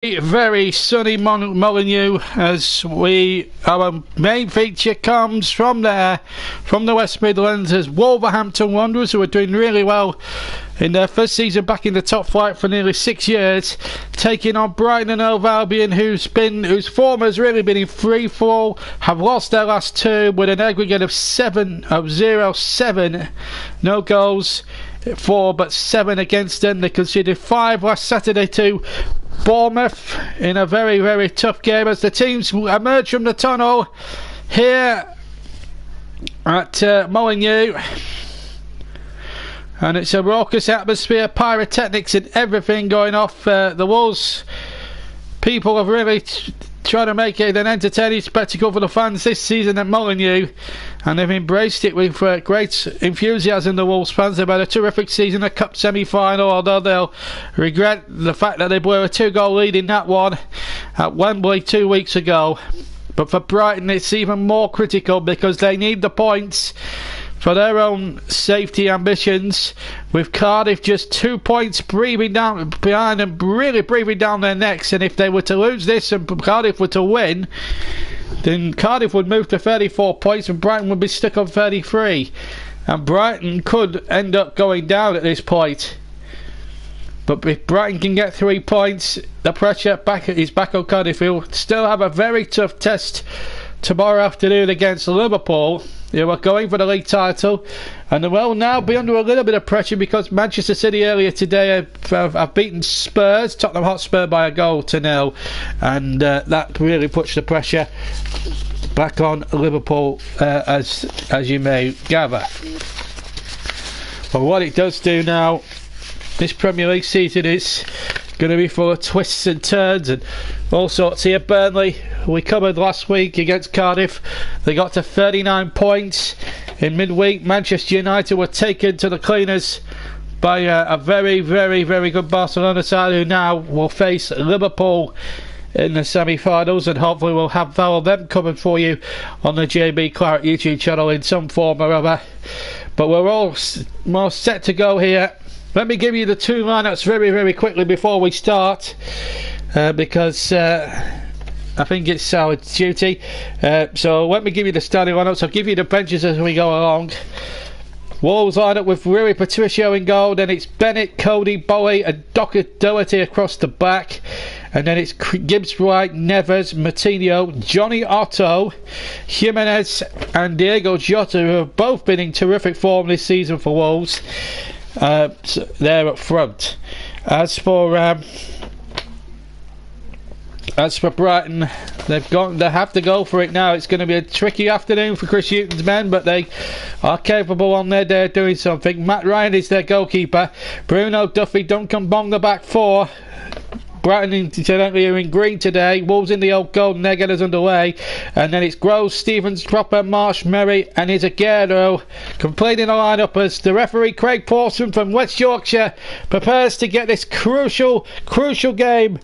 Very sunny Molineux as our main feature comes from there, from the West Midlands, as Wolverhampton Wanderers, who are doing really well in their first season back in the top flight for nearly 6 years, taking on Brighton and Hove Albion, whose form has really been in free fall, have lost their last two with an aggregate of 0-7, no goals for but 7 against them. They conceded 5 last Saturday to Bournemouth in a very, very tough game as the teams emerge from the tunnel here at Molineux, and it's a raucous atmosphere, pyrotechnics and everything going off. The Wolves people have really trying to make it an entertaining spectacle for the fans this season at Molineux, and they've embraced it with great enthusiasm. The Wolves fans, they've had a terrific season, a cup semi-final, although they'll regret the fact that they blew a 2-goal lead in that one at Wembley 2 weeks ago. But for Brighton it's even more critical because they need the points for their own safety ambitions, with Cardiff just 2 points breathing down behind them, really breathing down their necks. And if they were to lose this and Cardiff were to win, then Cardiff would move to 34 points and Brighton would be stuck on 33, and Brighton could end up going down at this point. But if Brighton can get 3 points, the pressure is back on Cardiff. Who still have a very tough test tomorrow afternoon against Liverpool, who are going for the league title, and they will now be under a little bit of pressure because Manchester City earlier today have beaten Spurs, Tottenham Hotspur, by a goal to 0, and that really puts the pressure back on Liverpool, as you may gather. But what it does do now, this Premier League season is going to be full of twists and turns and all sorts here. Burnley, we covered last week against Cardiff, they got to 39 points in midweek. Manchester United were taken to the cleaners by a very, very, very good Barcelona side, who now will face Liverpool in the semi-finals, and hopefully we'll have all of them covered for you on the JB Claret YouTube channel in some form or other. But we're all more set to go here. Let me give you the two lineups very, very quickly before we start, because I think it's our duty. So let me give you the starting lineups. I'll give you the benches as we go along. Wolves lineup with Rui Patricio in goal. Then it's Bennett, Cody, Bowie and Doherty across the back. And then it's Gibbs White, Neves, Matinho, Johnny Otto, Jimenez and Diego Jota, who have both been in terrific form this season for Wolves. So they're up front. As for Brighton, they have to go for it now. It's going to be a tricky afternoon for Chris Hughton's men, but they are capable on their day of doing something. Matt Ryan is their goalkeeper. Bruno, Duffy, Duncan Bong, the back four. Brighton incidentally are in green today. Wolves in the old gold, and they're getting us underway. And then it's Groves, Stevens, Cropper, Marsh, Merry and Izaguirre completing the lineup as the referee Craig Pawson from West Yorkshire prepares to get this crucial game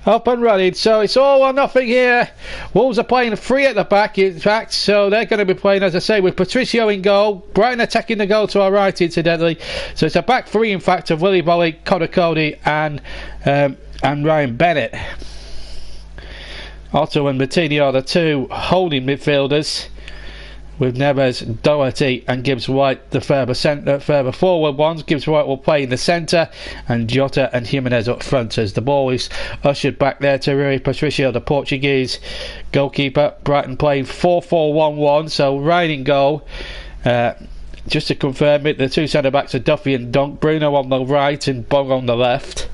up and running. So it's all or nothing here. Wolves are playing free at the back, in fact, so they're going to be playing, as I say, with Patricio in goal. Brighton attacking the goal to our right, incidentally. So it's a back three, in fact, of Willy Bolly, Connor Cody and Ryan Bennett. Otto and Matinho are the two holding midfielders, with Neves, Doherty and Gibbs White the further forward ones. Gibbs White will play in the centre, and Jota and Jimenez up front as the ball is ushered back there to Rui Patricio, the Portuguese goalkeeper. Brighton playing 4-4-1-1, so Ryan in goal. Just to confirm it, the two centre backs are Duffy and Dunk, Bruno on the right and Bong on the left.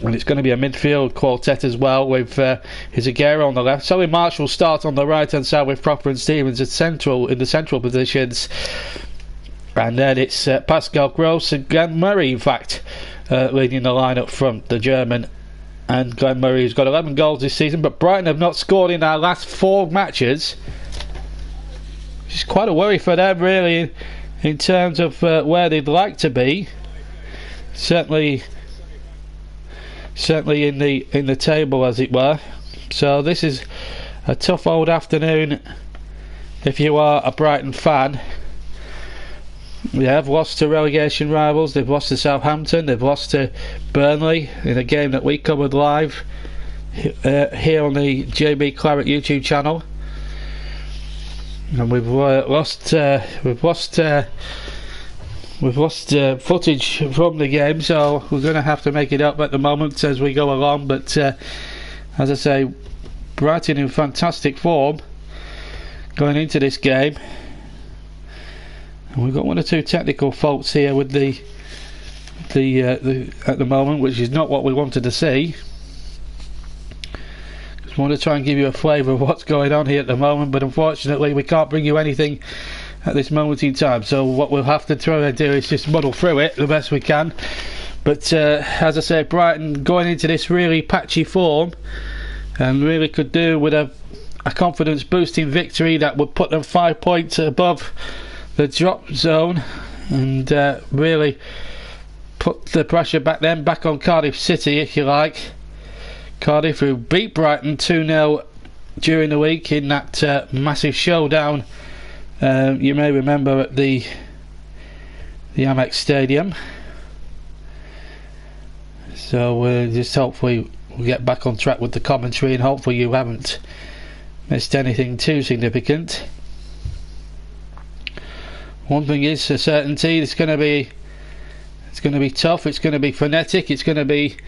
And it's going to be a midfield quartet as well, with Izaguirre on the left. Solly Marsh will start on the right hand side with Cropper and Stevens in the central positions. And then it's Pascal Gross and Glenn Murray, in fact, leading the line up front, the German. And Glenn Murray has got 11 goals this season, but Brighton have not scored in our last 4 matches. It's quite a worry for them, really, in terms of where they'd like to be. Certainly in the table, as it were. So this is a tough old afternoon if you are a Brighton fan. Yeah, they've lost to relegation rivals. They've lost to Southampton. They've lost to Burnley in a game that we covered live here on the JB Claret YouTube channel. And we've lost footage from the game, so we're going to have to make it up at the moment as we go along. But as I say, Brighton in fantastic form going into this game. And we've got one or two technical faults here with the at the moment, which is not what we wanted to see. Just want to try and give you a flavour of what's going on here at the moment, but unfortunately we can't bring you anything at this moment in time. So what we'll have to try and do is just muddle through it the best we can. But as I say, Brighton going into this really patchy form, and really could do with a confidence boosting victory that would put them 5 points above the drop zone, and really put the pressure back on Cardiff City, if you like. Cardiff, who beat Brighton 2-0 during the week in that massive showdown, you may remember, at the Amex Stadium. So just hopefully we'll get back on track with the commentary, and hopefully you haven't missed anything too significant. One thing is a certainty: it's going to be tough. It's going to be frenetic. It's going to be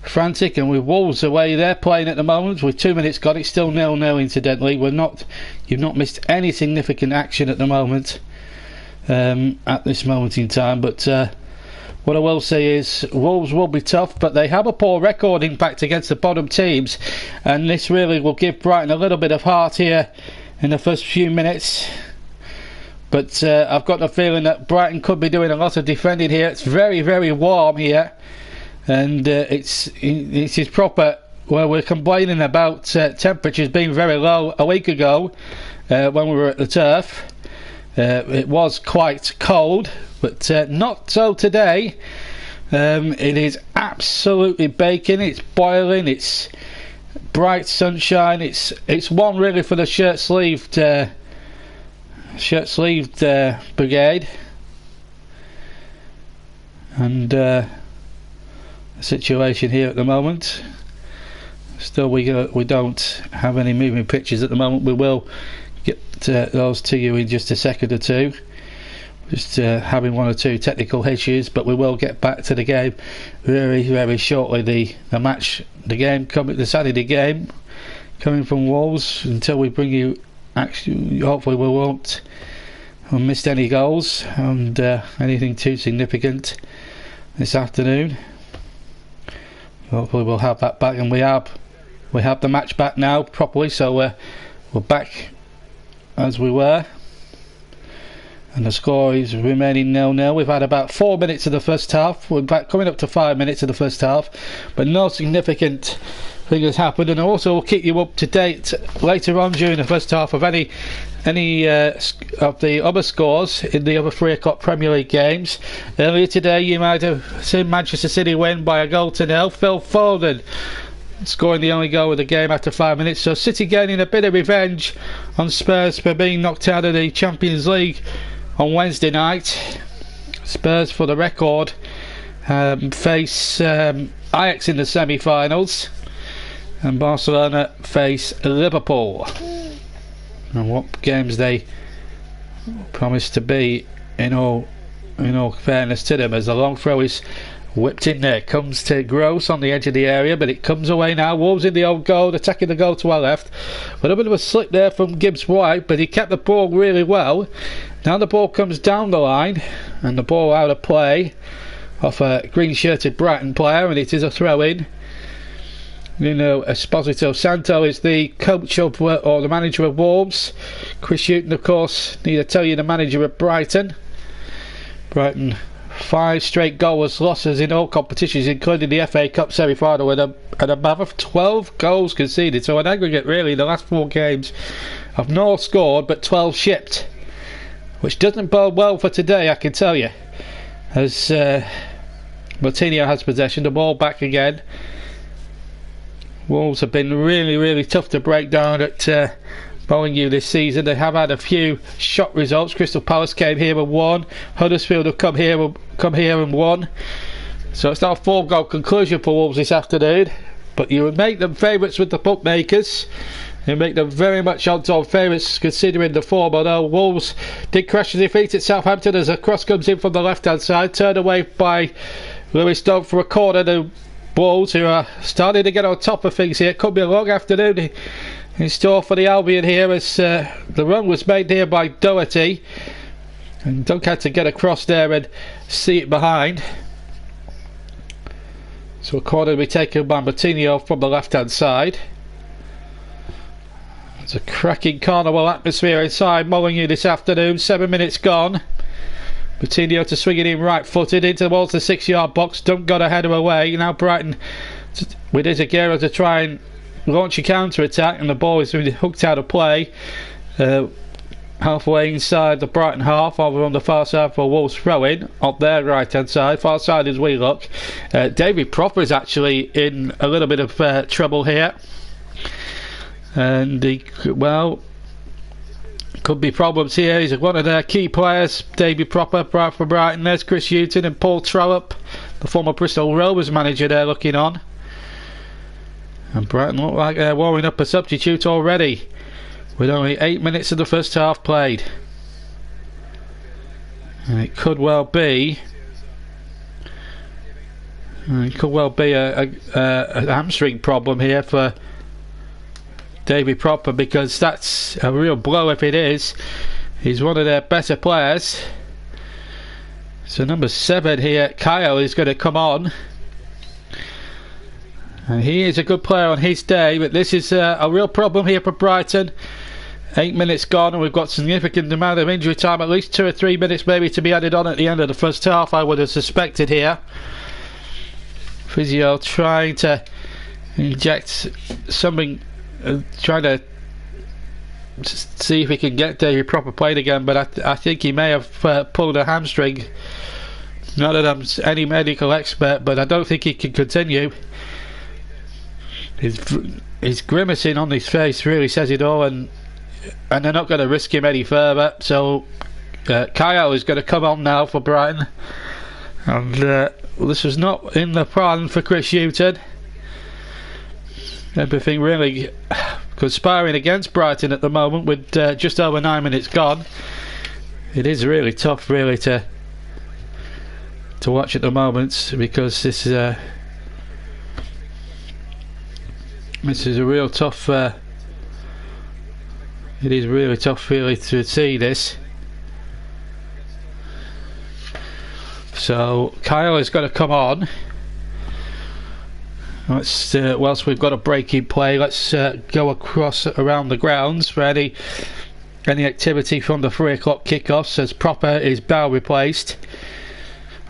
frantic. And with Wolves away, they're playing at the moment with 2 minutes gone. It's still 0-0. Incidentally, you've not missed any significant action at the moment, at this moment in time. But what I will say is Wolves will be tough, but they have a poor record, in fact, against the bottom teams, and this really will give Brighton a little bit of heart here in the first few minutes. But I've got the feeling that Brighton could be doing a lot of defending here. It's very, very warm here, and it is proper. Well, we're complaining about temperatures being very low a week ago when we were at the turf. It was quite cold, but not so today. It is absolutely baking. It's boiling. It's bright sunshine. It's one really for the shirt-sleeved brigade. And the situation here at the moment, still we don't have any moving pictures at the moment. We will get those to you in just a second or two. Just having one or two technical issues, but we will get back to the game very, very shortly. The Saturday game coming from Wolves, until we bring you. Actually, hopefully we won't have missed any goals and anything too significant this afternoon. Hopefully we'll have that back, and we have the match back now properly, so we're back as we were, and the score is remaining 0-0. We've had about 4 minutes of the first half. We're back coming up to 5 minutes of the first half, but no significant thing has happened. And also we'll keep you up to date later on during the first half of any of the other scores in the other 3 o'clock Premier League games. Earlier today you might have seen Manchester City win by 1-0. Phil Foden scoring the only goal of the game after 5 minutes. So City gaining a bit of revenge on Spurs for being knocked out of the Champions League on Wednesday night. Spurs, for the record, face Ajax in the semi-finals, and Barcelona face Liverpool. And what games they promise to be, in all fairness to them, as the long throw is whipped in there. Comes to Gross on the edge of the area, but it comes away now. Wolves in the own goal, attacking the goal to our left. But a bit of a slip there from Gibbs-White, but he kept the ball really well. Now the ball comes down the line, and the ball out of play off a green-shirted Brighton player, and it is a throw-in. Esposito Santo is the coach of, or the manager of Wolves. Chris Hughton, of course, need to tell you, the manager of Brighton. Brighton, 5 straight goalless losses in all competitions, including the FA Cup semi-final, and above 12 goals conceded. So an aggregate, really, the last 4 games of no scored but 12 shipped, which doesn't bode well for today, I can tell you. As Martinho has possession, the ball back again. Wolves have been really, really tough to break down at Molineux this season. They have had a few shock results. Crystal Palace came here and won. Huddersfield have come here and won. So it's not a 4-goal conclusion for Wolves this afternoon. But you would make them favourites with the bookmakers. You make them very much odds-on favourites considering the form. Although Wolves did crash the defeat at Southampton as a cross comes in from the left-hand side, turned away by Lewis Dunk for a corner. The Wolves, who are starting to get on top of things here, could be a long afternoon in store for the Albion here, as the run was made here by Doherty, and Dunk had to get across there and see it behind. So a corner will be taken by Martinho from the left-hand side. It's a cracking carnival atmosphere inside Molineux this afternoon. 7 minutes gone. Martinho to swing it in right-footed into towards the 6-yard box. Dunk got a header away. Now Brighton with Izagirre to try and launch a counter-attack, and the ball is hooked out of play. Halfway inside the Brighton half, over on the far side for Wolves throw-in on their right-hand side. Far side as we look. David Proper is actually in a little bit of trouble here, and could be problems here. He's one of their key players, David Proper for Brighton. There's Chris Hughton and Paul Trollope, the former Bristol Rovers manager, there looking on. And Brighton look like they're warming up a substitute already, with only 8 minutes of the first half played. And it could well be a hamstring problem here for David Proper, because that's a real blow if it is. He's one of their better players. So number 7 here, Kyle, is going to come on. And he is a good player on his day, but this is a real problem here for Brighton. 8 minutes gone, and we've got significant amount of injury time, at least 2 or 3 minutes maybe to be added on at the end of the first half, I would have suspected here. Physio trying to inject something, trying to see if he can get David Proper playing again, but I think he may have pulled a hamstring. Not that I'm any medical expert, but I don't think he can continue. His grimacing on his face really says it all, and they're not going to risk him any further. So Kyle is going to come on now for Brighton, and this was not in the plan for Chris Hughton. Everything really conspiring against Brighton at the moment, with just over 9 minutes gone. It is really tough, really, to watch at the moment, because this is a real tough. It is really tough, really, to see this. So Kyle is going to come on. Let's whilst we've got a break in play, let's go across around the grounds for any activity from the 3 o'clock kickoffs, as Proper is bow replaced.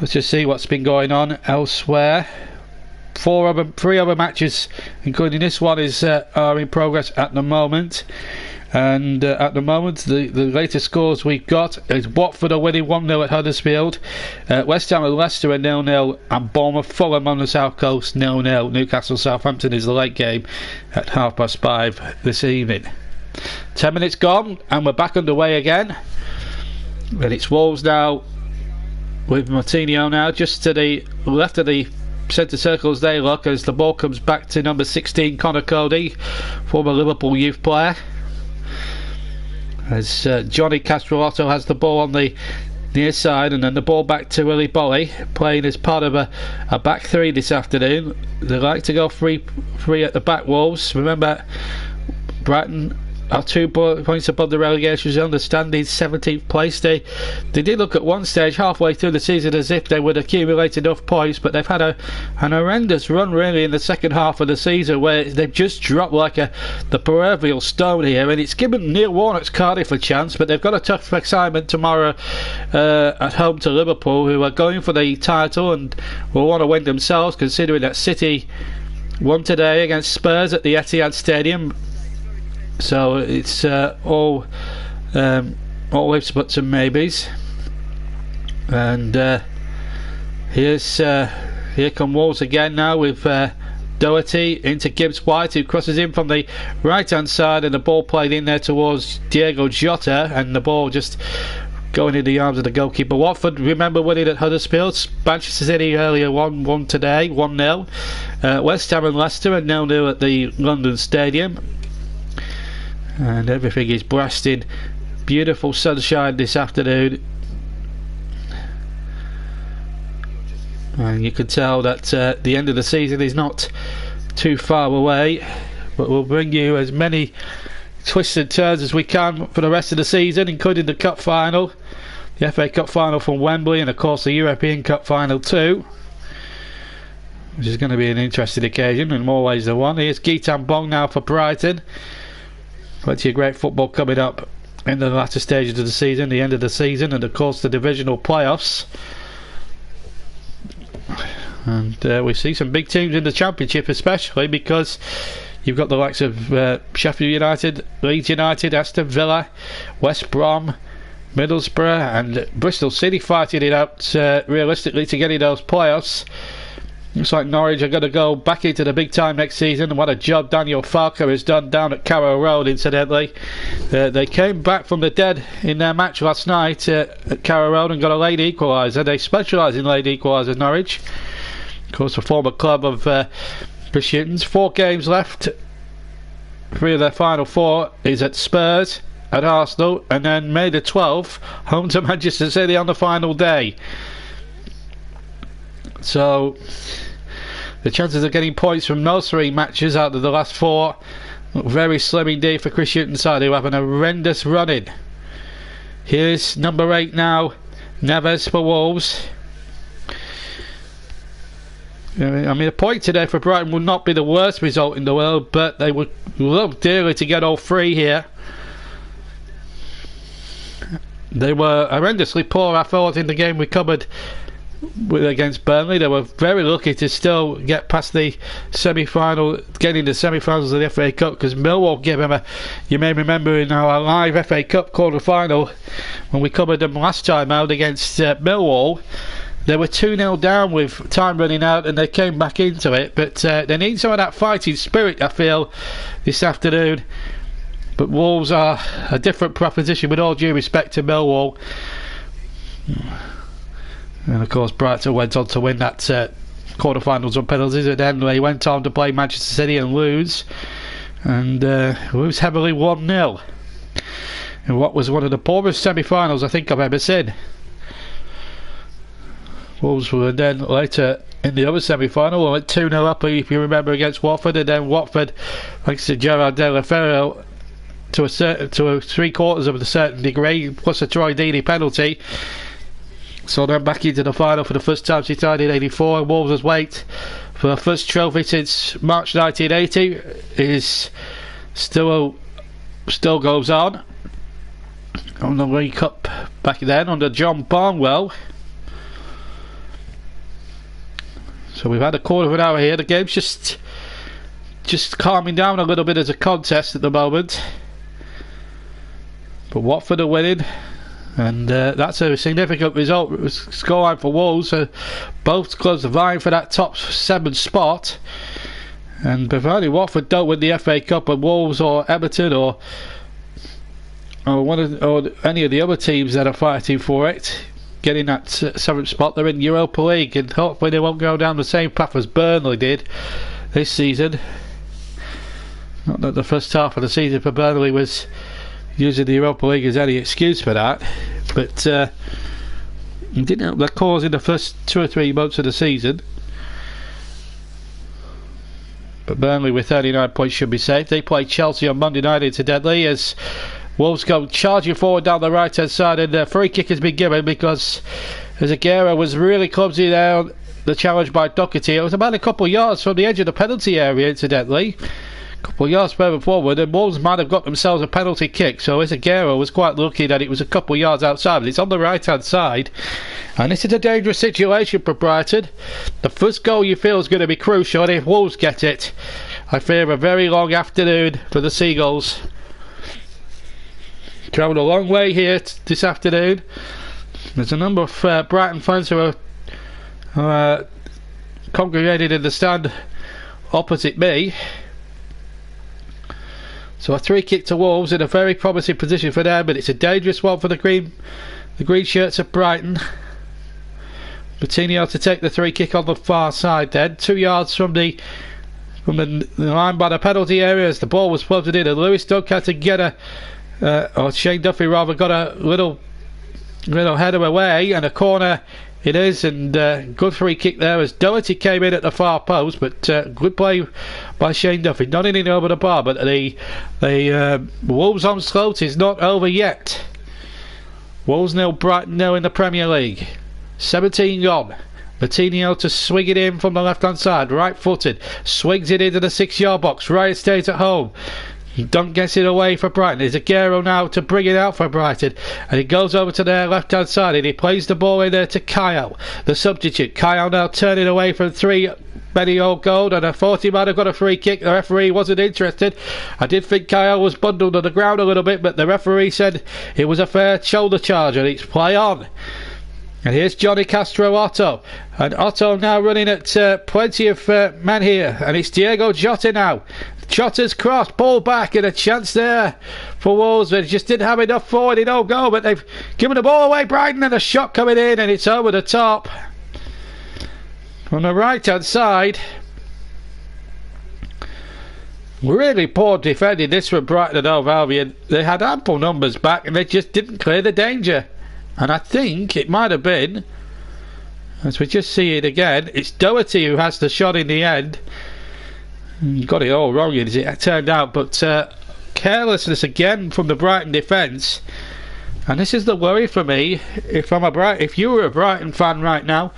Let's just see what's been going on elsewhere. 3 other matches, including this one, are in progress at the moment. And at the moment, the latest scores we've got is Watford are winning 1-0 at Huddersfield, West Ham and Leicester are 0-0, and Bournemouth Fulham on the South Coast 0-0. Newcastle Southampton is the late game at 5:30 this evening. 10 minutes gone, and we're back underway again. And it's Wolves now, with Martinho now just to the left of the centre circle as they look, as the ball comes back to number 16, Conor Cody, former Liverpool youth player. As Johnny Castrolotto has the ball on the near side, and then the ball back to Willy Bolly, playing as part of a back 3 this afternoon. They like to go free at the back, Wolves. Remember, Brighton are 2 points above the relegation zone, the standings 17th place. They did look at one stage halfway through the season as if they would accumulate enough points, but they've had an horrendous run really in the second half of the season, where they've just dropped like the proverbial stone here, and it's given Neil Warnock's Cardiff a chance, but they've got a tough assignment tomorrow at home to Liverpool, who are going for the title and will want to win themselves, considering that City won today against Spurs at the Etihad Stadium. So it's all ifs, buts and maybes. And here come Wolves again now, with Doherty into Gibbs White, who crosses in from the right hand side, and the ball played in there towards Diego Jota, and the ball just going in the arms of the goalkeeper. Watford, remember, winning at Huddersfield. Manchester City earlier 1-1 today, 1-0. West Ham and Leicester at 0-0 at the London Stadium. And everything is blasting beautiful sunshine this afternoon. And you can tell that the end of the season is not too far away, but we'll bring you as many twists and turns as we can for the rest of the season, including the Cup Final, the FA Cup Final from Wembley, and of course the European Cup Final too, which is going to be an interesting occasion in more ways than one. Here's Gitan Bong now for Brighton. Plenty of great football coming up in the latter stages of the season, the end of the season, and of course the divisional playoffs. And we see some big teams in the Championship, especially because you've got the likes of Sheffield United, Leeds United, Aston Villa, West Brom, Middlesbrough and Bristol City fighting it out realistically to get in those playoffs. Looks like Norwich are going to go back into the big time next season, and what a job Daniel Farke has done down at Carrow Road, incidentally. They came back from the dead in their match last night at Carrow Road and got a late equaliser. They specialise in late equalisers, Norwich. Of course, a former club of Chris Hughton's. 4 games left. 3 of their final 4 is at Spurs, at Arsenal, and then May the 12th, home to Manchester City on the final day. So the chances of getting points from those 3 matches out of the last 4 look very slim indeed for Chris Hughton's side, who have an horrendous run in. Here's number 8 now, Neves for Wolves. I mean, a point today for Brighton would not be the worst result in the world, but they would love dearly to get all 3 here. They were horrendously poor, I thought, in the game we covered against Burnley. They were very lucky to still get past the semi-final, getting the semi-finals of the FA Cup, because Millwall gave them you may remember in our live FA Cup quarter-final when we covered them last time out against Millwall, they were 2-0 down with time running out and they came back into it, but they need some of that fighting spirit, I feel, this afternoon. But Wolves are a different proposition, with all due respect to Millwall. And of course Brighton went on to win that quarter-finals on penalties, and then they went on to play Manchester City and lose, and lose heavily 1-0 in what was one of the poorest semi-finals I think I've ever seen. Wolves were then later in the other semi-final, went 2-0 up, if you remember, against Watford, and then Watford, thanks to Gerard De La Ferro, to a 3/4 of a certain degree, plus a Troy Deeney penalty, so they're back into the final for the first time since 1984. And Wolves' wait for the first trophy since March 1980 is still goes on the League Cup back then under John Barnwell. So we've had a quarter of an hour here. The game's just calming down a little bit as a contest at the moment, but Watford are winning, and that's a significant result. Scoreline for Wolves. Both clubs are vying for that top 7 spot, and provided Watford don't win the FA Cup, and Wolves or Everton or any of the other teams that are fighting for it getting that 7th spot, they're in Europa League, and hopefully they won't go down the same path as Burnley did this season. Not that the first half of the season for Burnley was using the Europa League as any excuse for that, but didn't help their cause in the first 2 or 3 months of the season. But Burnley with 39 points should be safe. They play Chelsea on Monday night, incidentally, as Wolves go charging forward down the right hand side, and a free kick has been given because Aguero was really clumsy there on the challenge by Doherty. It was about a couple of yards from the edge of the penalty area, incidentally, a couple of yards further forward, and Wolves might have got themselves a penalty kick. So Aguero was quite lucky that it was a couple of yards outside, but it's on the right hand side, and this is a dangerous situation for Brighton. The first goal you feel is going to be crucial, and if Wolves get it, I fear a very long afternoon for the Seagulls. Travelled a long way here this afternoon. There's a number of Brighton fans who are congregated in the stand opposite me. So a 3 kick to Wolves in a very promising position for them, but it's a dangerous one for the green shirts of Brighton. Coutinho to take the 3 kick on the far side then, 2 yards from the line by the penalty area as the ball was floated in, and Lewis Dunk had to get or Shane Duffy rather, got a little header away, and a corner it is, and good 3 kick there as Doherty came in at the far post, but good play by Shane Duffy, not in over the bar, but the Wolves onslaught is not over yet. Wolves 0, Brighton 0 in the Premier League. 17 gone. Coutinho to swing it in from the left hand side, right footed, swings it into the 6-yard box. Ryan stays at home. Dunk gets it away for Brighton. There's Aguero now to bring it out for Brighton, and he goes over to their left hand side and he plays the ball in there to Kyle, the substitute. Kyle now turning away from 3 many old gold, and I thought he might have got a free kick. The referee wasn't interested. I did think Kyle was bundled on the ground a little bit, but the referee said it was a fair shoulder charge and it's play on. And here's Johnny Castro Otto, and Otto now running at plenty of men here, and it's Diego Jota now. Jota's cross, ball back, and a chance there for Wolves, but just didn't have enough forward in own goal, but they've given the ball away, Brighton, and a shot coming in, and it's over the top. On the right hand side, really poor defending this from Brighton and Hove Albion. They had ample numbers back and they just didn't clear the danger. And I think it might have been, as we just see it again, it's Doherty who has the shot in the end. He got it all wrong as it turned out, but carelessness again from the Brighton defence. And this is the worry for me. If you were a Brighton fan right now,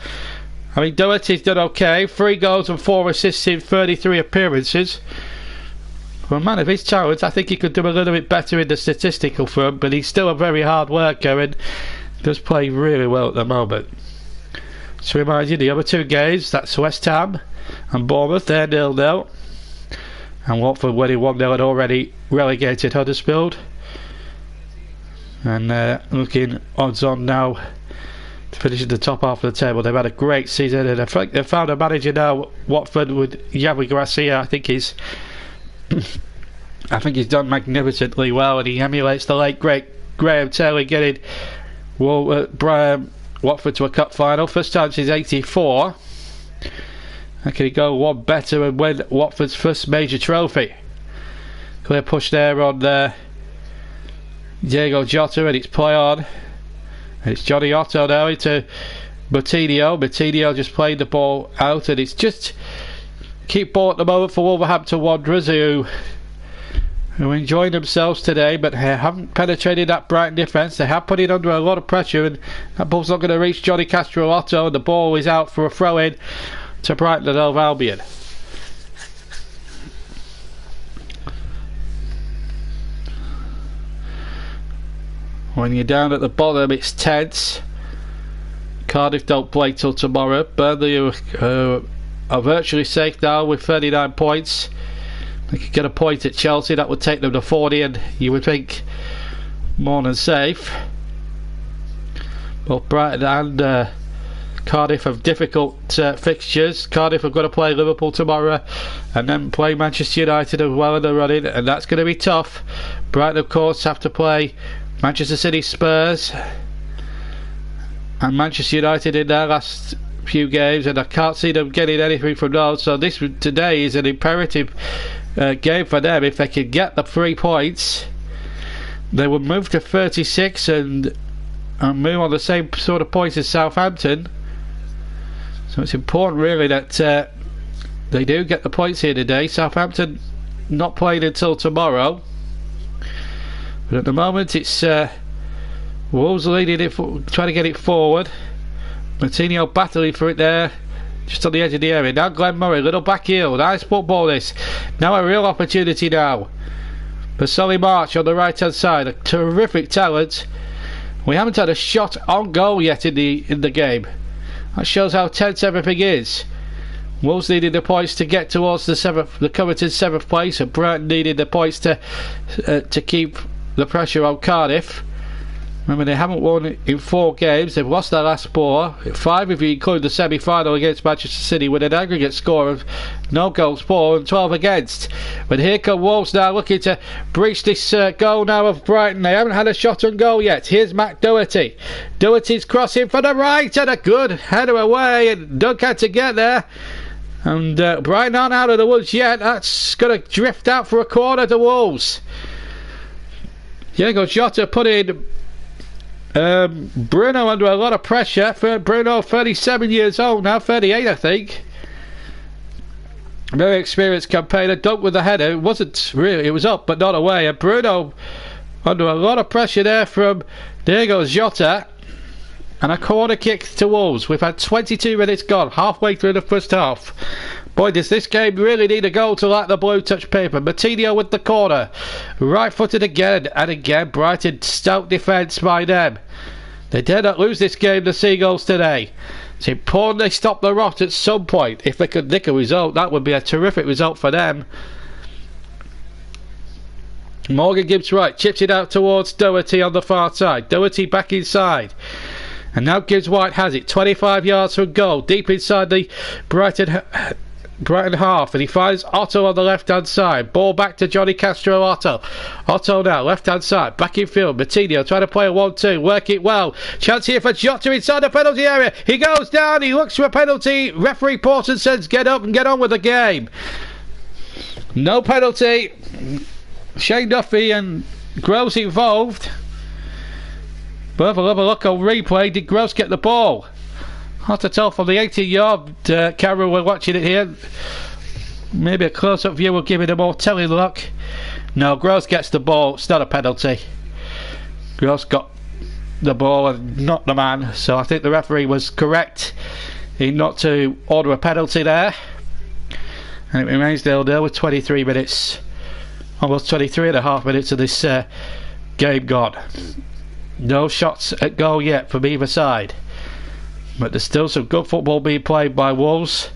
I mean, Doherty's done okay, 3 goals and 4 assists in 33 appearances. For a man of his talent, I think he could do a little bit better in the statistical front, but he's still a very hard worker and does play really well at the moment. To remind you, the other 2 games, that's West Ham and Bournemouth, they're 0-0. And Watford winning 1-0 had already relegated Huddersfield. And looking odds on now to finish at the top half of the table. They've had a great season, and I think they've found a manager now, Watford, with Javi Gracia. I think he's done magnificently well, and he emulates the late great Graham Taylor getting Watford to a cup final, first time since '84. And can he go one better and win Watford's first major trophy? Clear push there on Diego Jota, and it's play on. And it's Johnny Otto now into Coutinho. Coutinho just played the ball out, and it's just keep ball at the moment for Wolverhampton Wanderers, who enjoying themselves today, but haven't penetrated that Brighton defence. They have put it under a lot of pressure, and that ball's not going to reach Johnny Castro Otto, and the ball is out for a throw in to Brighton and Hove Albion. When you're down at the bottom, it's tense. Cardiff don't play till tomorrow. Burnley are virtually safe now with 39 points. They could get a point at Chelsea, that would take them to 40, and you would think more than safe. Both Brighton and Cardiff have difficult fixtures. Cardiff have got to play Liverpool tomorrow and then play Manchester United as well in the running, and that's going to be tough. Brighton, of course, have to play Manchester City, Spurs and Manchester United in their last few games, and I can't see them getting anything from those. So this today is an imperative game for them. If they can get the 3 points, they will move to 36 and move on the same sort of points as Southampton. So it's important really that they do get the points here today. Southampton not playing until tomorrow, but at the moment it's Wolves leading it, trying to get it forward. Coutinho battling for it there, just on the edge of the area. Now Glenn Murray, little back heel, nice football this. Now a real opportunity now for Solly March on the right hand side, a terrific talent. We haven't had a shot on goal yet in the game. That shows how tense everything is. Wolves needed the points to get towards the coveted 7th place, and Brighton needed the points to keep the pressure on Cardiff. Remember, they haven't won in 4 games. They've lost their last 4. 5 if you include the semi-final against Manchester City, with an aggregate score of no goals for and 12 against. But here come Wolves now, looking to breach this goal now of Brighton. They haven't had a shot on goal yet. Here's Matt Doherty. Doherty's crossing for the right, and a good header away, and Duncan to get there. And Brighton aren't out of the woods yet. That's going to drift out for a corner to Wolves. Diego Jota put in Bruno under a lot of pressure. For Bruno, 37 years old now, 38 I think. Very experienced campaigner. Dunked with the header. It wasn't really, it was up but not away. And Bruno under a lot of pressure there from Diego Jota. And a corner kick to Wolves. We've had 22 minutes gone, halfway through the first half. Boy, does this game really need a goal to light the blue touch paper. Martinho with the corner. Right-footed again. And again, Brighton, stout defence by them. They dare not lose this game, the Seagulls, today. It's important they stop the rot at some point. If they could nick a result, that would be a terrific result for them. Morgan Gibbs right, chips it out towards Doherty on the far side. Doherty back inside. And now Gibbs White has it, 25 yards from goal, deep inside the Brighton half, and he finds Otto on the left hand side. Ball back to Johnny Castro. Otto now left hand side, back in field. Martinho trying to play a 1-2, work it well. Chance here for Jota inside the penalty area. He goes down, he looks for a penalty. Referee Porton says get up and get on with the game. No penalty. Shane Duffy and Gross involved. But we'll have a look on replay. Did Gross get the ball? Hard to tell from the 18-yard camera we're watching it here. Maybe a close-up view will give it a more telling look. No, Gross gets the ball. It's not a penalty. Gross got the ball and not the man. So I think the referee was correct in not to order a penalty there. And it remains 0-0 with 23 minutes. Almost 23 and a half minutes of this game gone. No shots at goal yet from either side. But there's still some good football being played by Wolves.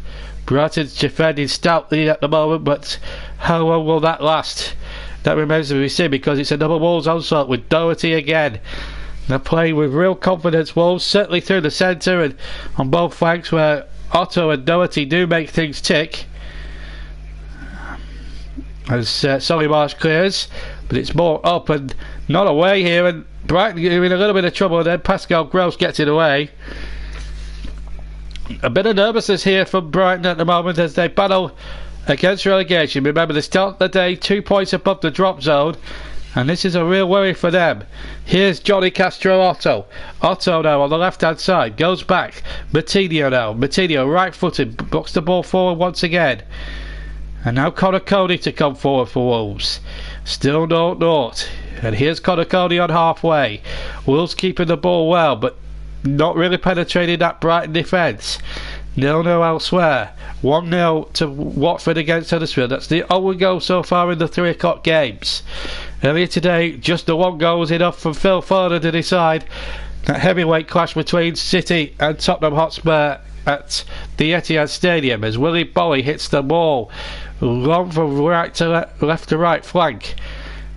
Brighton's defending stoutly at the moment, but how long will that last? That remains to be seen, because it's another Wolves onslaught with Doherty again. They're playing with real confidence, Wolves, certainly through the centre and on both flanks, where Otto and Doherty do make things tick. As Solly Marsh clears, but it's more up and not away here, and Brighton are in a little bit of trouble. Then Pascal Gross gets it away. A bit of nervousness here from Brighton at the moment as they battle against relegation. Remember, they start the day 2 points above the drop zone, and this is a real worry for them. Here's Johnny Castro. Otto now on the left hand side, goes back. Martinho now. Martinho right footed, blocks the ball forward once again. And now Connor Cody to come forward for Wolves. Still 0-0. And here's Connor Cody on halfway. Wolves keeping the ball well, but not really penetrating that Brighton defence. 0-0 elsewhere. 1-0 to Watford against Huddersfield. That's the only goal so far in the 3 o'clock games. Earlier today, just the 1 goal was enough from Phil Foden to decide that heavyweight clash between City and Tottenham Hotspur at the Etihad Stadium, as Willy Bolly hits the ball long from right to left to right flank.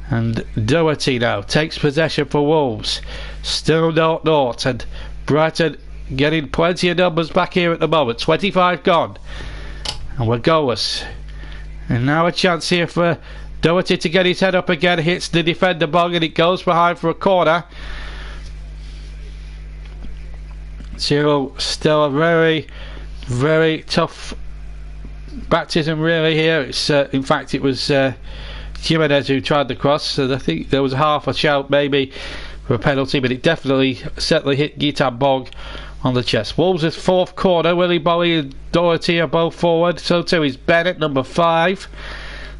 And Doherty now takes possession for Wolves. Still 0-0, and Brighton getting plenty of numbers back here at the moment. 25 gone, and we're goalless. And now a chance here for Doherty to get his head up again. Hits the defender bong, and it goes behind for a corner. Still a very, very tough baptism really here. It's in fact it was Jimenez who tried the cross, so I think there was half a shout maybe for a penalty, but it certainly hit Gitan Bog on the chest. Wolves' 4th corner. Willy Bolly and Doherty are both forward. So too is Bennett, number 5.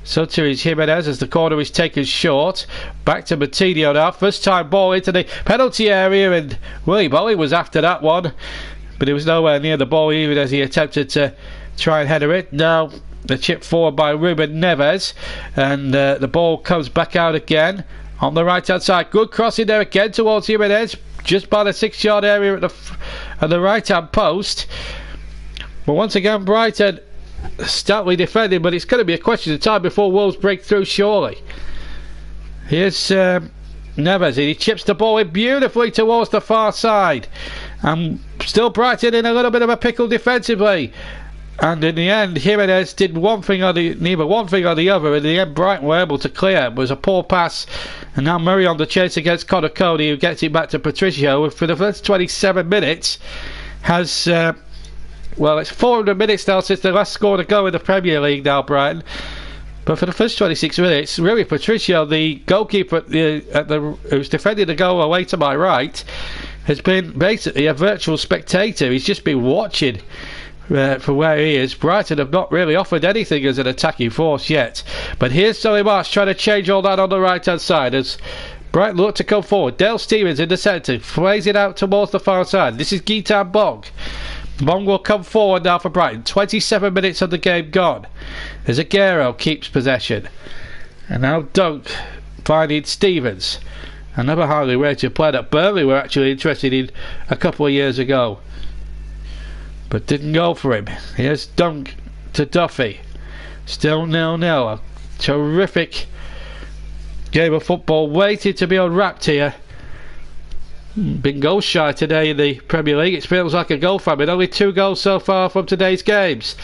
So too is Jimenez as the corner is taken short. Back to Martinho now. First time ball into the penalty area, and Willy Bolly was after that one, but he was nowhere near the ball even as he attempted to try and header it. Now the chip forward by Ruben Neves, and the ball comes back out again on the right hand side. Good cross in there again towards Jimenez, just by the 6-yard area at the right hand post. But once again Brighton stoutly defending, but it's going to be a question of time before Wolves break through, surely. Here's Neves, he chips the ball in beautifully towards the far side. And still Brighton in a little bit of a pickle defensively. And in the end, Jimenez did neither one thing or the other. In the end, Brighton were able to clear. It was a poor pass. And now Murray on the chase against Connor Cody, who gets it back to Patricio. For the first 27 minutes, has... well, it's 400 minutes now since they last scored a goal in the Premier League now, Brighton. But for the first 26 minutes, really Patricio, the goalkeeper who's defending the goal away to my right, has been basically a virtual spectator. He's just been watching from where he is. Brighton have not really offered anything as an attacking force yet. But here's Solly Marsh trying to change all that on the right-hand side as Brighton look to come forward. Dale Stevens in the centre, plays it out towards the far side. This is Guitan Bong. Bong will come forward now for Brighton. 27 minutes of the game gone as Aguero keeps possession. And now Dunk finding Stevens. Another highly rated player that Burnley were actually interested in a couple of years ago, but didn't go for him. Here's Dunk to Duffy. Still 0-0. A terrific game of football waiting to be unwrapped here. Been goal shy today in the Premier League. It feels like a goal famine. Only 2 goals so far from today's games.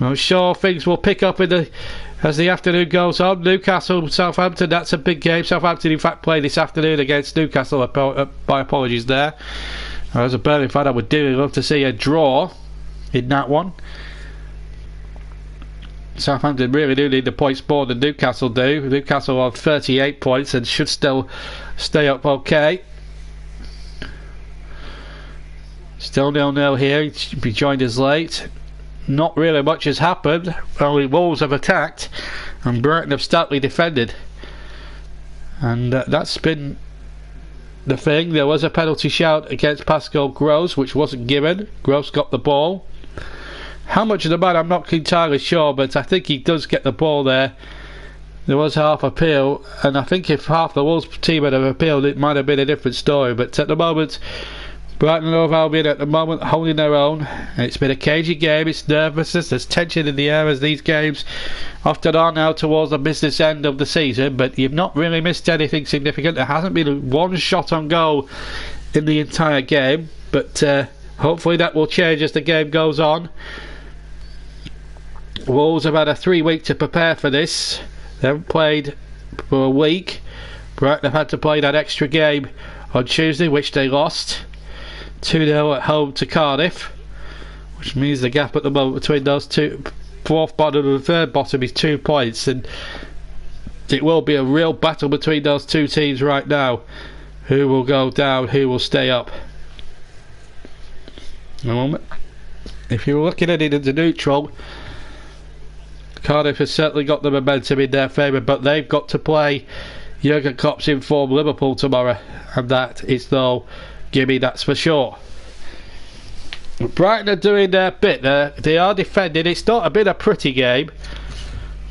I'm sure things will pick up as the afternoon goes on. Newcastle, Southampton, that's a big game. Southampton in fact play this afternoon against Newcastle. My apologies there. As a Burnley fan, I would dearly love to see a draw in that one. Southampton really do need the points more than Newcastle do. Newcastle on 38 points and should still stay up okay. Still 0-0 here. He joined us late. Not really much has happened. Only Wolves have attacked and Brighton have stoutly defended. And that's been the thing. There was a penalty shout against Pascal Gross, which wasn't given. Gross got the ball. How much of the man I'm not entirely sure, but I think he does get the ball there. There was half appeal, and I think if half the Wolves team had appealed, it might have been a different story. But at the moment, Brighton and Hove Albion at the moment holding their own. It's been a cagey game. It's nervousness. There's tension in the air as these games often are now towards the business end of the season. But you've not really missed anything significant. There hasn't been one shot on goal in the entire game. But hopefully that will change as the game goes on. Wolves have had a 3 week to prepare for this. They haven't played for a week. Brighton have had to play that extra game on Tuesday, which they lost 2-0 at home to Cardiff, which means the gap at the moment between those two, fourth bottom and third bottom, is 2 points, and it will be a real battle between those two teams right now. Who will go down, who will stay up? If you were looking at it as a neutral, Cardiff has certainly got the momentum in their favour, but they've got to play Jurgen Klopp's informed Liverpool tomorrow, and that is no gimme, that's for sure. Brighton are doing their bit. They are defending. It's not been a pretty game.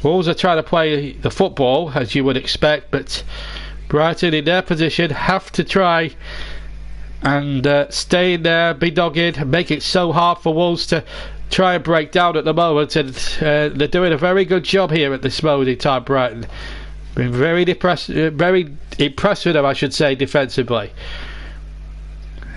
Wolves are trying to play the football as you would expect, but Brighton in their position have to try and stay in there, be dogged, make it so hard for Wolves to try and break down at the moment, and they're doing a very good job here at this moment in time. Brighton been very impressed with them, I should say, defensively.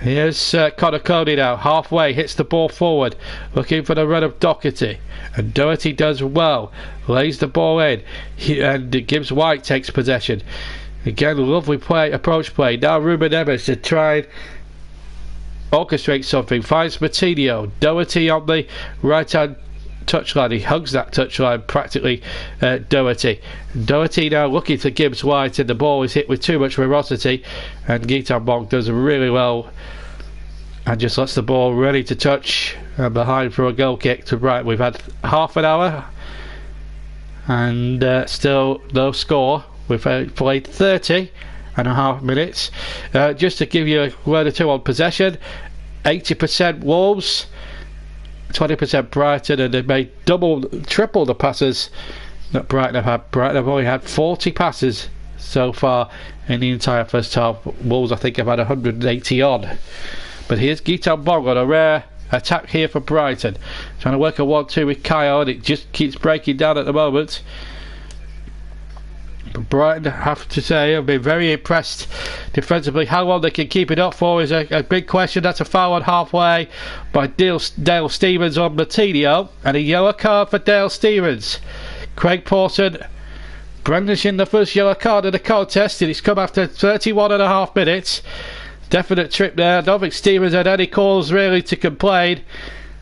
Here's Connor Cody now, halfway, hits the ball forward, looking for the run of Doherty, and Doherty does well, lays the ball in, and Gibbs White takes possession. Again, lovely approach play. Now Ruben Neves to try and orchestrate something, finds Matinho. Doherty on the right hand touchline, he hugs that touchline practically. Doherty now looking for Gibbs White, and the ball is hit with too much ferocity, and Guitan Bong does really well and just lets the ball ready to touch and behind for a goal kick to Brighton. We've had half an hour and still no score. We've played 30.5 minutes. Just to give you a word or two on possession, 80% Wolves, 20% Brighton, and they've made triple the passes that Brighton have had. Brighton have only had 40 passes so far in the entire first half. Wolves, I think, have had 180 odd. But here's Guitan Bong on a rare attack here for Brighton, trying to work a 1-2 with Kyle, and it just keeps breaking down at the moment. But Brighton, I have to say, I've been very impressed defensively. How long they can keep it up for is a big question. That's a foul on halfway by Dale Stevens on Martinho, and a yellow card for Dale Stevens. Craig Pawson brandishing the first yellow card of the contest, and it's come after 31.5 minutes. Definite trip there. I don't think Stevens had any calls really to complain.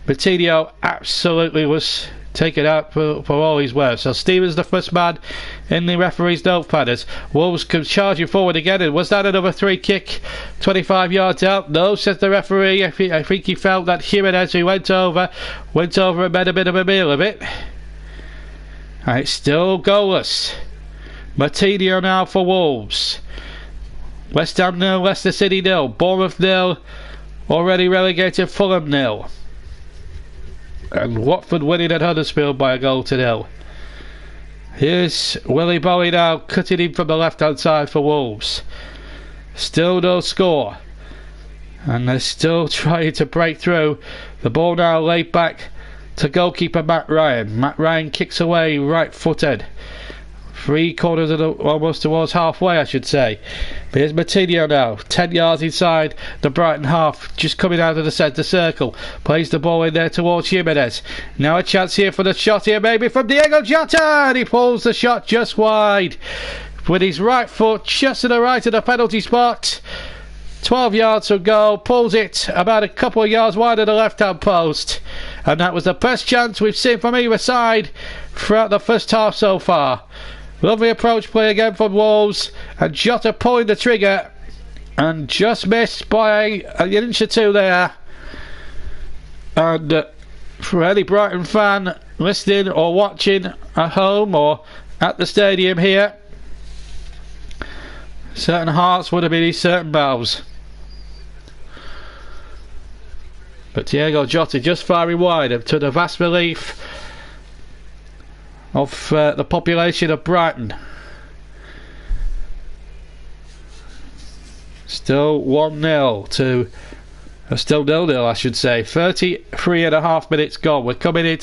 Martinho absolutely was taken out for all he's worth. So Stevens the first man in the referee's notepad as Wolves come charging forward again. And was that another free kick 25 yards out? No, says the referee. I think he felt that Jimenez, who went over and made a bit of a meal of it. And it's still goalless. Martinho now for Wolves. West Ham 0, Leicester City 0, Bournemouth 0, already relegated Fulham 0. And Watford winning at Huddersfield by a goal to 0. Here's Willy Bowie now cutting in from the left hand side for Wolves. Still no score. And they're still trying to break through. The ball now laid back to goalkeeper Matt Ryan. Matt Ryan kicks away right footed. 3/4 of almost towards halfway, I should say. But here's Martinho now, 10 yards inside the Brighton half, just coming out of the centre circle. Plays the ball in there towards Jimenez. Now a chance here for the shot here, maybe from Diego Jota, and he pulls the shot just wide with his right foot, just to the right of the penalty spot. 12 yards from goal, pulls it about a couple of yards wide of the left-hand post, and that was the best chance we've seen from either side throughout the first half so far. Lovely approach play again from Wolves, and Jota pulling the trigger and just missed by an inch or two there. And for any Brighton fan listening or watching at home or at the stadium here, certain hearts would have been in certain mouths. But Diego Jota just firing wide, and to the vast relief of the population of Brighton. Still 1-0 to still 0-0, I should say. 33.5 minutes gone. We're coming up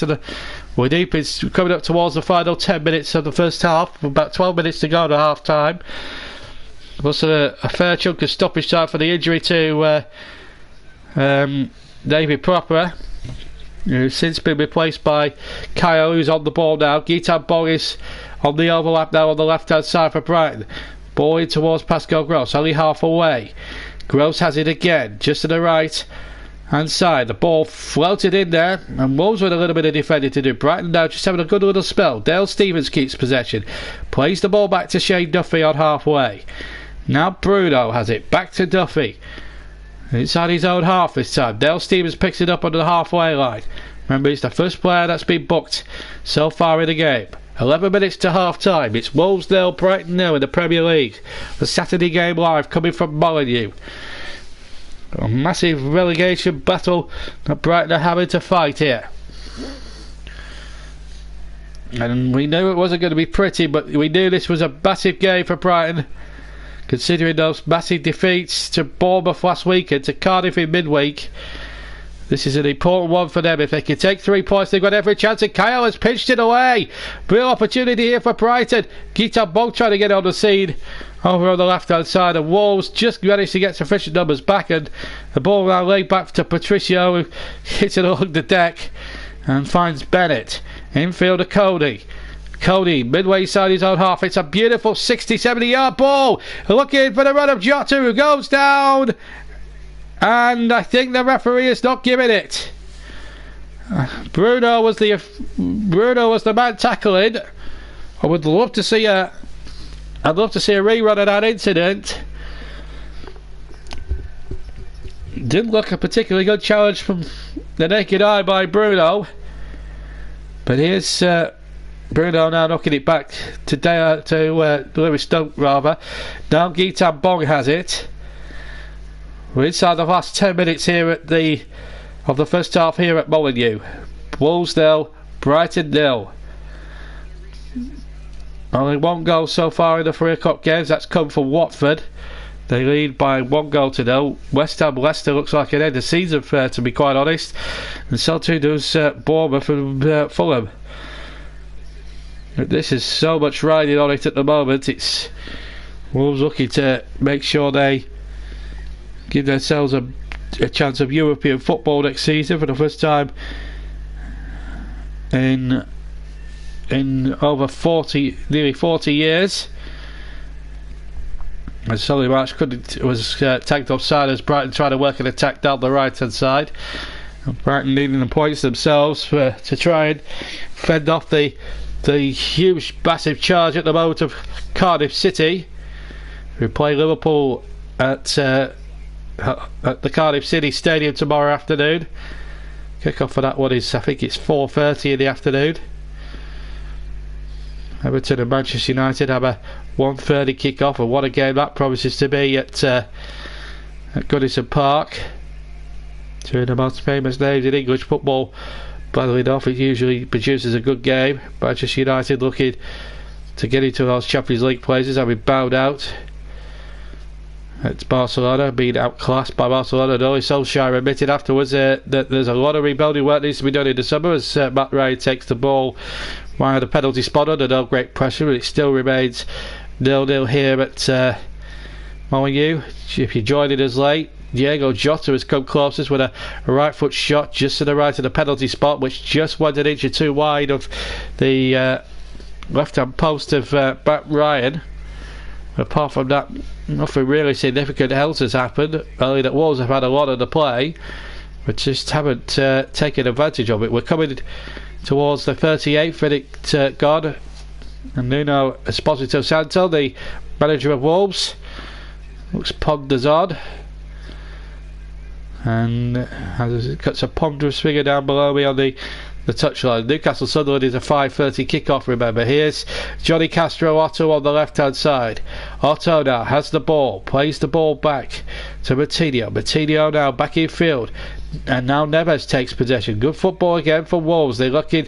towards the final 10 minutes of the first half. About 12 minutes to go to half time. Was a fair chunk of stoppage time for the injury to David Proper, who's since been replaced by Kyle, who's on the ball now. Gitan Bong is on the overlap now on the left hand side for Brighton. Ball in towards Pascal Gross, only half away. Gross has it again, just to the right hand side. The ball floated in there, and Wolves with a little bit of defending to do. Brighton now just having a good little spell. Dale Stevens keeps possession, plays the ball back to Shane Duffy on halfway. Now Bruno has it, back to Duffy. Inside his own half this time. Dale Stevens picks it up on the halfway line. Remember, he's the first player that's been booked so far in the game. 11 minutes to half time. It's Wolves 0, Brighton 0 in the Premier League. The Saturday game live coming from Molineux. A massive relegation battle that Brighton are having to fight here. And we knew it wasn't going to be pretty, but we knew this was a massive game for Brighton, considering those massive defeats to Bournemouth last week and to Cardiff in midweek. This is an important one for them. If they can take 3 points, they've got every chance. And Kyle has pitched it away. Real opportunity here for Brighton. Gitan Bong trying to get on the scene over on the left hand side, and Wolves just managed to get sufficient numbers back, and the ball now laid back to Patricio, who hits it along the deck and finds Bennett. Infield to Cody, midway inside his own half. It's a beautiful 60-70 yard ball. Looking for the run of Jota, who goes down, and I think the referee is not giving it. Bruno was the man tackling. I would love to see a rerun of that incident. Didn't look a particularly good challenge from the naked eye by Bruno. But here's Bruno now knocking it back to Lewis Dunk rather. Now Gitan Bong has it. We're inside the last 10 minutes here of the first half here at Molineux. Wolves 0, Brighton 0. Only 1 goal so far in the 3 o'clock games. That's come from Watford. They lead by 1 goal to 0. West Ham Leicester looks like an end of season fair, to be quite honest. And so too does Bournemouth and Fulham. This is so much riding on it at the moment. It's Wolves looking to make sure they give themselves a chance of European football next season for the first time in over nearly 40 years. And Solly March was tagged offside as Brighton tried to work an attack down the right hand side. And Brighton needing the points themselves to try and fend off the huge massive charge at the moment of Cardiff City, who play Liverpool at the Cardiff City Stadium tomorrow afternoon. Kick-off for that one is, I think it's 4:30 in the afternoon. Everton and Manchester United have a 1:30 kick-off, and what a game that promises to be at Goodison Park. Two of the most famous names in English football battling off. It usually produces a good game. Manchester United looking to get into those Champions League places, having bowed out at Barcelona, being outclassed by Barcelona. And only Solskjaer admitted afterwards that there's a lot of rebuilding work needs to be done in the summer as Matt Ryan takes the ball via the penalty spot under no great pressure, but it still remains 0-0 here at Molineux. If you're joining us late, Diego Jota has come closest with a right foot shot just to the right of the penalty spot, which just went an inch or two wide of the left hand post of Matt Ryan. Apart from that, nothing really significant else has happened. Only that Wolves have had a lot of the play, but just haven't taken advantage of it. We're coming towards the 38th minute gone, and Nuno Esposito Santo, the manager of Wolves, looks ponders on and cuts a ponderous figure down below me on the touchline. Newcastle Sunderland is a 5:30 kick-off, remember. Here's Johnny Castro Otto on the left-hand side. Otto now has the ball, plays the ball back to Moutinho. Moutinho now back in field, and now Neves takes possession. Good football again for Wolves. They're looking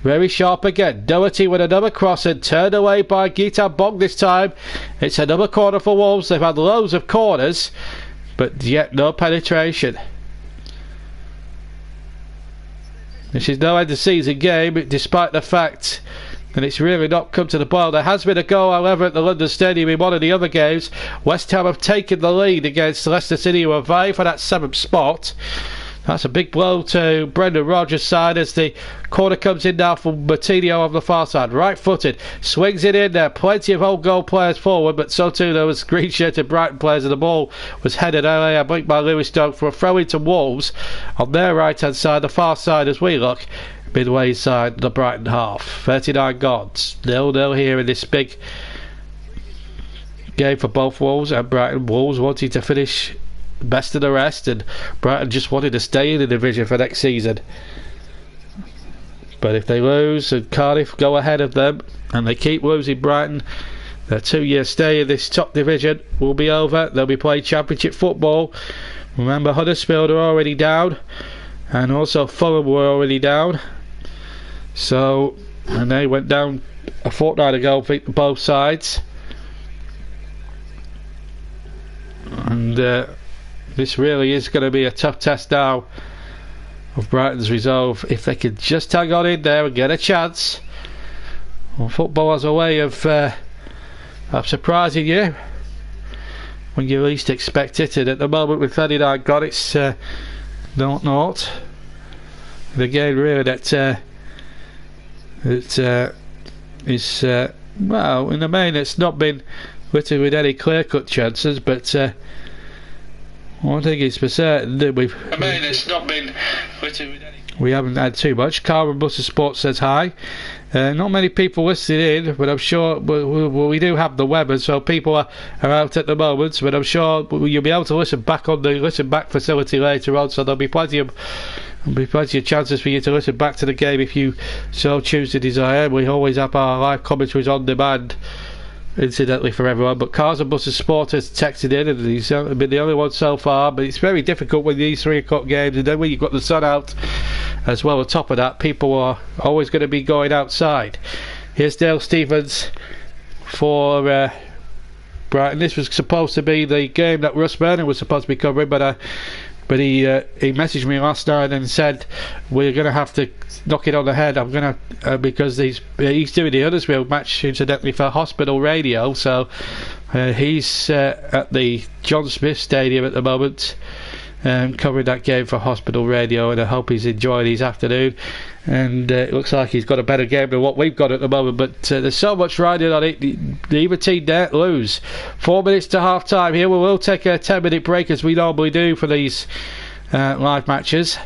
very sharp again. Doherty with another cross and turned away by Gitan Bong this time. It's another corner for Wolves. They've had loads of corners, but yet no penetration. This is no end of season game, despite the fact that it's really not come to the boil. There has been a goal, however, at the London Stadium in one of the other games. West Ham have taken the lead against Leicester City, who are vying for that 7th spot. That's a big blow to Brendan Rodgers' side as the corner comes in now from Moutinho on the far side. Right-footed, swings it in there. Plenty of old goal players forward, but so too there was green-shirted Brighton players, and the ball was headed early, I think, by Lewis Dunk for a throw into Wolves on their right-hand side, the far side as we look, midway inside the Brighton half. 39 gone. 0-0 here in this big game for both Wolves and Brighton. Wolves wanting to finish best of the rest, and Brighton just wanted to stay in the division for next season. But if they lose and Cardiff go ahead of them and they keep losing, Brighton, their 2-year stay in this top division will be over. They'll be playing Championship football. Remember, Huddersfield are already down, and also Fulham were already down. So, and they went down a fortnight ago, I think, both sides. And this really is going to be a tough test now of Brighton's resolve. If they could just hang on in there and get a chance. Well, football has a way of surprising you when you least expect it, and at the moment with 39 gone, it's 0-0. The game really that is well, in the main it's not been littered with any clear-cut chances, but one thing is for certain that we haven't had too much. Carmen Butter Sports says hi. Not many people listening in, but I'm sure we do have the web, and so people are out at the moment. But I'm sure you'll be able to listen back on the listen back facility later on. So there'll be plenty of chances for you to listen back to the game if you so choose to desire. We always have our live commentaries on demand, incidentally, for everyone. But Cars and Buses Sport has texted in, and he's been the only one so far. But it's very difficult with these 3 o'clock games, and then when you've got the sun out as well on top of that, people are always going to be going outside. Here's Dale Stephens for Brighton. This was supposed to be the game that Russ Vernon was supposed to be covering, but But he messaged me last night and said we're going to have to knock it on the head. I'm going to because he's doing the Huddersfield match incidentally for Hospital Radio, so he's at the John Smith Stadium at the moment. Covering that game for Hospital Radio, and I hope he's enjoying his afternoon. And it looks like he's got a better game than what we've got at the moment, but there's so much riding on it. Neither team daren't lose. 4 minutes to half time here. We will take a 10-minute break as we normally do for these live matches,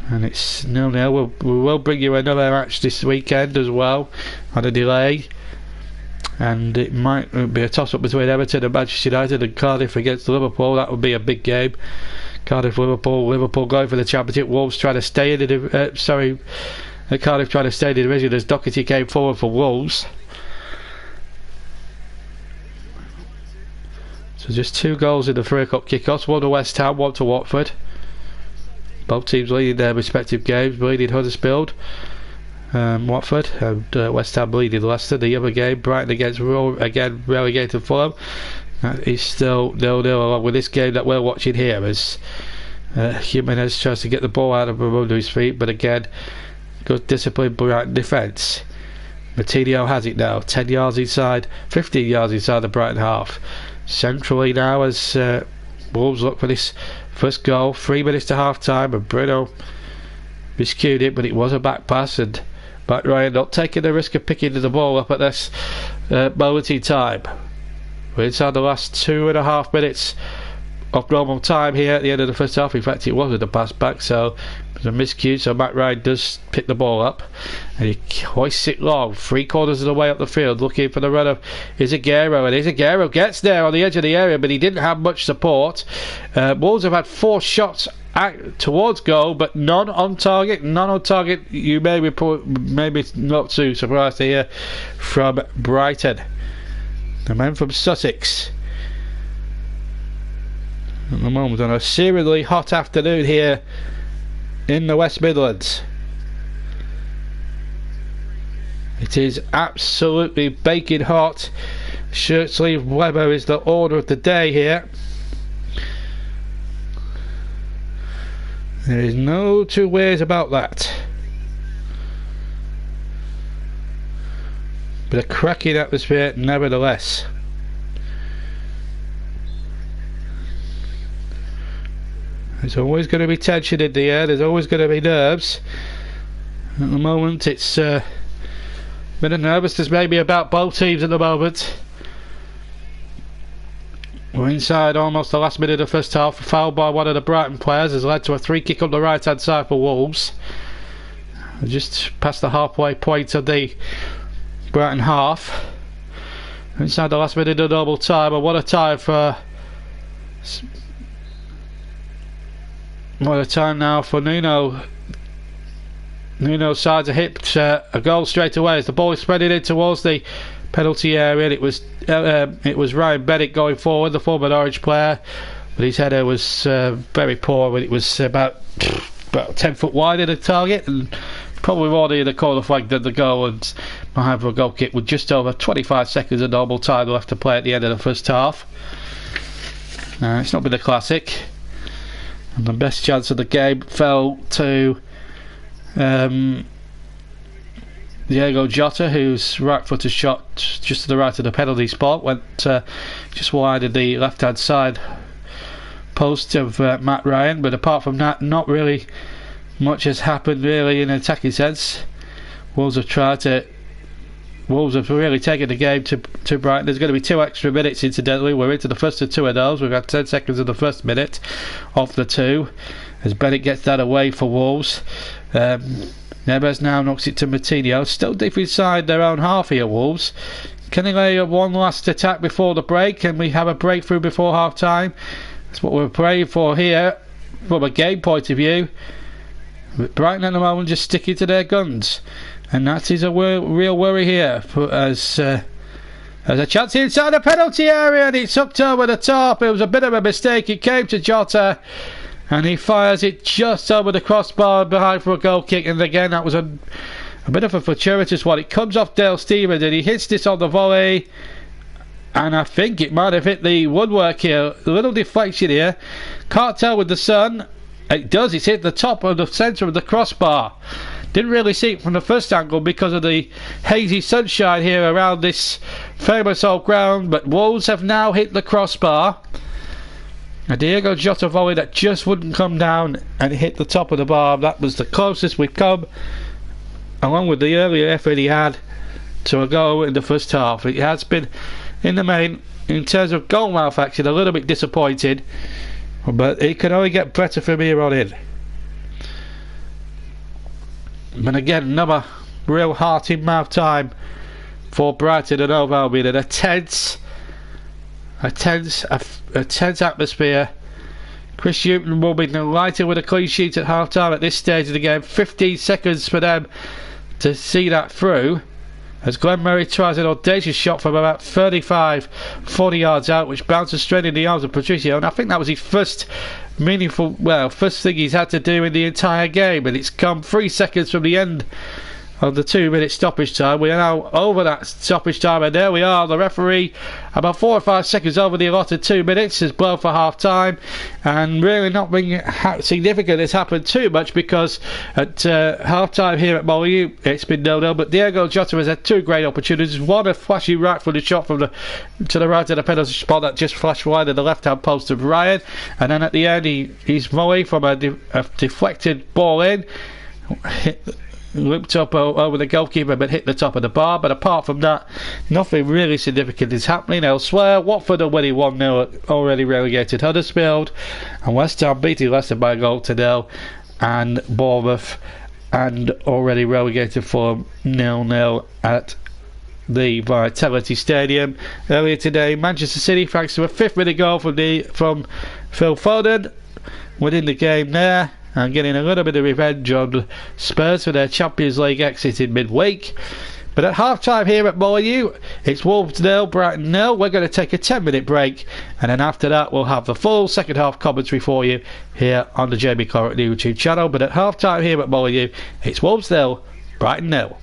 and it's 0-0. We will bring you another match this weekend as well on a delay. And it might be a toss-up between Everton and Manchester United, and Cardiff against Liverpool. That would be a big game. Cardiff-Liverpool, Liverpool going for the championship. Wolves trying to stay in the Cardiff trying to stay in the division as Doherty came forward for Wolves. So just 2 goals in the 3 o'clock kickoffs. 1 to West Ham, 1 to Watford. Both teams leading their respective games. Leading Huddersfield, Watford, and West Ham leading Leicester. The other game, Brighton against again relegated Fulham, is still 0-0, along with this game that we're watching here as Jimenez tries to get the ball out of under his feet, but again, good discipline Brighton defence. Matinho has it now, 10 yards inside, 15 yards inside the Brighton half. Centrally now as Wolves look for this first goal. 3 minutes to half time, and Bruno miscued it, but it was a back pass, and Matt Ryan not taking the risk of picking the ball up at this moment in time. We're inside the last 2.5 minutes of normal time here at the end of the first half. In fact, it wasn't a pass back, so it was a miscue. So Matt Ryan does pick the ball up, and he hoists it long, 3/4 of the way up the field, looking for the run of Izagüero, and Izagüero gets there on the edge of the area, but he didn't have much support. Wolves have had 4 shots towards goal, but none on target. You may report, maybe not too surprised to hear from Brighton, the men from Sussex. At the moment, on a seriously hot afternoon here in the West Midlands. It is absolutely baking hot. Shirt sleeve weather is the order of the day here. There is no 2 ways about that. But a cracking atmosphere nevertheless. There's always going to be tension in the air, there's always going to be nerves. At the moment it's a bit of nervousness maybe about both teams at the moment. We're inside almost the last minute of the first half. A foul by one of the Brighton players has led to a 3 kick on the right hand side for Wolves. Just past the halfway point of the Brighton half. Inside the last minute of normal time, and what a time for now for Nuno. Nuno's sides are hit a goal straight away as the ball is spreading in towards the penalty area. It was Ryan Bennett going forward, the former Norwich player, but his header was very poor when it was about 10 foot wide of the target, and probably more near the corner flag than the goal, and behind for a goal kick with just over 25 seconds of normal time left to play at the end of the first half. It's not been a classic, and the best chance of the game fell to Diego Jota, whose right-footed shot just to the right of the penalty spot went just wide of the left-hand side post of Matt Ryan. But apart from that, not really much has happened really in an attacking sense. Wolves have really taken the game to Brighton. There's going to be 2 extra minutes incidentally. We're into the first of 2 of those. We've had 10 seconds of the first minute of the 2 as Bennett gets that away for Wolves. Neves now knocks it to Matinho. Still deep inside their own half here, Wolves. Can they lay one last attack before the break? Can we have a breakthrough before half time? That's what we're praying for here from a game point of view. But Brighton at the moment just sticking to their guns, and that is a real worry here as a chance inside the penalty area, and it's up over the top. It was a bit of a mistake. It came to Jota, and he fires it just over the crossbar behind for a goal kick. And again, that was a bit of a fortuitous one. It comes off Dale Stephens, and he hits this on the volley, And I think it might have hit the woodwork here. A little deflection here. Can't tell with the sun. It does. It's hit the top of the centre of the crossbar. Didn't really see it from the first angle because of the hazy sunshine here around this famous old ground. But Wolves have now hit the crossbar. A Diego Jota volley that just wouldn't come down and hit the top of the bar. That was the closest we've come, along with the earlier effort he had, to a goal in the first half. It has been, in the main, in terms of goal mouth action, a little bit disappointed, but it can only get better from here on in. But again, another real heart-in-mouth time for Brighton and Hove Albion, and a tense atmosphere. Chris Hughton will be delighted with a clean sheet at half time at this stage of the game. 15 seconds for them to see that through, as Glenn Murray tries an audacious shot from about 35-40 yards out, which bounces straight in the arms of Patricio, and I think that was his first first thing he's had to do in the entire game, and it's come 3 seconds from the end of the 2-minute stoppage time. We are now over that stoppage time, and there we are. The referee, about 4 or 5 seconds over the allotted 2 minutes, has blown for half time, and really nothing significant has happened too much, because at half time here at Molineux it's been 0-0, but Diego Jota has had 2 great opportunities. One, a flashy right-footed shot from to the right of the penalty spot that just flashed wide of the left-hand post of Ryan, and then at the end he's volley from a deflected ball in, looped up over the goalkeeper but hit the top of the bar. But apart from that, nothing really significant is happening elsewhere. Watford are winning 1-0 already relegated Huddersfield, and West Ham beating Leicester by a goal to 0, and Bournemouth and already relegated for 0-0 at the Vitality Stadium. Earlier today, Manchester City, thanks to a 5th-minute goal from Phil Foden, winning the game there and getting a little bit of revenge on Spurs for their Champions League exit in midweek. But at half time here at Molineux, it's Wolves 0, Brighton 0. We're going to take a 10-minute break, and then after that we'll have the full second half commentary for you here on the Jamie Corrick YouTube channel. But at half time here at Molineux, it's Wolves 0, Brighton 0.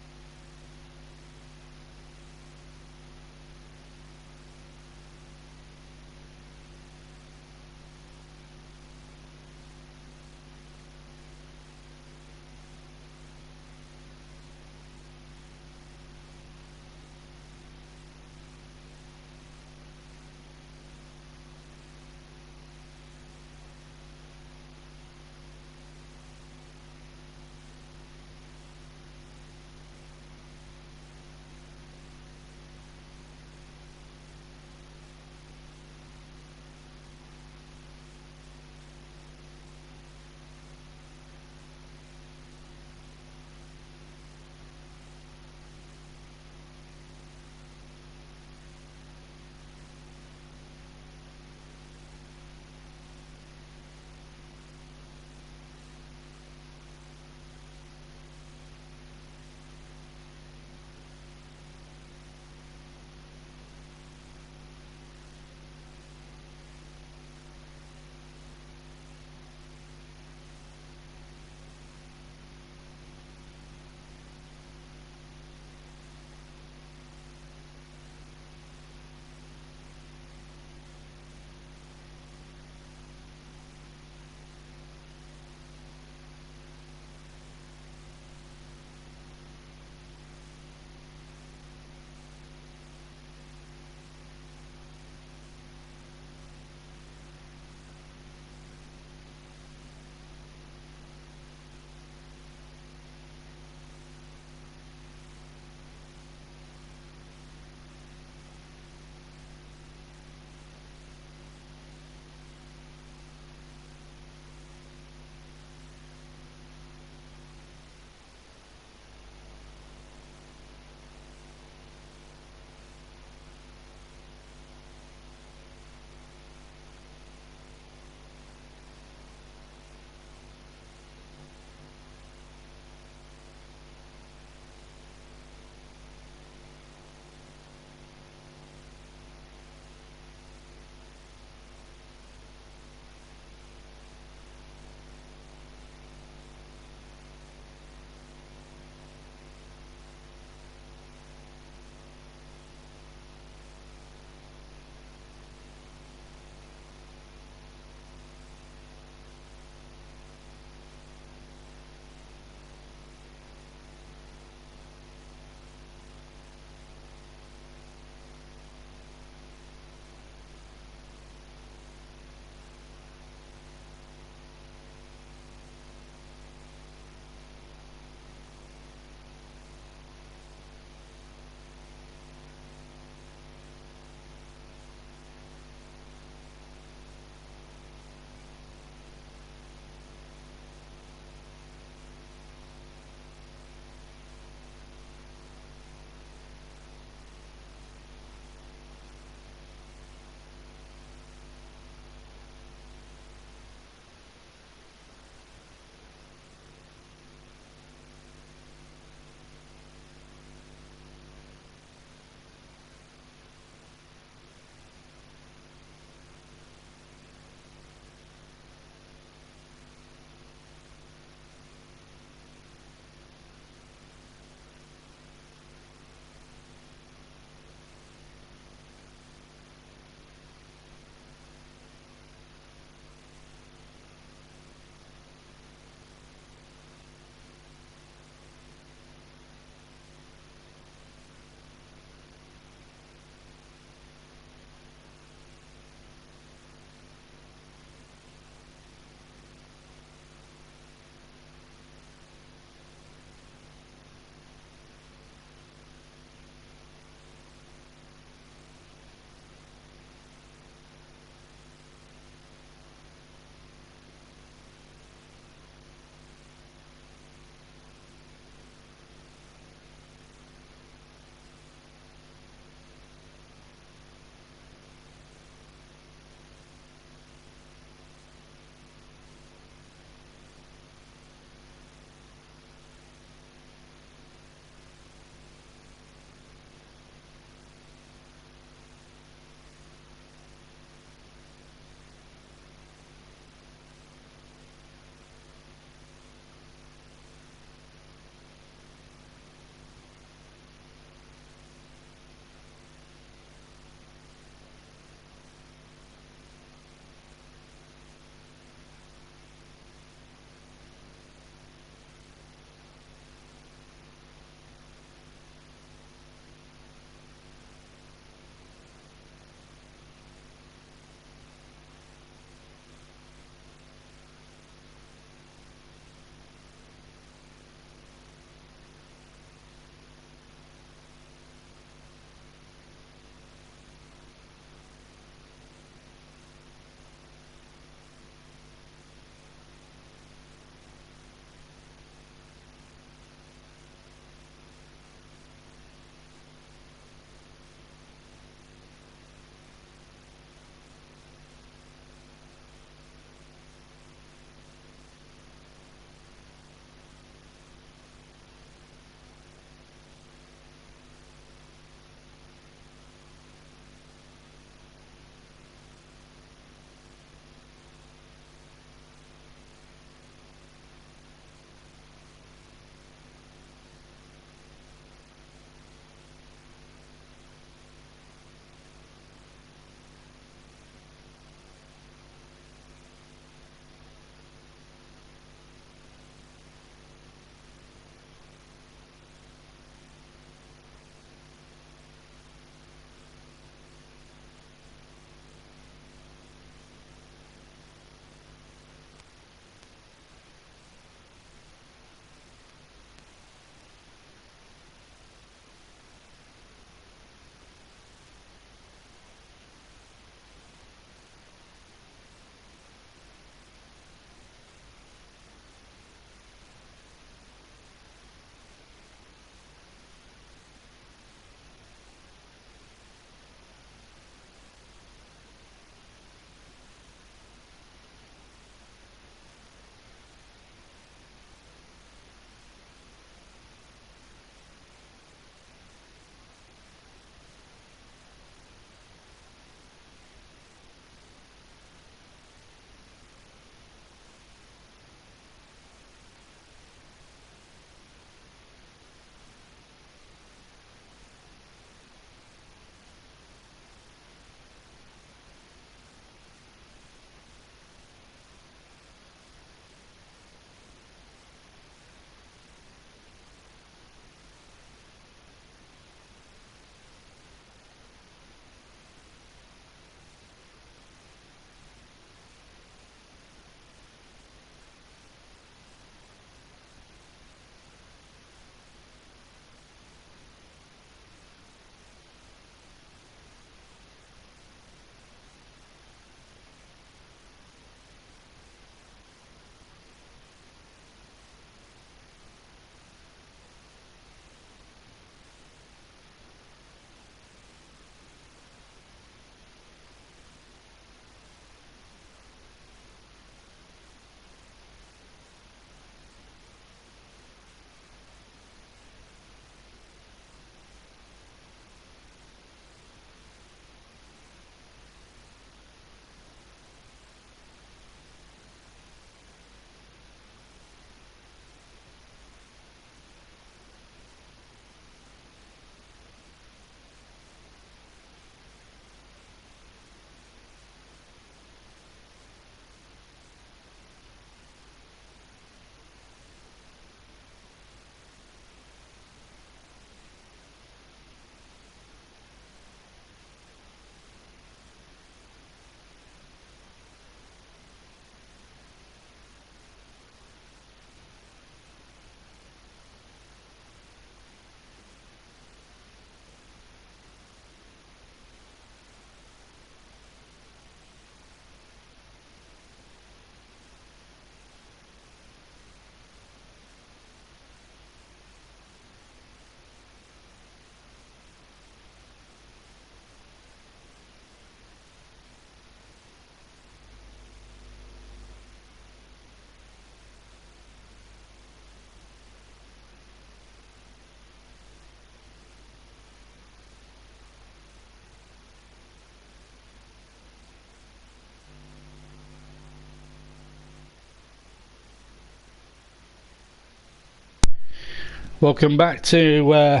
Welcome back to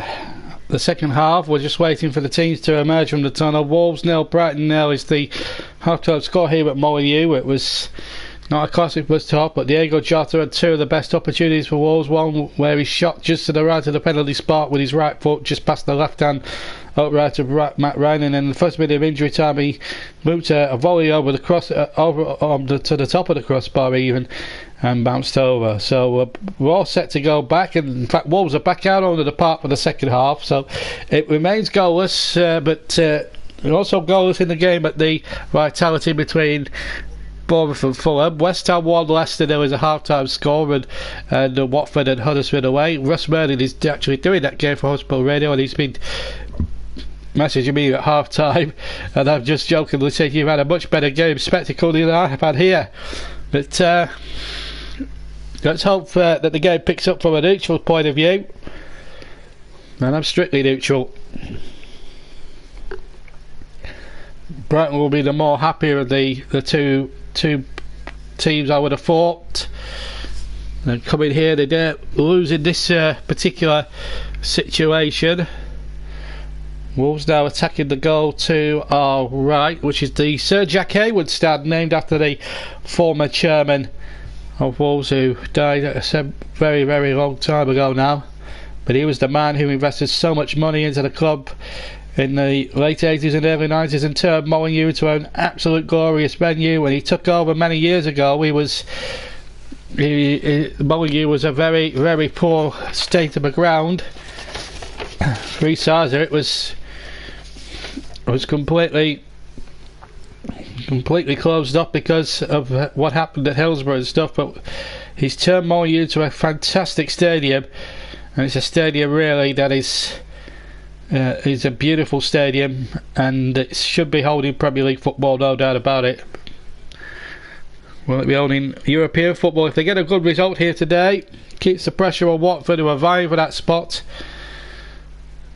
the second half. We're just waiting for the teams to emerge from the tunnel. Wolves 0, Brighton 0 is the half-time score here at Molineux. It was not a classic first half, but Diego Jota had two of the best opportunities for Wolves. One where he shot just to the right of the penalty spot with his right foot, just past the left hand upright of Matt Ryan, and then the first minute of injury time he moved a volley over the cross to the top of the crossbar even, and bounced over. So we're all set to go back, and in fact Wolves are back out onto the park for the second half, so it remains goalless, but also goalless in the game at the vitality between Bournemouth and Fulham. West Ham 1, Leicester 0 is a half-time score, and Watford and Huddersfield away. Russ Merlin is actually doing that game for Hospital Radio, and he's been messaging me at half-time, and I've just jokingly said you've had a much better game spectacle than I have had here. But let's hope that the game picks up from a neutral point of view, and I'm strictly neutral. Brighton will be the more happier of the two teams, I would have thought. And coming here, they're losing this particular situation. Wolves now attacking the goal to our right, which is the Sir Jack Hayward stand, named after the former chairman of Wolves, who died at a very, very long time ago now. But he was the man who invested so much money into the club in the late 80s and early 90s and turned Molineux into an absolute glorious venue. When he took over many years ago, Molineux was a very, very poor state of the ground. Three-sizer, it was completely closed up because of what happened at Hillsborough and stuff, but he's turned Molineux into a fantastic stadium, and it's a stadium really that is a beautiful stadium, and it should be holding Premier League football, no doubt about it. Will it be holding European football? If they get a good result here today, keeps the pressure on Watford, who are vying for that spot.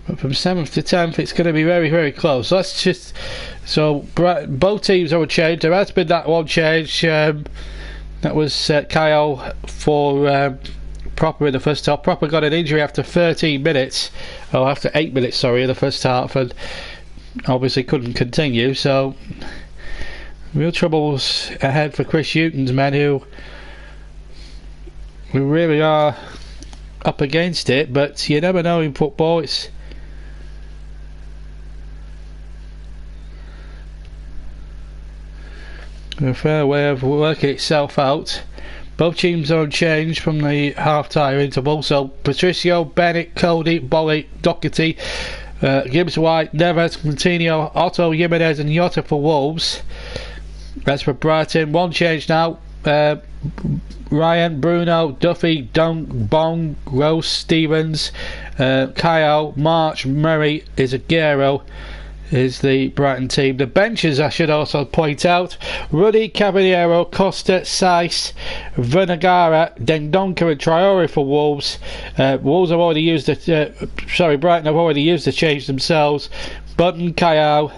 But from 7th to 10th, it's going to be very, very close. So both teams are unchanged. There has been that one change. That was Kyle for Proper in the first half. Proper got an injury after 13 minutes, or after 8 minutes, sorry, in the first half, and obviously couldn't continue. So real troubles ahead for Chris Hughton's men, who really are up against it. But you never know in football. It's a fair way of working itself out. Both teams are unchanged from the half-time interval. So Patricio, Bennett, Cody, Bolly, Doherty, Gibbs White, Neves, Coutinho, Otto, Jimenez and Jota for Wolves. That's for Brighton. One change now. Ryan, Bruno, Duffy, Dunk, Bong, Rose, Stevens, Kyle, March, Murray, Izagüero is the Brighton team. The benches, I should also point out: Ruddy, Caballero, Costa, Saiss, Vernagara, Dendoncker and Traore for Wolves. Wolves have already used Brighton have already used the change themselves. Button, Lucadia,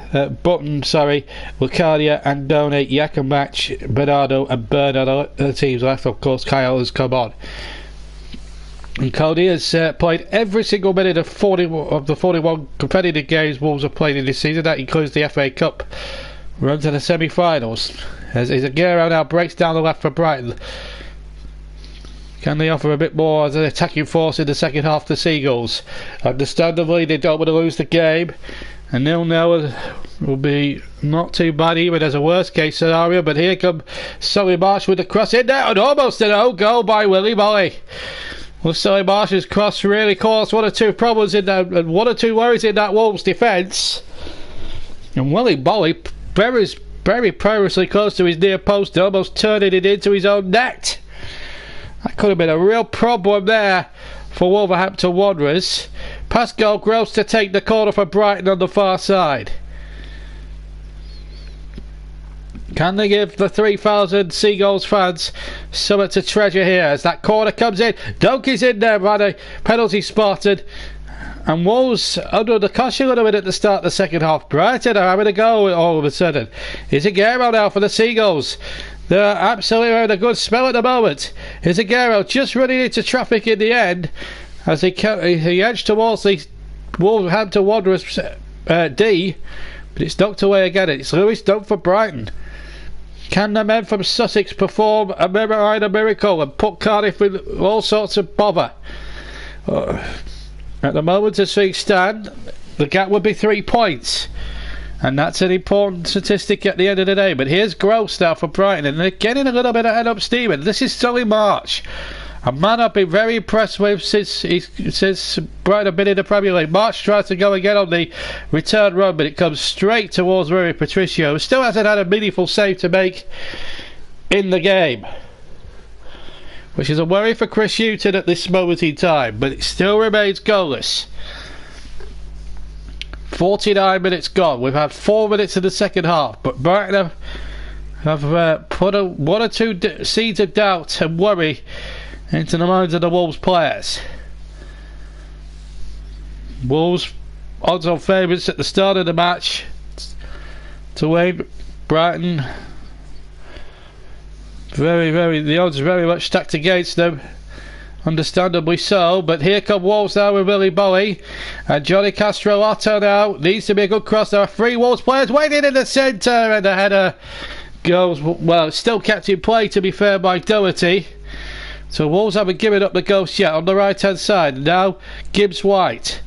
Andone, Yakamach, Bernardo and Bernardo. The teams left, of course. Kyle has come on. And Cody has played every single minute of the 41 competitive games Wolves have played in this season. That includes the FA Cup run to the semi-finals. As Izagüero now breaks down the left for Brighton. Can they offer a bit more as an attacking force in the second half to Seagulls? Understandably, they don't want to lose the game. And 0-0 will be not too bad even as a worst case scenario. But here comes Solly Marsh with the cross in there, and almost an own goal by Willie Bolly. Well, Solly Marsh's cross really caused one or two problems in that, and one or two worries in that Wolves defence. And Willie Bolly very, very perilously close to his near post, almost turning it into his own net. That could have been a real problem there for Wolverhampton Wanderers. Pascal Gross to take the corner for Brighton on the far side. Can they give the 3,000 Seagulls fans something to treasure here as that corner comes in? Donkey's in there by the penalty spotted. And Wolves under the cosh a little bit at the start of the second half. Brighton are having a go all of a sudden. Izagüero now for the Seagulls. They're absolutely having a good spell at the moment. Izagüero just running into traffic in the end. as he edged towards the Wolverhampton Wanderers D, but it's knocked away again. It's Lewis Dunk for Brighton. Can the men from Sussex perform a miracle and put Cardiff with all sorts of bother? At the moment as things stand, the gap would be 3 points, and that's an important statistic at the end of the day. But here's Gross now for Brighton, and they're getting a little bit ahead up steaming. This is Sully March, a man I've been very impressed with since Brighton have been in the Premier League. March tries to go again on the return run, but it comes straight towards Rui Patricio, who still hasn't had a meaningful save to make in the game, which is a worry for Chris Hughton at this moment in time, but it still remains goalless. 49 minutes gone. We've had 4 minutes in the second half, but Brighton have put one or two seeds of doubt and worry into the minds of the Wolves players. Wolves odds-on favourites at the start of the match to win. Brighton the odds are very much stacked against them, understandably so. But here come Wolves now with Willy Boly, and Johnny Castro Otto now needs to be a good cross. There are 3 Wolves players waiting in the centre, and the header goes, well, it's still kept in play to be fair by Doherty. So Wolves haven't given up the ghost yet on the right hand side. Now Gibbs White,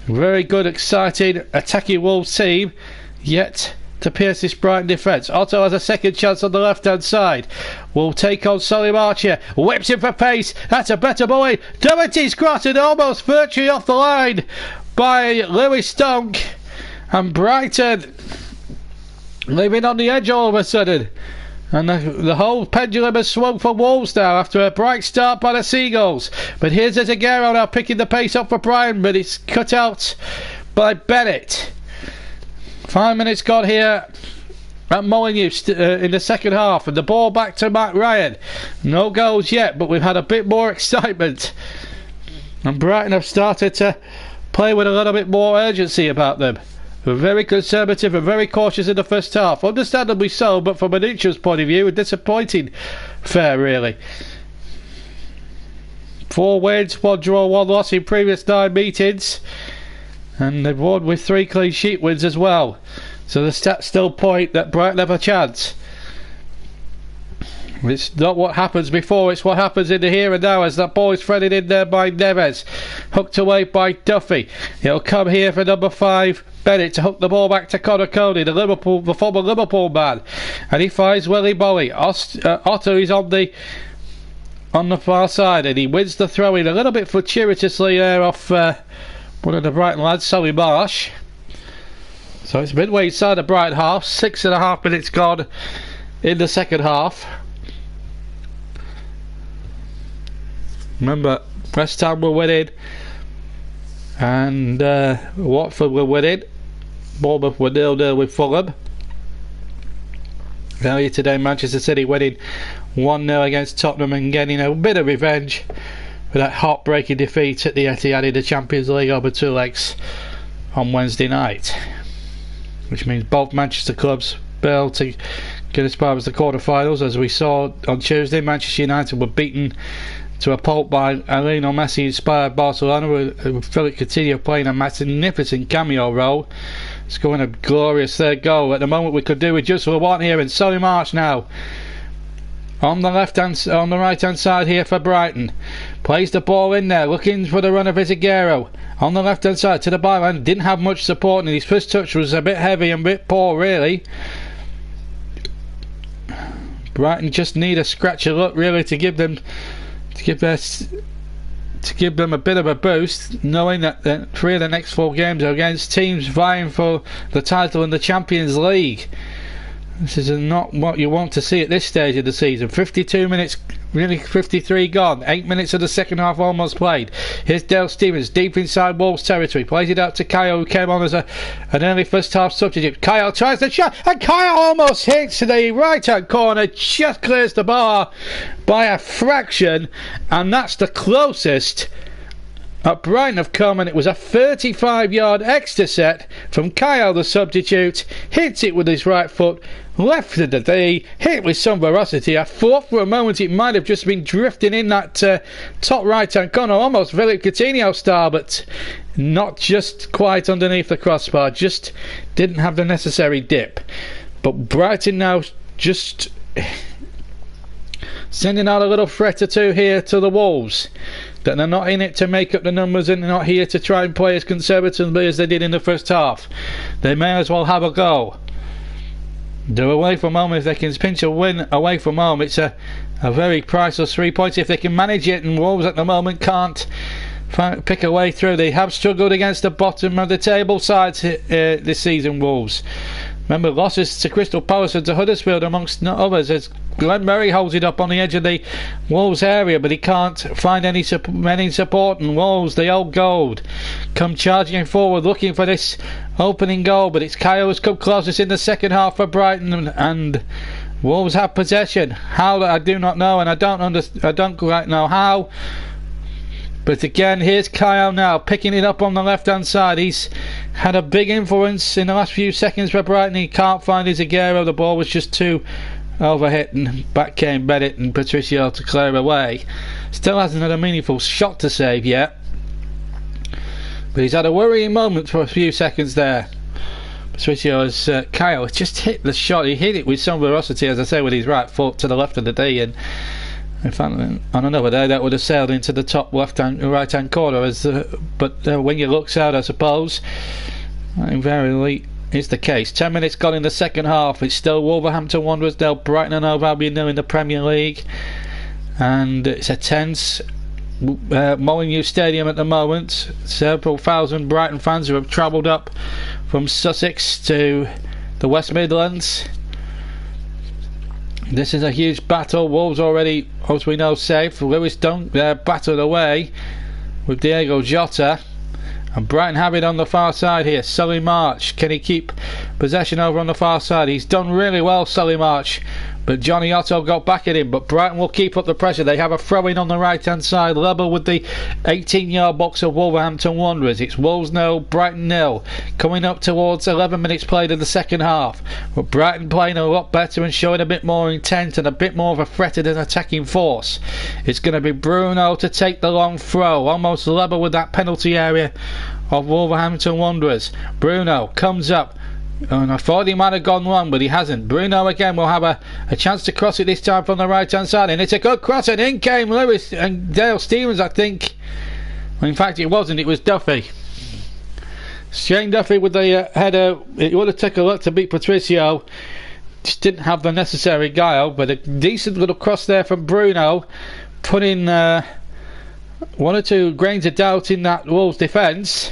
very good, exciting, attacking Wolves team, yet to pierce this Brighton defence. Otto has a second chance on the left hand side. Will take on Solly March here, whips him for pace. That's a better boy. Doherty's crossed and almost virtually off the line by Lewis Dunk, and Brighton living on the edge all of a sudden. And the whole pendulum has swung for Wolves now after a bright start by the Seagulls. But here's Ezagero now picking the pace up for Brighton, but it's cut out by Bennett. 5 minutes gone here at Molineux in the second half, and the ball back to Matt Ryan. No goals yet, but we've had a bit more excitement, and Brighton have started to play with a little bit more urgency about them. We're very conservative and very cautious in the first half, understandably so, but from an Inch's point of view, a disappointing fare really. 4 wins, 1 draw, 1 loss in previous 9 meetings, and they've won with 3 clean sheet wins as well. So the stats still point that Brighton have a chance. It's not what happens before, it's what happens in the here and now, as that ball is threaded in there by Neves, hooked away by Duffy. It'll come here for number 5 Bennett to hook the ball back to Connor Cody, the former Liverpool man, and he finds Willy Boly. Otto is on the far side, and he wins the throw in a little bit fortuitously there off one of the Brighton lads, Sully Marsh. So it's midway inside the Brighton half, 6.5 minutes gone in the second half. Remember, West Ham were winning, and Watford were winning. Bournemouth were 0-0 with Fulham. Earlier today, Manchester City winning 1-0 against Tottenham and getting a bit of revenge for that heartbreaking defeat at the Etihad in the Champions League over 2 legs on Wednesday night, which means both Manchester clubs fail to get as far as the quarter-finals. As we saw on Tuesday, Manchester United were beaten to a pulp by Lionel Messi inspired Barcelona, with Philip Coutinho playing a magnificent cameo role, scoring a glorious third goal. At the moment we could do with just one here, and Solly March now on the right hand side here for Brighton, plays the ball in there, looking for the run of Ezagero on the left hand side to the byline. Didn't have much support, and his first touch was a bit heavy and a bit poor really. Brighton just need a scratcher look really to give them a bit of a boost, knowing that 3 of the next 4 games are against teams vying for the title in the Champions League. This is not what you want to see at this stage of the season. 52 minutes, really 53 gone. 8 minutes of the second half almost played. Here's Dale Stevens deep inside Wolves territory. Plays it out to Kyle, who came on as an early first half substitute. Kyle tries the shot, and Kyle almost hits the right hand corner, just clears the bar by a fraction, and that's the closest Brighton have come, and it was a 35-yard extra set from Kyle, the substitute. Hits it with his right foot, left of the D, hit with some ferocity. I thought for a moment it might have just been drifting in that top right hand corner, almost Philip Coutinho style, but not just quite underneath the crossbar, just didn't have the necessary dip. But Brighton now just sending out a little threat or two here to the Wolves, that they're not in it to make up the numbers and they're not here to try and play as conservatively as they did in the first half. They may as well have a go. They're away from home. If they can pinch a win away from home, it's a very priceless 3 points if they can manage it, and Wolves at the moment can't pick a way through. They have struggled against the bottom of the table sides this season, Wolves. Remember, losses to Crystal Palace and to Huddersfield amongst others, as Glenn Murray holds it up on the edge of the Wolves area, but he can't find any support, and Wolves, the old gold, come charging forward looking for this opening goal, but it's Kyle who's come closest in the second half for Brighton, and Wolves have possession. How, I do not know, and I don't quite know how. But again, here's Kyle now, picking it up on the left-hand side. He's had a big influence in the last few seconds for Brighton. He can't find his Aguero. The ball was just too overhit, and back came Bennett and Patricio to clear away. Still hasn't had a meaningful shot to save yet, but he's had a worrying moment for a few seconds there. Patricio has Kyle just hit the shot. He hit it with some ferocity, as I say, with his right foot to the left of the D, and in fact, on another day that would have sailed into the top right hand corner. But when you look out, I suppose, invariably is the case. 10 minutes gone in the second half. It's still Wolverhampton Wanderers nil, Brighton and Hove Albion nil in the Premier League, and it's a tense Molineux Stadium at the moment. Several thousand Brighton fans who have travelled up from Sussex to the West Midlands. This is a huge battle. Wolves already, as we know, safe. Lewis Dunk battled away with Diego Jota, and Brighton have it on the far side here. Solly March, can he keep possession over on the far side? He's done really well, Solly March, but Johnny Otto got back at him. But Brighton will keep up the pressure. They have a throw-in on the right-hand side, level with the 18-yard box of Wolverhampton Wanderers. It's Wolves 0, Brighton 0. Coming up towards 11 minutes played in the second half. But Brighton playing a lot better and showing a bit more intent and a bit more of a threat and an attacking force. It's going to be Bruno to take the long throw, almost level with that penalty area of Wolverhampton Wanderers. Bruno comes up, and I thought he might have gone long, but he hasn't. Bruno again will have a chance to cross it this time from the right hand side, and it's a good cross, and in came Lewis and Dale Stevens, I think. Well, in fact it wasn't, it was Duffy. Shane Duffy with the header. It would have taken a lot to beat Patricio, just didn't have the necessary guile, but a decent little cross there from Bruno, putting one or two grains of doubt in that Wolves defence.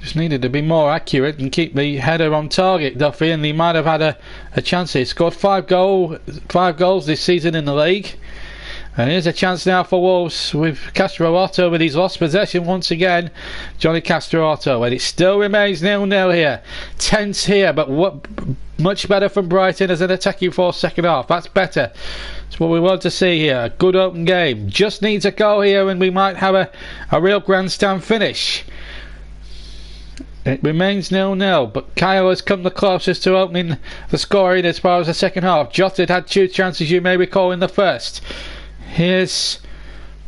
Just needed to be more accurate and keep the header on target, Duffy, and he might have had a chance here. Scored five goals this season in the league, and here's a chance now for Wolves with Castro Otto with his lost possession once again. Johnny Castro Otto, and it still remains 0-0 here. Tense here, but much better from Brighton as an attacking force second half. That's better. That's what we want to see here. A good open game. Just needs a goal here, and we might have a real grandstand finish. It remains 0-0, but Kyle has come the closest to opening the scoring as far as the second half. Jota had two chances, you may recall, in the first. Here's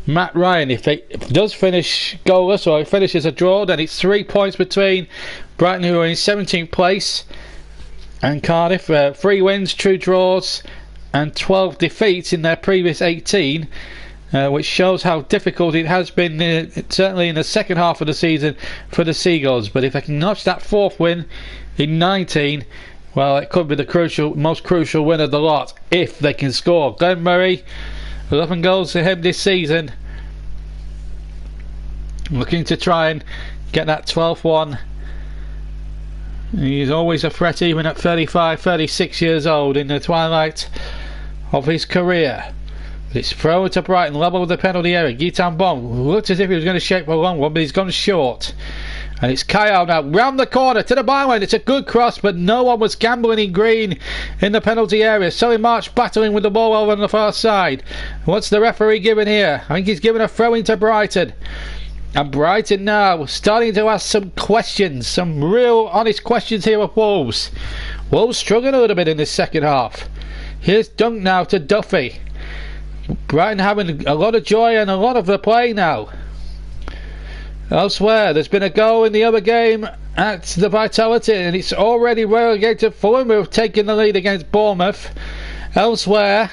Matt Ryan. If it does finish goalless, or it finishes a draw, then it's 3 points between Brighton, who are in 17th place, and Cardiff. 3 wins, 2 draws and 12 defeats in their previous 18. Which shows how difficult it has been, certainly in the second half of the season, for the Seagulls. But if they can notch that 4th win in 19, well, it could be the most crucial win of the lot, if they can score. Glenn Murray, 11 goals for him this season, looking to try and get that 12th one. He's always a threat, even at 35, 36 years old, in the twilight of his career. It's thrown to Brighton, level with the penalty area. Gitan Bong looked as if he was going to shape a long one, but he's gone short. And it's Kyle now, round the corner to the byline. It's a good cross, but no one was gambling in green in the penalty area. Solly March battling with the ball over on the far side. What's the referee giving here? I think he's giving a throw into Brighton. And Brighton now starting to ask some questions, some real honest questions here of Wolves. Wolves struggling a little bit in this second half. Here's Dunk now to Duffy. Brighton having a lot of joy and a lot of the play now. Elsewhere, there's been a goal in the other game at the Vitality, and it's already relegated Fulham, who have taken the lead against Bournemouth. Elsewhere,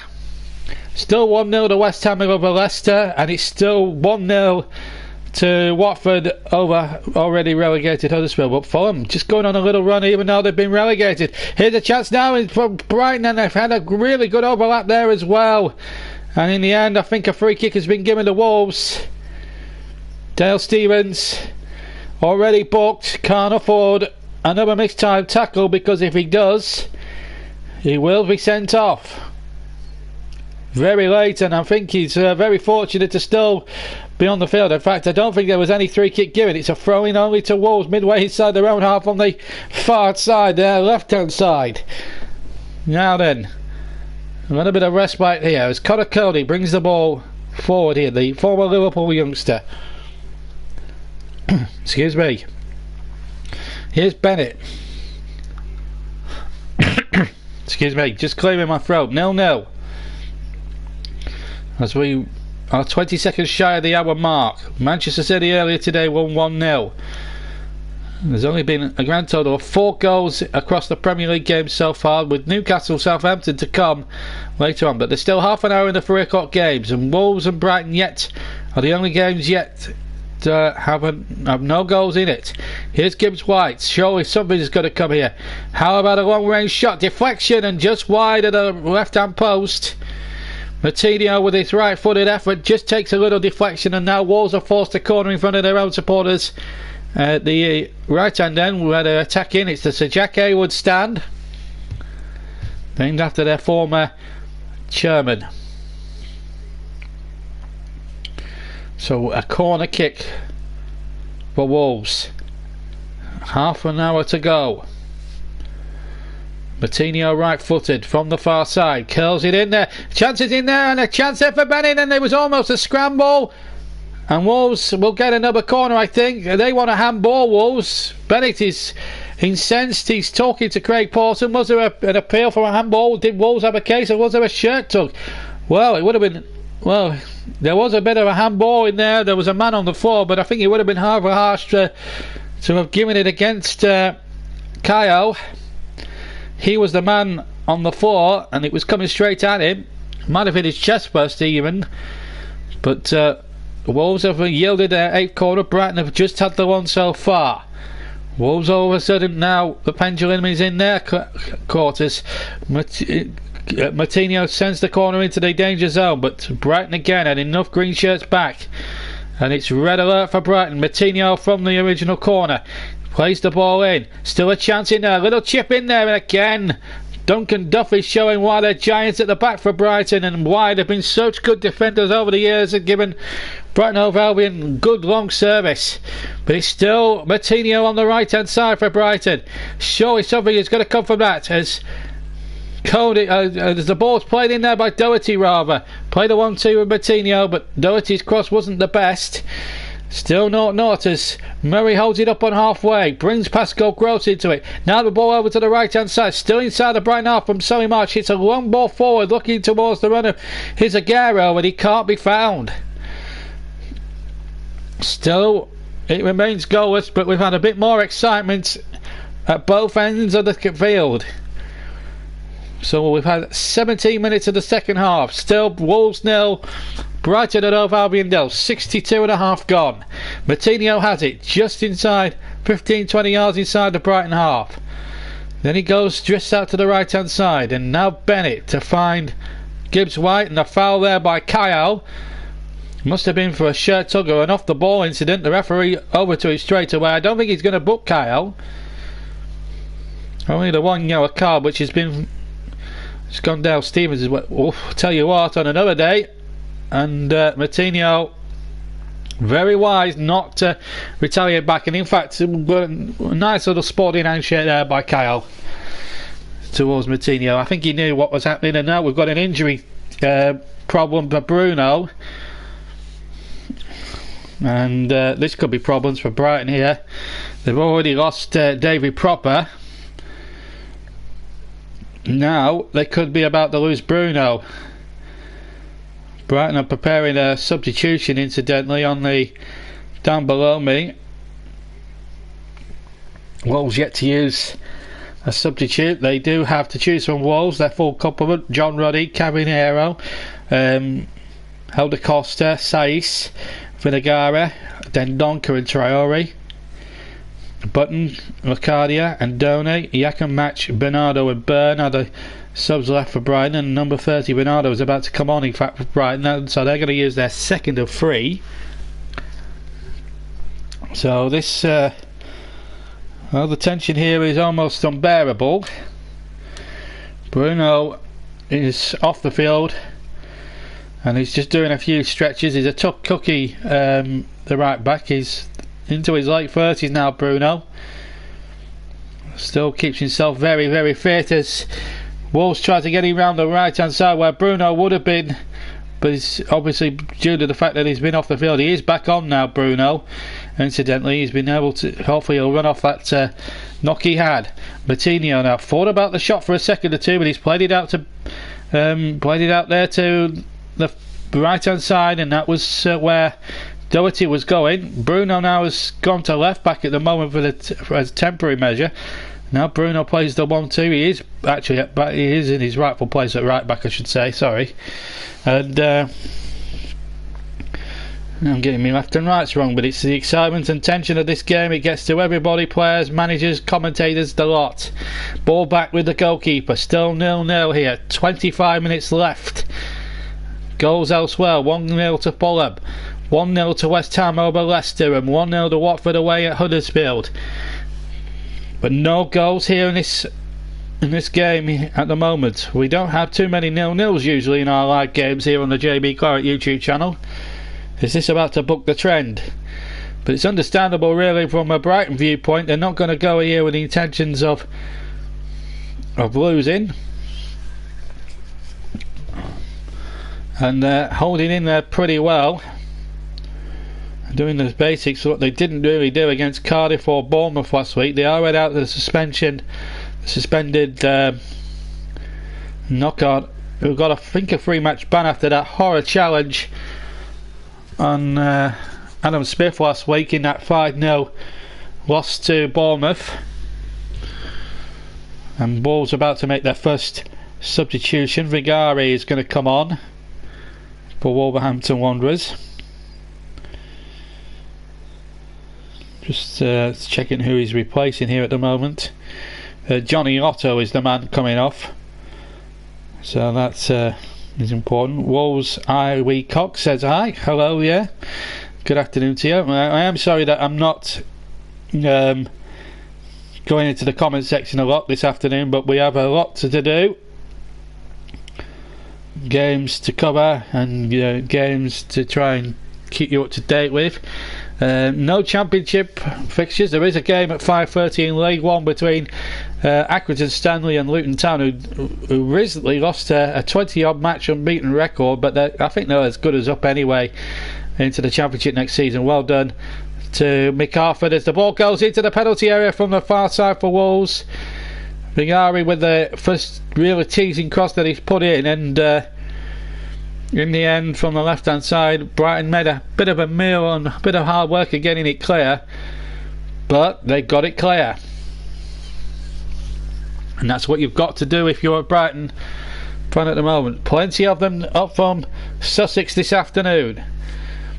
still 1-0 to West Ham over Leicester, and it's still 1-0 to Watford over already relegated Huddersfield. But Fulham just going on a little run even though they've been relegated. Here's a chance now for Brighton, and they've had a really good overlap there as well. And in the end, I think a free kick has been given to Wolves. Dale Stephens already booked, can't afford another mixed time tackle, because if he does, he will be sent off very late, and I think he's very fortunate to still be on the field. In fact, I don't think there was any free kick given. It's a throw-in only to Wolves midway inside their own half on the far side, their left-hand side. Now then, a little bit of respite here as Connor Cody brings the ball forward here, the former Liverpool youngster. Excuse me. Here's Bennett. Excuse me, just clearing my throat. 0-0. As we are 20 seconds shy of the hour mark. Manchester City earlier today won 1-0. There's only been a grand total of 4 goals across the Premier League games so far, with Newcastle Southampton to come later on. But there's still half an hour in the 3 o'clock games, and Wolves and Brighton yet are the only games yet to have no goals in it. Here's Gibbs White. Surely something's got to come here. How about a long range shot? Deflection and just wide of the left hand post. Martinho with his right footed effort just takes a little deflection, and now Wolves are forced to corner in front of their own supporters at the right hand end where they're attacking. It's the Sir Jack Hayward stand, named after their former chairman. So a corner kick for Wolves. Half an hour to go. Martinho right footed from the far side, curls it in there, chances in there, and a chance there for Bennett, and there was almost a scramble, and Wolves will get another corner. I think they want a handball, Wolves. Bennett is incensed. He's talking to Craig Pawson. Was there an appeal for a handball? Did Wolves have a case, or was there a shirt tug? Well, it would have been, well, there was a bit of a handball in there. There was a man on the floor, but I think it would have been rather harsh to have given it against Kyle. He was the man on the floor, and it was coming straight at him. Might have hit his chest first even. But Wolves have yielded their 8th corner. Brighton have just had the one so far. Wolves all of a sudden now, the pendulum is in their quarters. Martinho sends the corner into the danger zone, but Brighton again had enough green shirts back. And it's red alert for Brighton. Martinho from the original corner. Plays the ball in. Still a chance in there. A little chip in there, and again Duncan Duffy showing why they're giants at the back for Brighton, and why they've been such good defenders over the years and given Brighton Hove Albion good long service. But it's still Martinho on the right hand side for Brighton. Surely something is going to come from that as Cody, as the ball's played in there by Doherty rather. Played a 1-2 with Martinho, but Doherty's cross wasn't the best. Still 0-0 as Murray holds it up on halfway, brings Pascal Gross into it. Now the ball over to the right hand side, still inside the Brighton half from Solly March. It's a long ball forward looking towards the runner. Here's Aguero, and he can't be found. Still it remains goalless, but we've had a bit more excitement at both ends of the field. So we've had 17 minutes of the second half. Still Wolves 0, Brighton and Hove Albion 0. 62.5 gone. Martinho has it just inside 15-20 yards inside the Brighton half. Then he goes just out to the right hand side, and now Bennett to find Gibbs White, and a foul there by Kyle. Must have been for a shirt tug or an off the ball incident. The referee over to it straight away. I don't think he's going to book Kyle. Only the one yellow card, which has been, it's gone down Stevens. I'll tell you what, on another day. And Martinho very wise not to retaliate back, and in fact a nice little sporting handshake there by Kyle towards Martinho. I think he knew what was happening, and now we've got an injury problem for Bruno. and this could be problems for Brighton here. They've already lost David Propper. Now they could be about to lose Bruno. Brighton are preparing a substitution, incidentally, on the down below me. Wolves yet to use a substitute. They do have to choose from Wolves their full complement: John Ruddy, Cabinero, Helder Costa, Saiz, Vinagara, Dendonka and Traore, Button, Locadia and Done, Yakan Match, Bernardo and Byrne are the subs left for Brighton, and number 30 Bernardo is about to come on, in fact, for Brighton, so they're going to use their second of 3. So this well, the tension here is almost unbearable. Bruno is off the field and he's just doing a few stretches. He's a tough cookie, the right back. He's into his late 30s now, Bruno. Still keeps himself very, very fit as Wolves try to get him round the right hand side where Bruno would have been, but it's obviously due to the fact that he's been off the field. He is back on now, Bruno. Incidentally, he's been able to, hopefully he'll run off that knock he had. Martinho now thought about the shot for a second or two, but he's played it out to there to the right hand side, and that was where Doherty was going. Bruno now has gone to left back at the moment for a temporary measure. Now Bruno plays the 1-2. He is actually he is in his rightful place at right back, I should say. Sorry, and I'm getting me left and rights wrong, but it's the excitement and tension of this game. It gets to everybody: players, managers, commentators, the lot. Ball back with the goalkeeper. Still 0-0 here. 25 minutes left. Goals elsewhere: 1-0 to Fulham, 1-0 to West Ham over Leicester, and 1-0 to Watford away at Huddersfield. But no goals here in this game at the moment. We don't have too many 0-0s usually in our live games here on the JB Claret YouTube channel. Is this about to buck the trend? But it's understandable, really, from a Brighton viewpoint. They're not going to go here with the intentions of losing, and they're holding in there pretty well, doing the basics, what they didn't really do against Cardiff or Bournemouth last week. They are read out the suspended knockout, who got, I think, a 3-match ban after that horror challenge on Adam Smith last week in that 5-0 loss to Bournemouth. And Wolves about to make their first substitution. Vigari is going to come on for Wolverhampton Wanderers. Just checking who he's replacing here at the moment. Johnny Otto is the man coming off, so that's is important. Wolves Iwi Cox says hi. Hello, yeah. Good afternoon to you. I am sorry that I'm not going into the comment section a lot this afternoon, but we have a lot to do. Games to cover and games to try and keep you up to date with. No championship fixtures. There is a game at 5:30 in League One between Accrington Stanley and Luton Town, who recently lost a 20-odd match unbeaten record, but I think they're as good as up anyway into the championship next season. Well done to Mick Harford as the ball goes into the penalty area from the far side for Wolves. Vigari with the first really teasing cross that he's put in, and in the end, from the left hand side, Brighton made a bit of a meal on a bit of hard work at getting it clear, but they got it clear. And that's what you've got to do if you're at Brighton fan at the moment. Plenty of them up from Sussex this afternoon,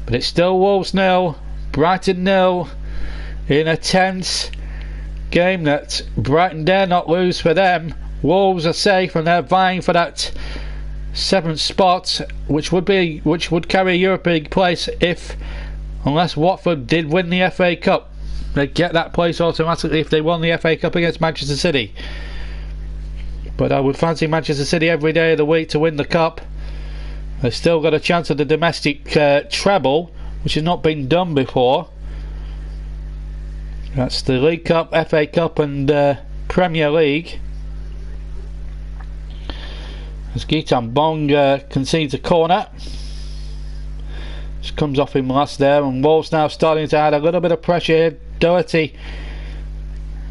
but it's still Wolves 0, Brighton 0, in a tense game that Brighton dare not lose. For them, Wolves are safe and they're vying for that 7th spot, which would carry a European place unless Watford did win the FA Cup. They'd get that place automatically if they won the FA Cup against Manchester City. But I would fancy Manchester City every day of the week to win the Cup. They've still got a chance of the domestic treble, which has not been done before. That's the League Cup, FA Cup and Premier League. As Gitan Bong concedes a corner. Just comes off him last there, and Wolves now starting to add a little bit of pressure here. Doherty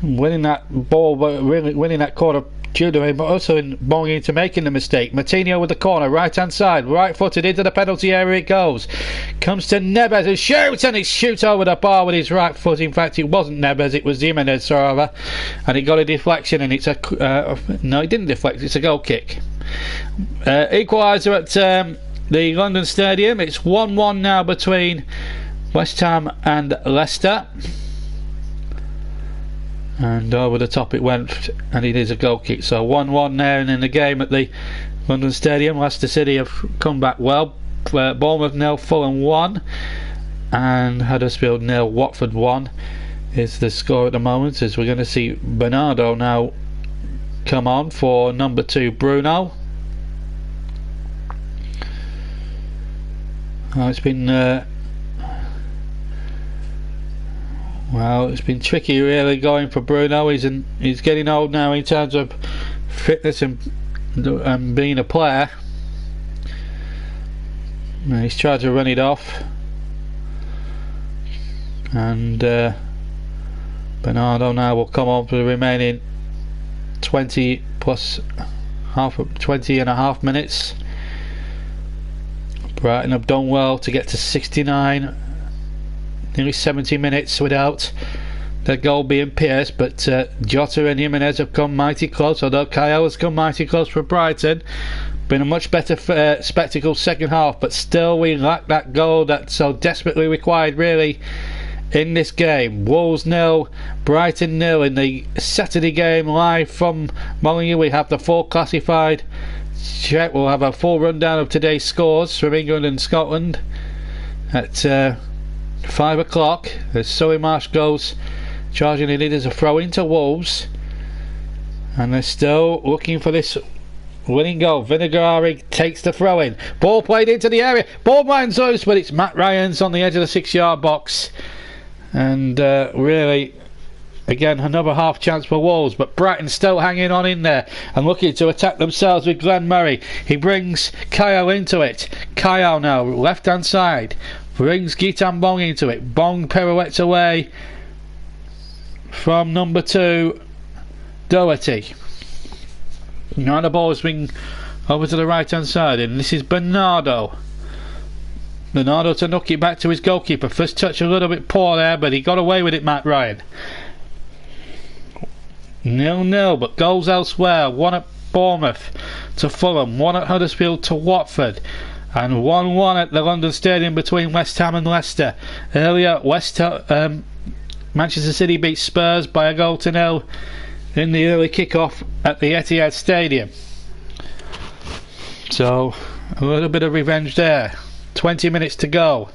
winning that ball, but really winning that corner due to him, but also in bowling into making the mistake. Martinho with the corner, right hand side, right footed into the penalty area it goes. Comes to Neves and shoots, and he shoots over the bar with his right foot. In fact, it wasn't Neves, it was Jimenez, rather, and he got a deflection, and it's a no, he didn't deflect, it's a goal kick. Equaliser at the London Stadium. It's 1-1 now between West Ham and Leicester. And over the top it went, and it is a goal kick. So 1-1 there, and in the game at the London Stadium, Leicester City have come back well. Bournemouth 0, Fulham 1, and Huddersfield 0, Watford 1 is the score at the moment. As we're going to see Bernardo now come on for number 2 Bruno. It's been well, it's been tricky really going for Bruno. He's getting old now in terms of fitness and being a player. And he's tried to run it off, and Bernardo now will come on for the remaining 20 and a half minutes. Brighton have done well to get to 69, nearly 70 minutes without the goal being pierced, but Jota and Jimenez have come mighty close, although Kyle has come mighty close for Brighton. Been a much better spectacle second half, but still we lack that goal that's so desperately required really in this game. Wolves 0, Brighton 0 in the Saturday game live from Molineux. We have the 4 classified. We'll have a full rundown of today's scores from England and Scotland at 5 o'clock as Sully Marsh goes charging it in as a throw into Wolves, and they're still looking for this winning goal. Vinagari takes the throw in, ball played into the area, ball lands loose, but it's Matt Ryan's on the edge of the 6-yard box, and really again another half chance for Wolves, but Brighton still hanging on in there and looking to attack themselves with Glenn Murray. He brings Kyle into it. Kyle now left hand side brings Gitan Bong into it. Bong pirouettes away from number 2 Doherty. Now the ball is being over to the right hand side, and this is Bernardo to knock it back to his goalkeeper. First touch a little bit poor there, but he got away with it, Matt Ryan. 0-0, but goals elsewhere. 1 at Bournemouth to Fulham, 1 at Huddersfield to Watford, and 1-1 at the London Stadium between West Ham and Leicester. Earlier Manchester City beat Spurs by 1-0 in the early kick-off at the Etihad Stadium. So a little bit of revenge there. 20 minutes to go,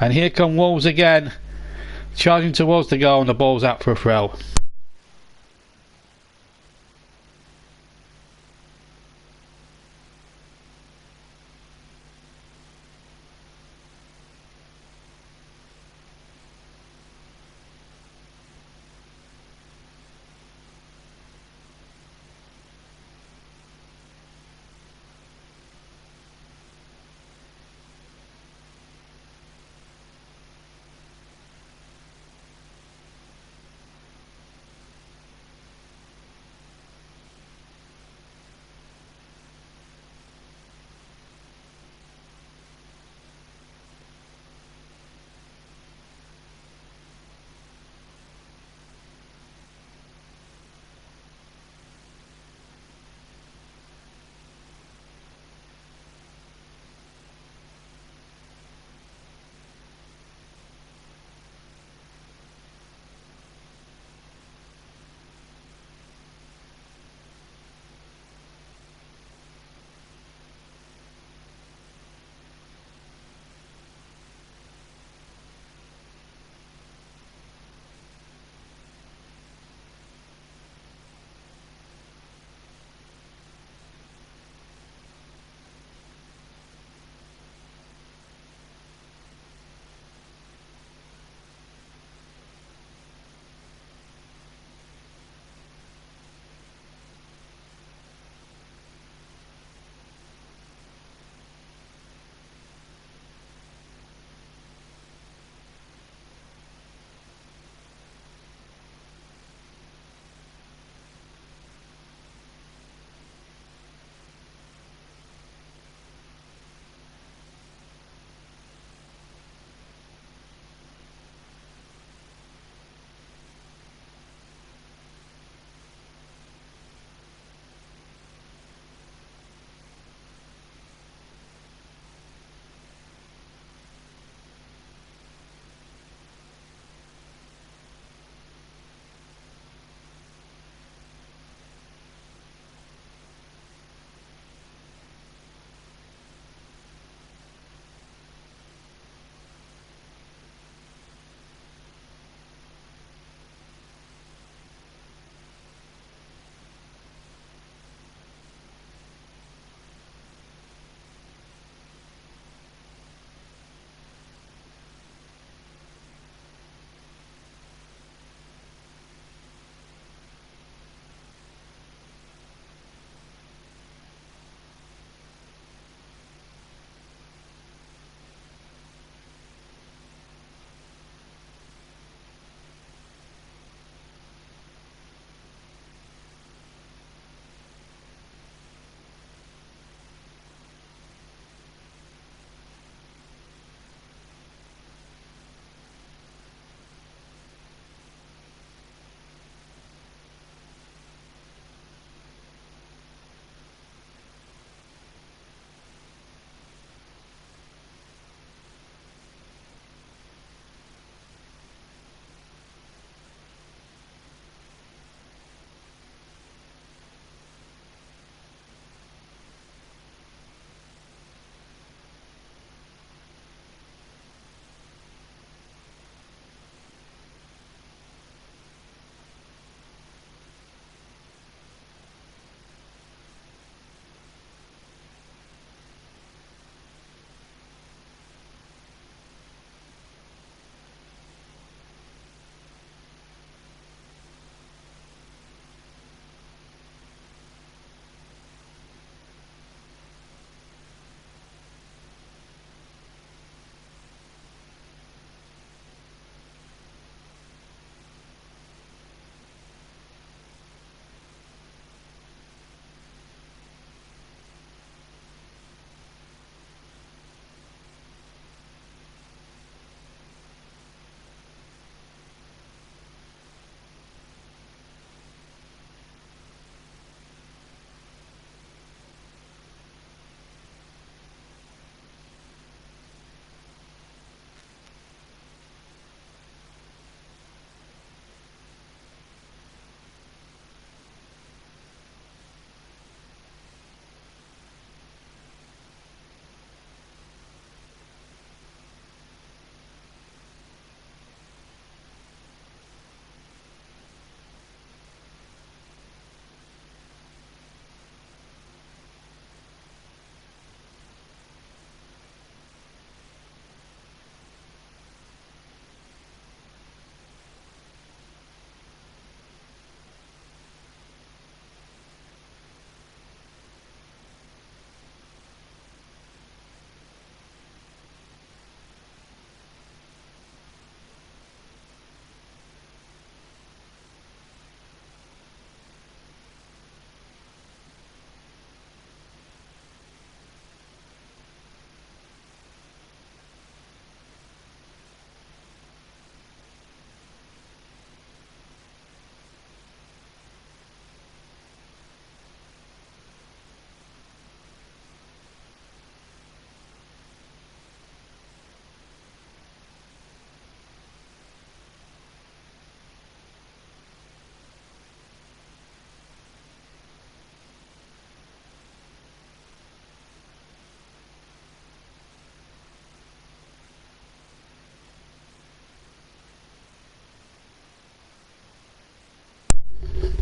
and here come Wolves again, charging towards the goal, and the ball's out for a throw.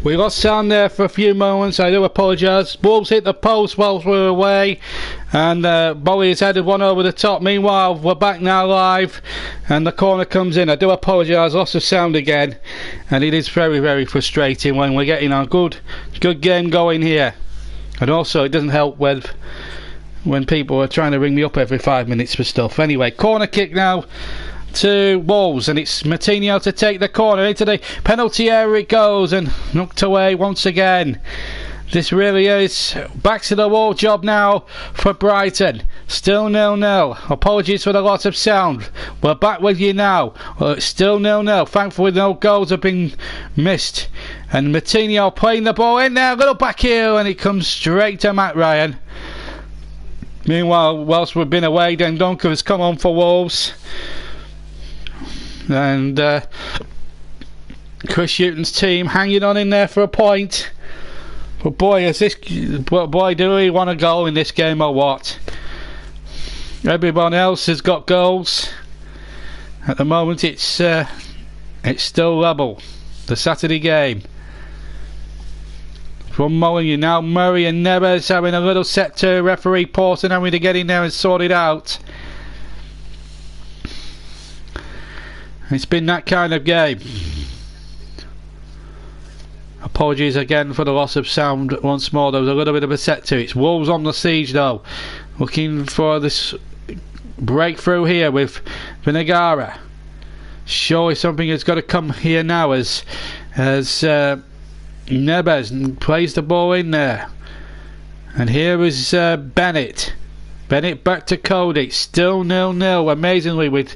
We lost sound there for a few moments. I do apologise. Wolves hit the post whilst we were away, and Bolly has headed one over the top. Meanwhile, we're back now live, and the corner comes in. I do apologise. Loss of sound again, and it is very, very frustrating when we're getting a good game going here. And also, it doesn't help when people are trying to ring me up every 5 minutes for stuff. Anyway, corner kick now to Wolves, and it's Martinho to take the corner into the penalty area. It goes and knocked away once again. This really is back to the wall job now for Brighton. Still 0-0. Apologies for the loss of sound. We're back with you now. Well, it's still 0-0. Thankfully no goals have been missed, and Martinho playing the ball in there, a little back heel, and it comes straight to Matt Ryan. Meanwhile, whilst we've been away, then Duncan has come on for Wolves. And Chris Hughton's team hanging on in there for a point. But boy, do we want a goal in this game or what? Everyone else has got goals. At the moment, it's still level. The Saturday game. From Molyneux now, Murray and Neves having a little set to referee Pawson having to get in there and sort it out. It's been that kind of game. Apologies again for the loss of sound once more. There was a little bit of a set to it. It's Wolves on the siege though. Looking for this breakthrough here with Vinagara. Surely something has got to come here now as Neves plays the ball in there. And here is Bennett. Bennett back to Cody. Still 0-0 amazingly with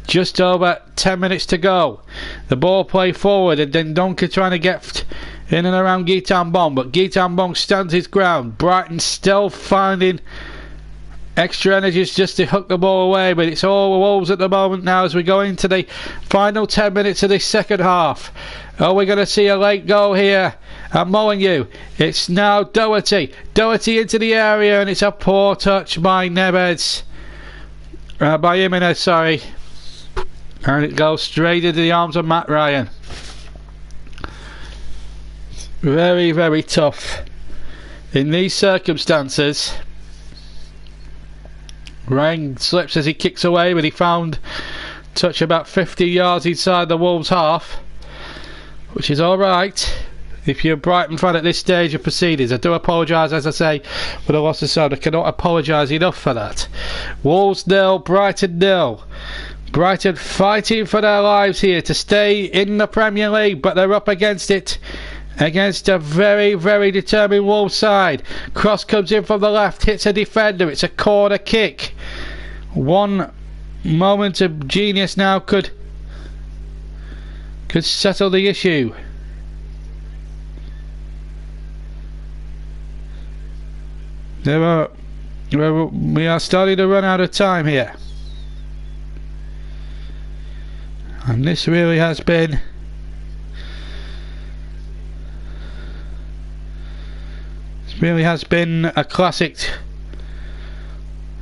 just over 10 minutes to go. The ball play forward, and then Donker trying to get in and around Guitan Bong, but Guitan Bong stands his ground. Brighton still finding extra energies just to hook the ball away, but it's all Wolves at the moment now as we go into the final 10 minutes of this second half. Are we going to see a late goal here at Molyneux? It's now Doherty into the area, and it's a poor touch by Neves, by Jimenez, sorry. And it goes straight into the arms of Matt Ryan. Very, very tough in these circumstances. Ryan slips as he kicks away, but he found touch about 50 yards inside the Wolves half, which is alright if you're a Brighton fan at this stage of proceedings. I do apologise, as I say, for the loss of sound. I cannot apologise enough for that. Wolves 0, Brighton 0. Brighton fighting for their lives here to stay in the Premier League, but they're up against it, against a very, very determined Wolves side. Cross comes in from the left, hits a defender. It's a corner kick. One moment of genius now could settle the issue. We are starting to run out of time here. And this really has been a classic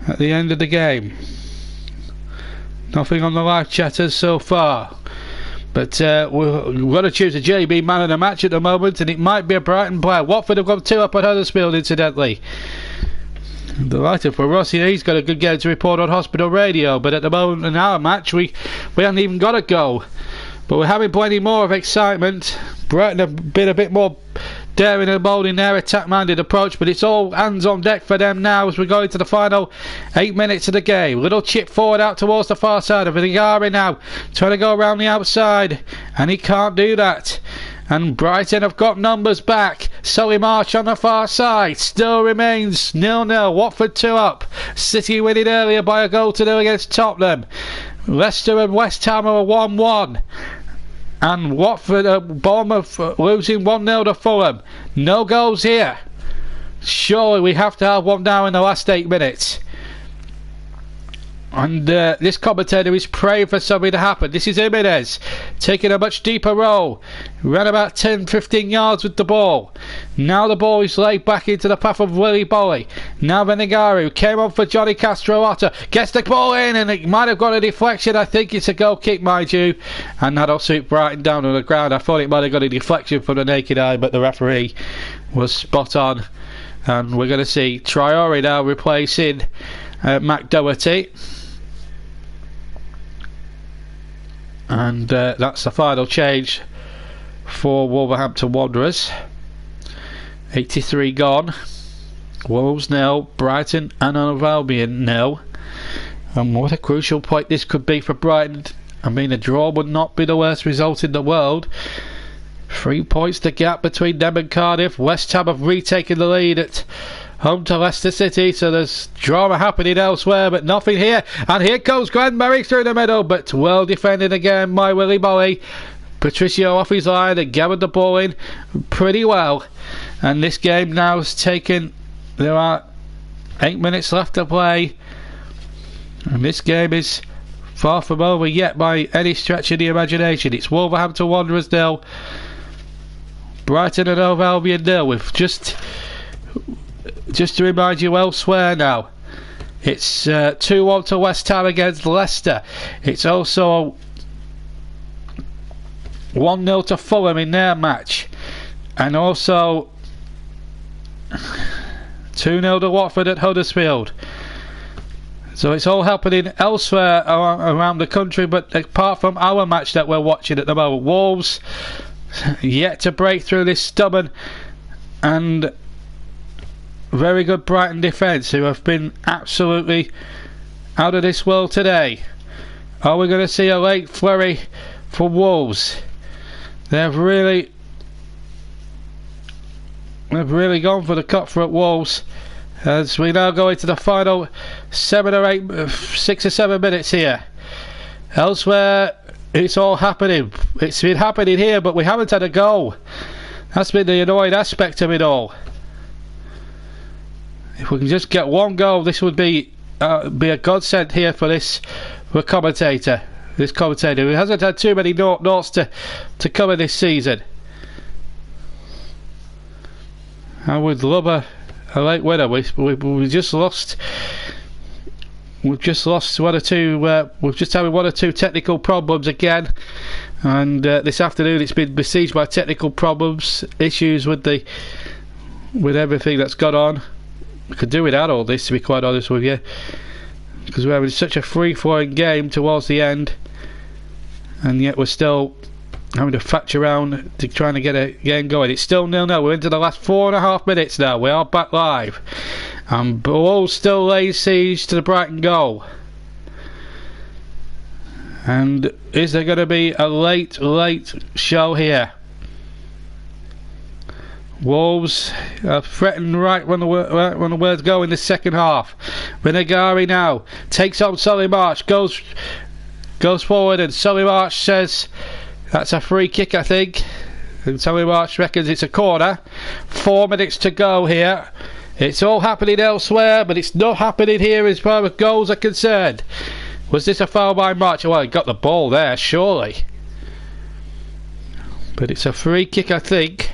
at the end of the game. Nothing on the live chatters so far, but we've got to choose a JB man of the match at the moment, and it might be a Brighton player. Watford have gone 2 up at Huddersfield, incidentally. I'm delighted for Rossi. He's got a good game to report on Hospital Radio, but at the moment in our match we haven't even got a goal, but we're having plenty more of excitement. Brighton have been a bit more daring and bold in their attack-minded approach, but it's all hands on deck for them now as we go into the final 8 minutes of the game. Little chip forward out towards the far side of Vinagara now, trying to go around the outside, and he can't do that. And Brighton have got numbers back. Solly March on the far side. Still remains 0-0. Watford 2 up. City winning earlier by a goal to 0 against Tottenham. Leicester and West Ham are 1-1. And Watford, Bournemouth losing 1-0 to Fulham. No goals here. Surely we have to have one now in the last 8 minutes. And this commentator is praying for something to happen. This is Jimenez taking a much deeper role. Ran about 10-15 yards with the ball. Now the ball is laid back into the path of Willy Bolly. Now Venegaru came on for Johnny Castro-Otta. Gets the ball in, and it might have got a deflection. I think it's a goal kick, mind you. And that'll suit Brighton down on the ground. I thought it might have got a deflection from the naked eye, but the referee was spot on. And we're going to see Traore now replacing McDoherty. And that's the final change for Wolverhampton Wanderers. 83 gone. Wolves nil, Brighton and Albion nil. And what a crucial point this could be for Brighton. I mean, a draw would not be the worst result in the world. 3 points the gap between them and Cardiff. West Ham have retaken the lead at home to Leicester City, so there's drama happening elsewhere, but nothing here. And here goes Glenn Merrick through the middle, but well defended again by Willy Bolly. Patricio off his line and gathered the ball in pretty well. And this game now is taken. There are 8 minutes left to play, and this game is far from over yet by any stretch of the imagination. It's Wolverhampton Wanderers nil, Brighton and Hove Albion nil. With just to remind you elsewhere now, it's 2-1 to West Ham against Leicester. It's also 1-0 to Fulham in their match, and also 2-0 to Watford at Huddersfield. So it's all happening elsewhere around the country, but apart from our match that we're watching at the moment, Wolves yet to break through this stubborn and very good Brighton defence, who have been absolutely out of this world today. Are we going to see a late flurry for Wolves? They've really gone for the cutthroat Wolves, as we now go into the final 6 or 7 minutes here. Elsewhere, it's all happening. It's been happening here, but we haven't had a goal. That's been the annoying aspect of it all. If we can just get one goal, this would be a godsend here for the commentator. This commentator, who hasn't had too many noughts to cover this season. I would love a late winner. We just lost. We've just lost one or two. We've just had one or two technical problems again, and this afternoon it's been besieged by technical problems, issues with everything that's gone on. I could do without all this, to be quite honest with you, because we're having such a free-flowing game towards the end, and yet we're still having to fatch around to trying to get a game going. It's still 0-0. We're into the last 4.5 minutes now. We are back live, and Wolves still lay siege to the Brighton goal. And is there going to be a late show here? Wolves are threatened right when the words go in the second half. Venegari now takes on Solly March, goes forward, and Solly March says that's a free kick, I think. And Solly March reckons it's a corner. 4 minutes to go here. It's all happening elsewhere, but it's not happening here as far as goals are concerned. Was this a foul by March? Well, he got the ball there, surely. But it's a free kick, I think.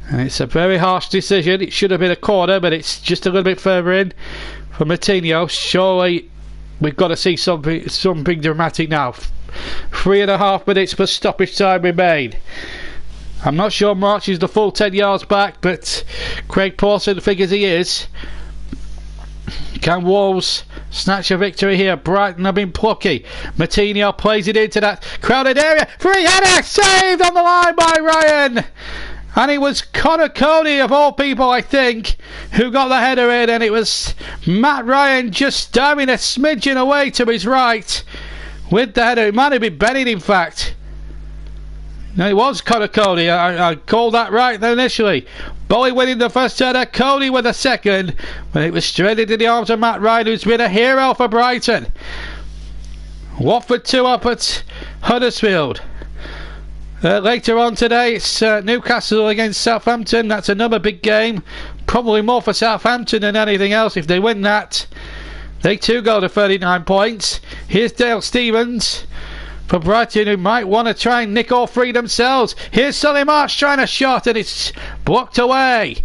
And it's a very harsh decision. It should have been a corner, but it's just a little bit further in for Martinho. Surely we've got to see something dramatic now. 3.5 minutes for stoppage time remain. I'm not sure March is the full 10 yards back, but Craig Pawson figures he is. Can Wolves snatch a victory here? Brighton have been plucky. Martinho plays it into that crowded area. Free header saved on the line by Ryan. And it was Connor Cody, of all people, I think, who got the header in, and it was Matt Ryan just diving a smidgen away to his right with the header. It might have been Bennett, in fact. No, it was Connor Cody. I called that right there initially. Bowie winning the first header, Cody with the second, but it was straight into the arms of Matt Ryan, who's been a hero for Brighton. Watford 2 up at Huddersfield. Later on today, it's Newcastle against Southampton. That's another big game. Probably more for Southampton than anything else. If they win that, they too go to 39 points. Here's Dale Stevens for Brighton, who might want to try and nick all three themselves. Here's Solly March trying a shot, and it's blocked away.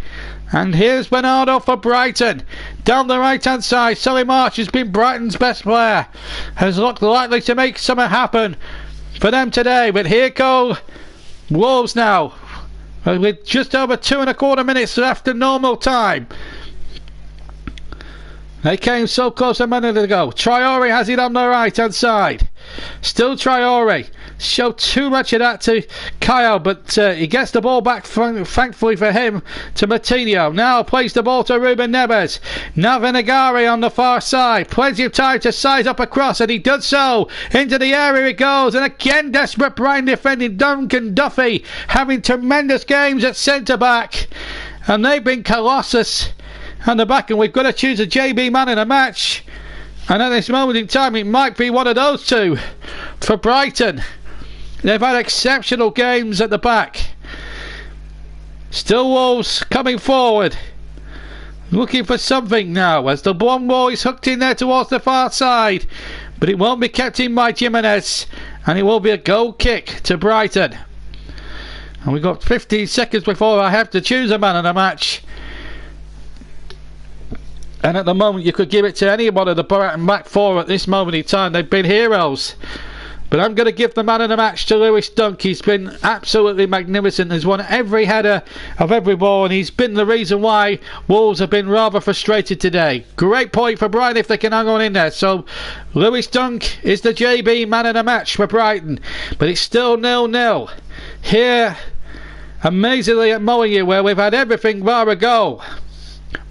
And here's Bernardo for Brighton. Down the right hand side, Solly March has been Brighton's best player. Has looked likely to make something happen for them today. But here go Wolves now, with just over 2¼ minutes left in normal time. They came so close a minute ago. Traore has it on the right hand side. Still Traore. Showed too much of that to Kyle, but he gets the ball back, thankfully for him, to Martinho. Now plays the ball to Ruben Neves. Now Venegari on the far side. Plenty of time to size up a cross, and he does so. Into the area it goes, and again desperate Brighton defending. Duncan Duffy having tremendous games at centre-back, and they've been colossus on the back, and we've got to choose a JB man in a match, and at this moment in time it might be one of those two for Brighton. They've had exceptional games at the back. Still Wolves coming forward, looking for something now, as the one ball is hooked in there towards the far side, but it won't be kept in by Jimenez, and it will be a goal kick to Brighton. And we've got 15 seconds before I have to choose a man in a match. And at the moment you could give it to any one of the Brighton back four at this moment in time. They've been heroes. But I'm going to give the man of the match to Lewis Dunk. He's been absolutely magnificent. He's won every header of every ball, and he's been the reason why Wolves have been rather frustrated today. Great point for Brighton if they can hang on in there. So Lewis Dunk is the JB man of the match for Brighton. But it's still 0-0. Here, amazingly at Molineux, where we've had everything bar a goal.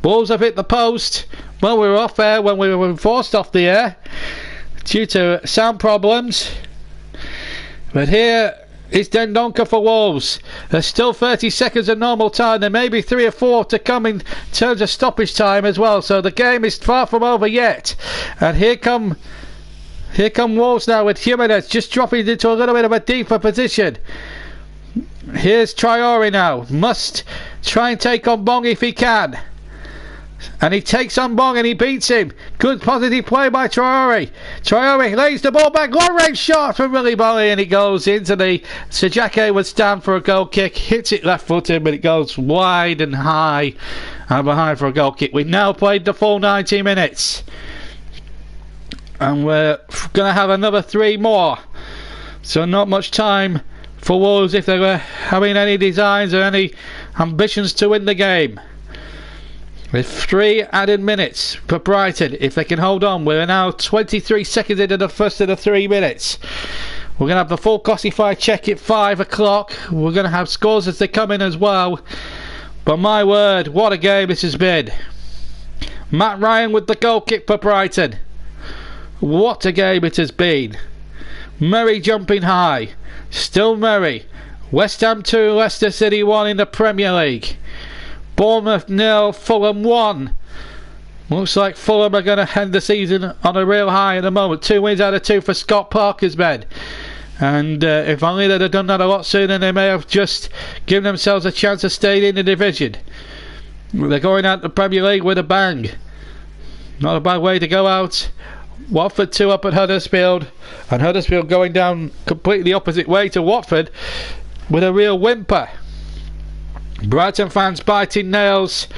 Wolves have hit the post when we were off air, when we were forced off the air due to sound problems. But here is Dendoncker for Wolves. There's still 30 seconds of normal time. There may be 3 or 4 to come in terms of stoppage time as well. So the game is far from over yet. And here come Wolves now with Jimenez just dropping into a little bit of a deeper position. Here's Traore now. Must try and take on Bong if he can. And he takes on Bong and he beats him. Good positive play by Traore. Traore lays the ball back. Long range shot from Willy Bolly, and it goes into the... Sajake would stand for a goal kick. Hits it left footed, but it goes wide and high and behind for a goal kick. We've now played the full 90 minutes. And we're going to have another 3 more. So not much time for Wolves if they were having any designs or any ambitions to win the game. With 3 added minutes for Brighton, if they can hold on. We're now 23 seconds into the first of the 3 minutes. We're going to have the full classified check at 5 o'clock. We're going to have scores as they come in as well. But my word, what a game this has been. Matt Ryan with the goal kick for Brighton. What a game it has been. Murray jumping high. Still Murray. West Ham 2, Leicester City 1 in the Premier League. Bournemouth 0, Fulham 1. Looks like Fulham are going to end the season on a real high at the moment. 2 wins out of 2 for Scott Parker's men. And if only they'd have done that a lot sooner, they may have just given themselves a chance of staying in the division. They're going out the Premier League with a bang. Not a bad way to go out. Watford 2 up at Huddersfield, and Huddersfield going down completely the opposite way to Watford with a real whimper. Brighton fans biting nails.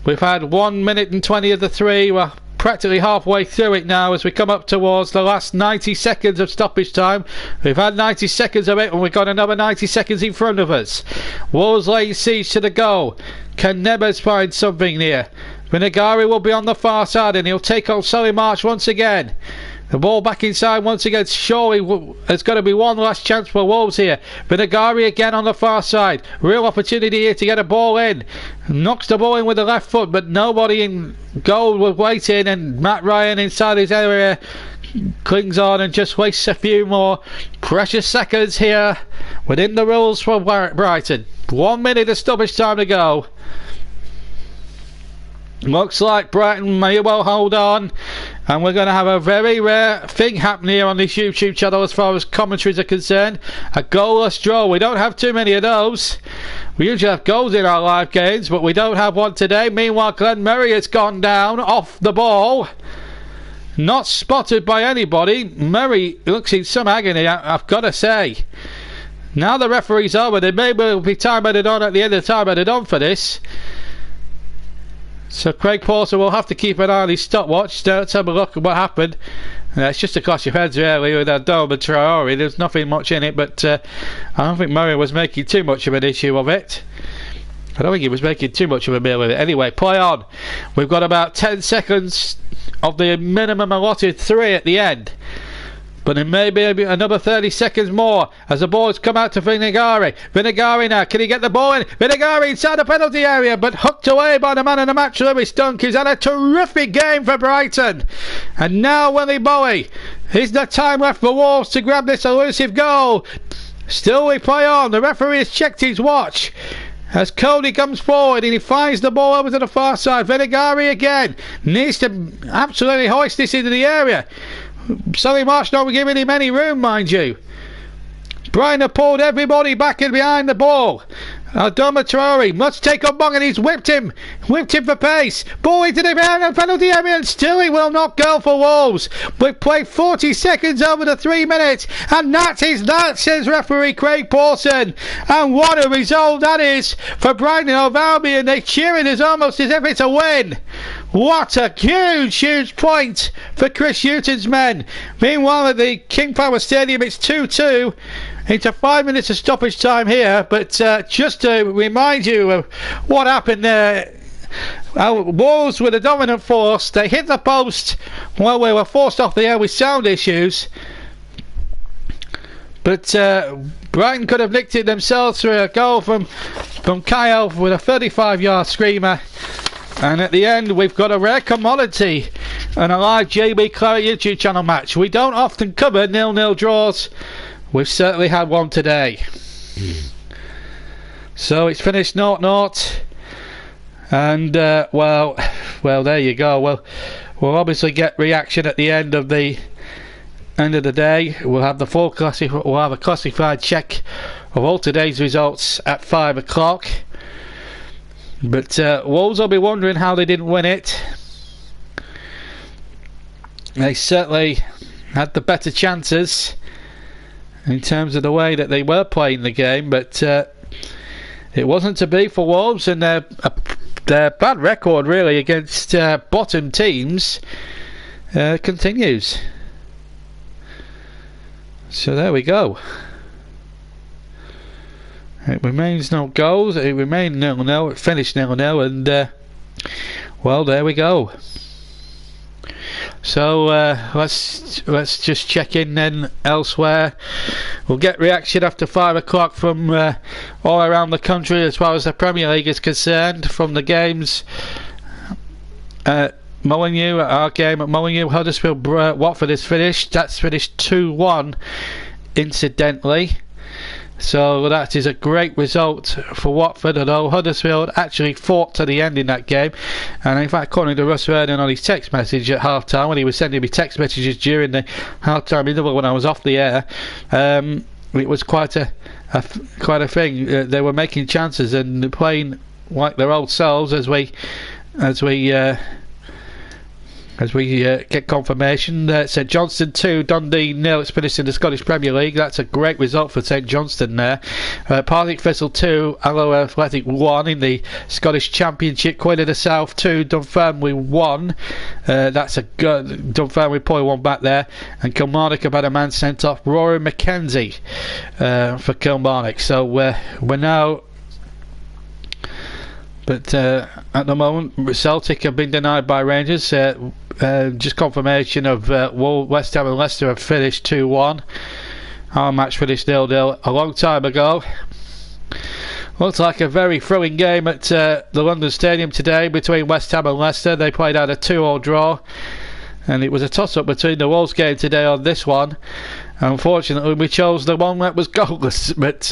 We've had 1 minute and 20 of the 3. We're practically halfway through it now as we come up towards the last 90 seconds of stoppage time. We've had 90 seconds of it, and we've got another 90 seconds in front of us. Wolves laying siege to the goal. Can Neves find something here? Venegari will be on the far side, and he'll take on Solly March once again. The ball back inside once again. Surely there's got to be one last chance for Wolves here. Venegari again on the far side. Real opportunity here to get a ball in. Knocks the ball in with the left foot, but nobody in goal was waiting, and Matt Ryan inside his area clings on and just wastes a few more precious seconds here within the rules for Brighton. 1 minute of stoppage time to go. Looks like Brighton may well hold on, and we're going to have a very rare thing happen here on this YouTube channel as far as commentaries are concerned. A goalless draw. We don't have too many of those. We usually have goals in our live games, but we don't have one today. Meanwhile, Glenn Murray has gone down off the ball, Not spotted by anybody. Murray looks in some agony, I've got to say. Now the referee's over. There may well be time added on at the end of the time added on for this. So Craig Porter will have to keep an eye on his stopwatch. Let's have a look at what happened. It's just a clash of heads really with Adoma and Traore. There's nothing much in it, but I don't think Murray was making too much of an issue of it. I don't think he was making too much of a meal of it. Anyway, play on. We've got about 10 seconds of the minimum allotted 3 at the end. But it may be another 30 seconds more as the ball's come out to Vinagari. Vinagari now, can he get the ball in? Vinagari inside the penalty area, but hooked away by the man of the match, Lewis Dunk. He's had a terrific game for Brighton. And now Willie Bowie. Is there time left for Wolves to grab this elusive goal? Still we play on. The referee has checked his watch. As Cody comes forward and he finds the ball over to the far side. Vinagari again. Needs to absolutely hoist this into the area. Solly Marsh not giving him any room, mind you. Brighton have pulled everybody back in behind the ball. Adoma Traore must take on Bong and he's whipped him for pace. Ball into the penalty area and still he will not go for Wolves. We've played 40 seconds over the 3 minutes and that says referee Craig Pawson. And what a result that is for Brighton of Albion. They cheer it as almost as if it's a win. What a huge point for Chris Hughton's men. Meanwhile at the King Power Stadium it's 2-2 into 5 minutes of stoppage time here, but just to remind you of what happened there, Wolves were the dominant force. They hit the post while we were forced off the air with sound issues, but Brighton could have nicked it themselves through a goal from Kyle with a 35-yard screamer. And at the end we've got a rare commodity and a live JB Claret YouTube channel match. We don't often cover 0-0 draws. We've certainly had one today. So it's finished 0-0. And well there you go. We'll obviously get reaction at the end of the day. We'll have the full we'll have a classified check of all today's results at 5 o'clock. But Wolves will be wondering how they didn't win it. They certainly had the better chances in terms of the way that they were playing the game, but it wasn't to be for Wolves, and their bad record really against bottom teams continues. So there we go. It remains no goals. It remained 0-0. It finished 0-0, and well, there we go. So let's just check in then elsewhere. We'll get reaction after 5 o'clock from all around the country as far as the Premier League is concerned, from the games at Molineux, our game at Molineux. Huddersfield Watford is finished. That's finished 2-1 incidentally. So that is a great result for Watford, although Huddersfield actually fought to the end in that game. And in fact, according to Russ Vernon on his text message at half time, when he was sending me text messages during the half time interval when I was off the air, it was quite a thing. They were making chances and playing like their old selves as we get confirmation. St Johnstone 2, Dundee 0. It's finished in the Scottish Premier League. That's a great result for St Johnstone there. Partick Thistle 2, Alloa Athletic 1 in the Scottish Championship. Queen of the South 2, Dunfermline 1. That's a good Dunfermline probably one back there. And Kilmarnock have had a man sent off, Rory McKenzie, for Kilmarnock. So we're now. But at the moment, Celtic have been denied by Rangers. Just confirmation of West Ham and Leicester have finished 2-1. Our match finished 0-0 a long time ago. Looks like a very thrilling game at the London Stadium today between West Ham and Leicester. They played out a 2-2 draw, and it was a toss-up between the Wolves game today on this one. Unfortunately, we chose the one that was goalless, but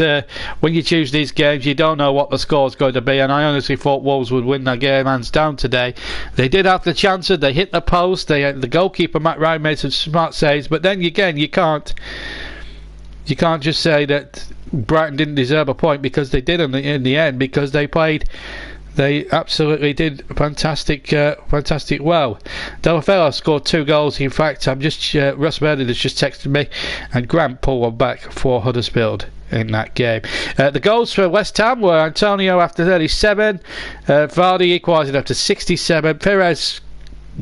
when you choose these games, you don't know what the score is going to be, and I honestly thought Wolves would win that game hands down today. They did have the chances, they hit the post, the goalkeeper Matt Ryan made some smart saves, but then again, you can't just say that Brighton didn't deserve a point, because they did in the end, because they played They absolutely did fantastic well. Delafield scored 2 goals. In fact, Russ Bernard has just texted me, and Grant pulled one back for Huddersfield in that game. The goals for West Ham were Antonio after 37, Vardy equalising after 67, Perez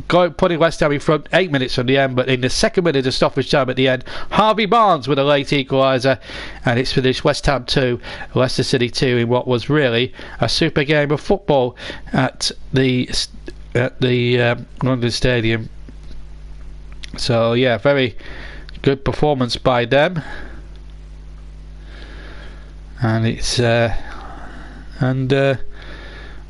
putting West Ham in front 8 minutes from the end, but in the second minute of stoppage time at the end, Harvey Barnes with a late equaliser, and it's finished West Ham 2, Leicester City 2 in what was really a super game of football at the London Stadium. So yeah, very good performance by them, and it's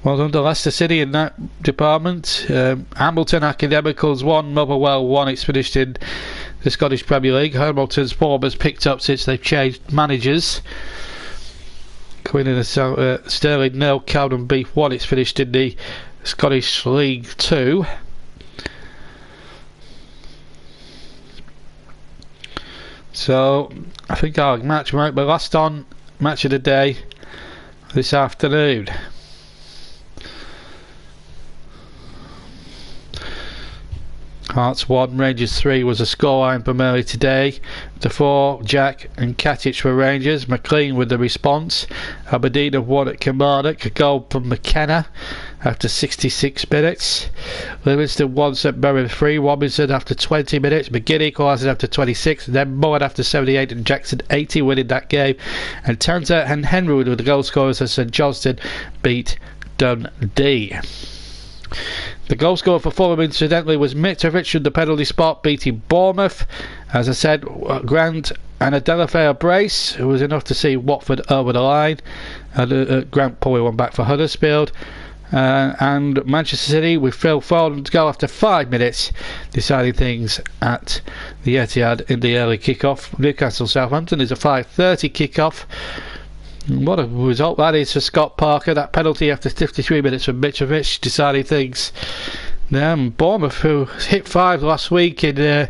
well done to Leicester City in that department. Hamilton Academicals 1, Motherwell 1. It's finished in the Scottish Premier League. Hamilton's form has picked up since they've changed managers. Queen of the Stirling 0, Cowden Beef 1. It's finished in the Scottish League 2. So I think our match might be last on match of the day this afternoon. Hearts 1, Rangers 3 was a scoreline primarily today. Defoe, Jack and Katic for Rangers. McLean with the response. Aberdeen have won at Kilmarnock. A goal from McKenna after 66 minutes. Livingston 1, St Mirren 3. Robinson after 20 minutes. McGinn equalising after 26. Then Mullen after 78 and Jackson 80 winning that game. And Tanzer and Henry with the goal scorers as St Johnston beat Dundee. The goal scorer for Fulham incidentally was Mitrovic from the penalty spot, beating Bournemouth. As I said, Grant and a Delafield brace, who was enough to see Watford over the line. Grant pulling one back for Huddersfield. And Manchester City with Phil Foden to go after 5 minutes, deciding things at the Etihad in the early kick-off. Newcastle Southampton is a 5:30 kick-off. What a result that is for Scott Parker. That penalty after 53 minutes from Mitrovic deciding things. Bournemouth, who hit 5 last week against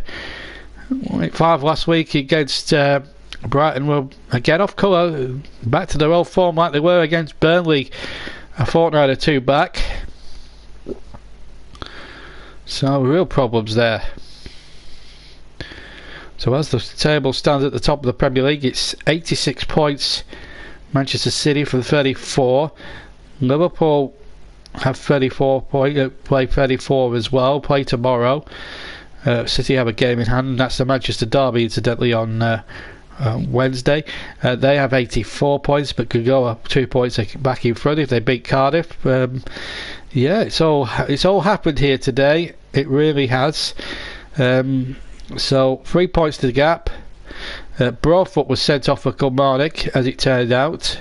Brighton, were again off colour, back to their old form like they were against Burnley a fortnight or 2 back. So real problems there. So as the table stands at the top of the Premier League, it's 86 points. Manchester City from 34. Liverpool have 34 points, play 34 as well, play tomorrow. City have a game in hand, and that's the Manchester Derby incidentally on Wednesday. They have 84 points but could go up 2 points back in front if they beat Cardiff. Yeah, it's all happened here today. It really has. So 3 points to the gap. Broadfoot was sent off for Kilmarnock, as it turned out,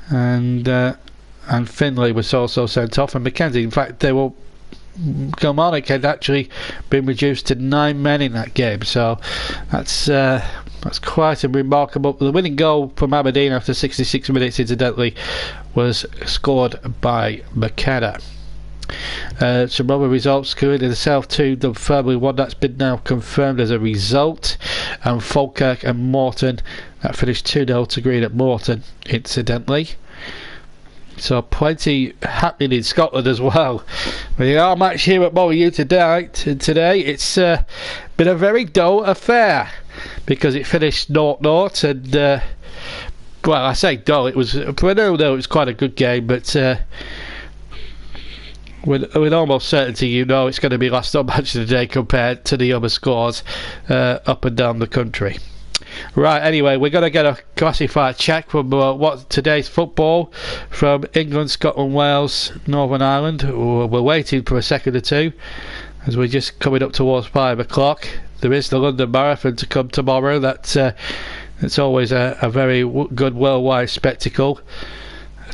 and Finlay was also sent off, and Mackenzie. In fact, Kilmarnock had actually been reduced to 9 men in that game, so that's quite a remarkable. The winning goal from Aberdeen after 66 minutes, incidentally, was scored by McKenna. Some other results. Corinne in the South 2, the Firmly 1, that's been now confirmed as a result, and Falkirk and Morton, that finished 2-0 to Green at Morton incidentally. So plenty happening in Scotland as well. With our match here at Molineux today, it's been a very dull affair because it finished 0-0, and well, I say dull, it was quite a good game, but with almost certainty you know it's going to be last on match of the day compared to the other scores up and down the country. Right, anyway, we're going to get a classified check from what today's football from England, Scotland, Wales, Northern Ireland. We're waiting for a second or two as we're just coming up towards 5 o'clock. There is the London Marathon to come tomorrow. It's always a very good worldwide spectacle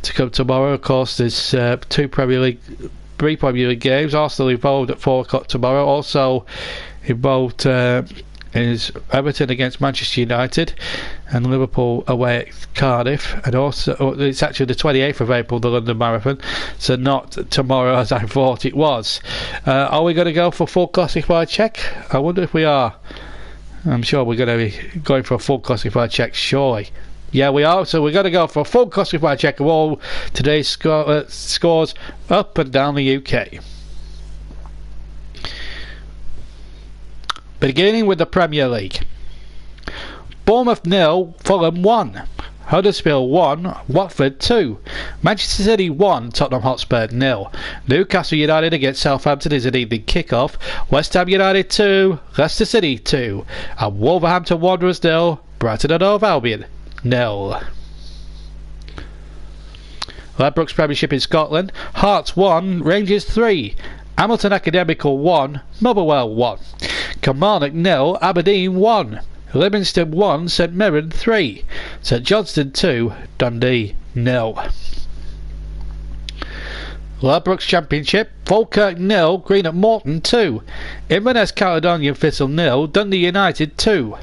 to come tomorrow. Of course, there's 3 Premier League games. Arsenal involved at 4 o'clock tomorrow. Also involved is Everton against Manchester United, and Liverpool away at Cardiff. And also it's actually the 28th of April, the London Marathon, so not tomorrow as I thought it was. Are we going to go for full classified check? I wonder if we are. I'm sure we're going to be going for a full classified check, surely. Yeah, we are. So we're going to go for a full classified check of all today's scores up and down the UK. Beginning with the Premier League. Bournemouth 0, Fulham 1. Huddersfield 1, Watford 2. Manchester City 1, Tottenham Hotspur 0. Newcastle United against Southampton is an evening kick-off. West Ham United 2, Leicester City 2. And Wolverhampton Wanderers 0, Brighton and Hove Albion 0. Ladbrokes Premiership in Scotland. Hearts 1, Rangers 3. Hamilton Academical 1, Motherwell 1. Kilmarnock 0, Aberdeen 1. Livingston 1, St Mirren 3. St Johnstone 2, Dundee 0. Ladbrokes Championship. Falkirk 0, Greenock Morton 2. Inverness Caledonian Thistle 0, Dundee United 2.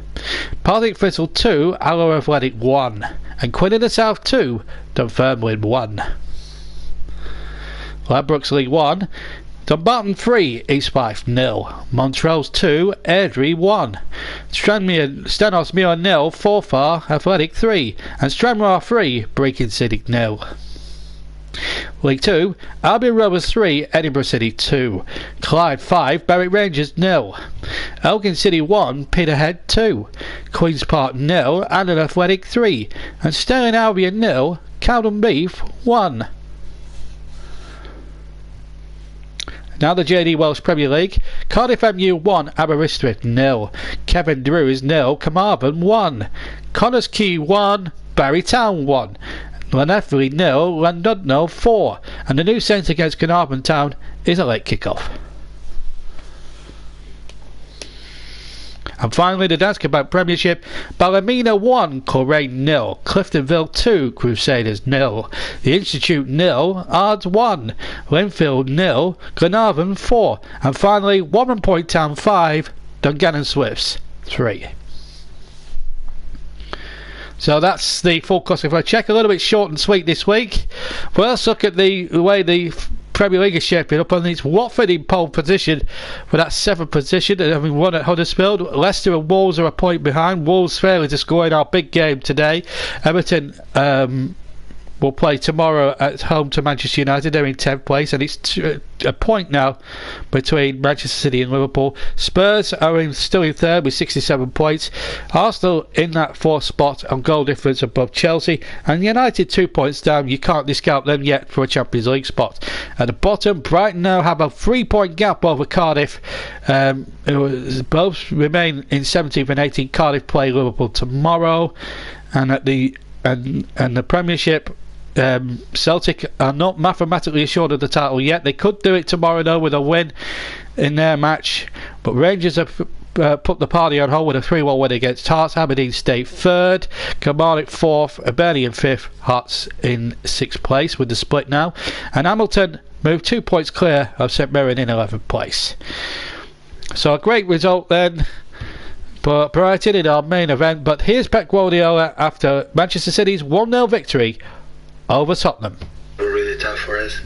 Partick Thistle 2, Alloa Athletic 1. And Quinn in the South 2, Dunfermline 1. Ladbrokes League 1. Dumbarton 3, East Fife 0. Montrose 2, Airdrie 1. Stenhousemuir 0, Forfar Athletic 3. And Stranraer 3, Brecon City 0. League 2, Albion Rovers 3, Edinburgh City 2. Clyde 5, Berwick Rangers 0. Elgin City 1, Peterhead 2. Queen's Park 0, Annan Athletic 3. And Stirling Albion 0, Cowden Beef 1. Now the JD Welsh Premier League. Cardiff MU 1, Aberystwyth 0. Kevin Drews 0, Carmarthen 1. Connors Quay 1, Barry Town 1. Llanelli 0, Llandudno 4. And the new Saints against Carnarvon Town is a late kick-off. And finally, the Danske Bank Premiership. Ballymena 1, Coleraine 0. Cliftonville 2, Crusaders 0. The Institute 0, Ards 1. Linfield 0, Glenarvan 4. And finally, Warren Point Town 5, Dungannon Swifts 3. So that's the full classified check. A little bit short and sweet this week. Well, let's look at the way the Premier League is shaping up, and it's Watford in pole position for that 7th position, and having won at Huddersfield. Leicester and Wolves are a point behind. Wolves failing to score in our big game today. Everton will play tomorrow at home to Manchester United. They're in 10th place, and it's a point now between Manchester City and Liverpool. Spurs are still in 3rd with 67 points. Arsenal in that 4th spot on goal difference above Chelsea, and United 2 points down. You can't discount them yet for a Champions League spot. At the bottom, Brighton now have a 3-point gap over Cardiff. Both remain in 17th and 18th. Cardiff play Liverpool tomorrow, and at the Premiership, Celtic are not mathematically assured of the title yet. They could do it tomorrow though with a win in their match, but Rangers have put the party on hold with a 3-1 win against Hearts. Aberdeen stay 3rd, Kilmarnock 4th, Burnley in 5th, Hearts in 6th place with the split now, and Hamilton moved 2 points clear of St Mirren in 11th place. So a great result then, but Brighton in our main event. But here's Pep Guardiola after Manchester City's 1-0 victory over Tottenham. Really tough for us,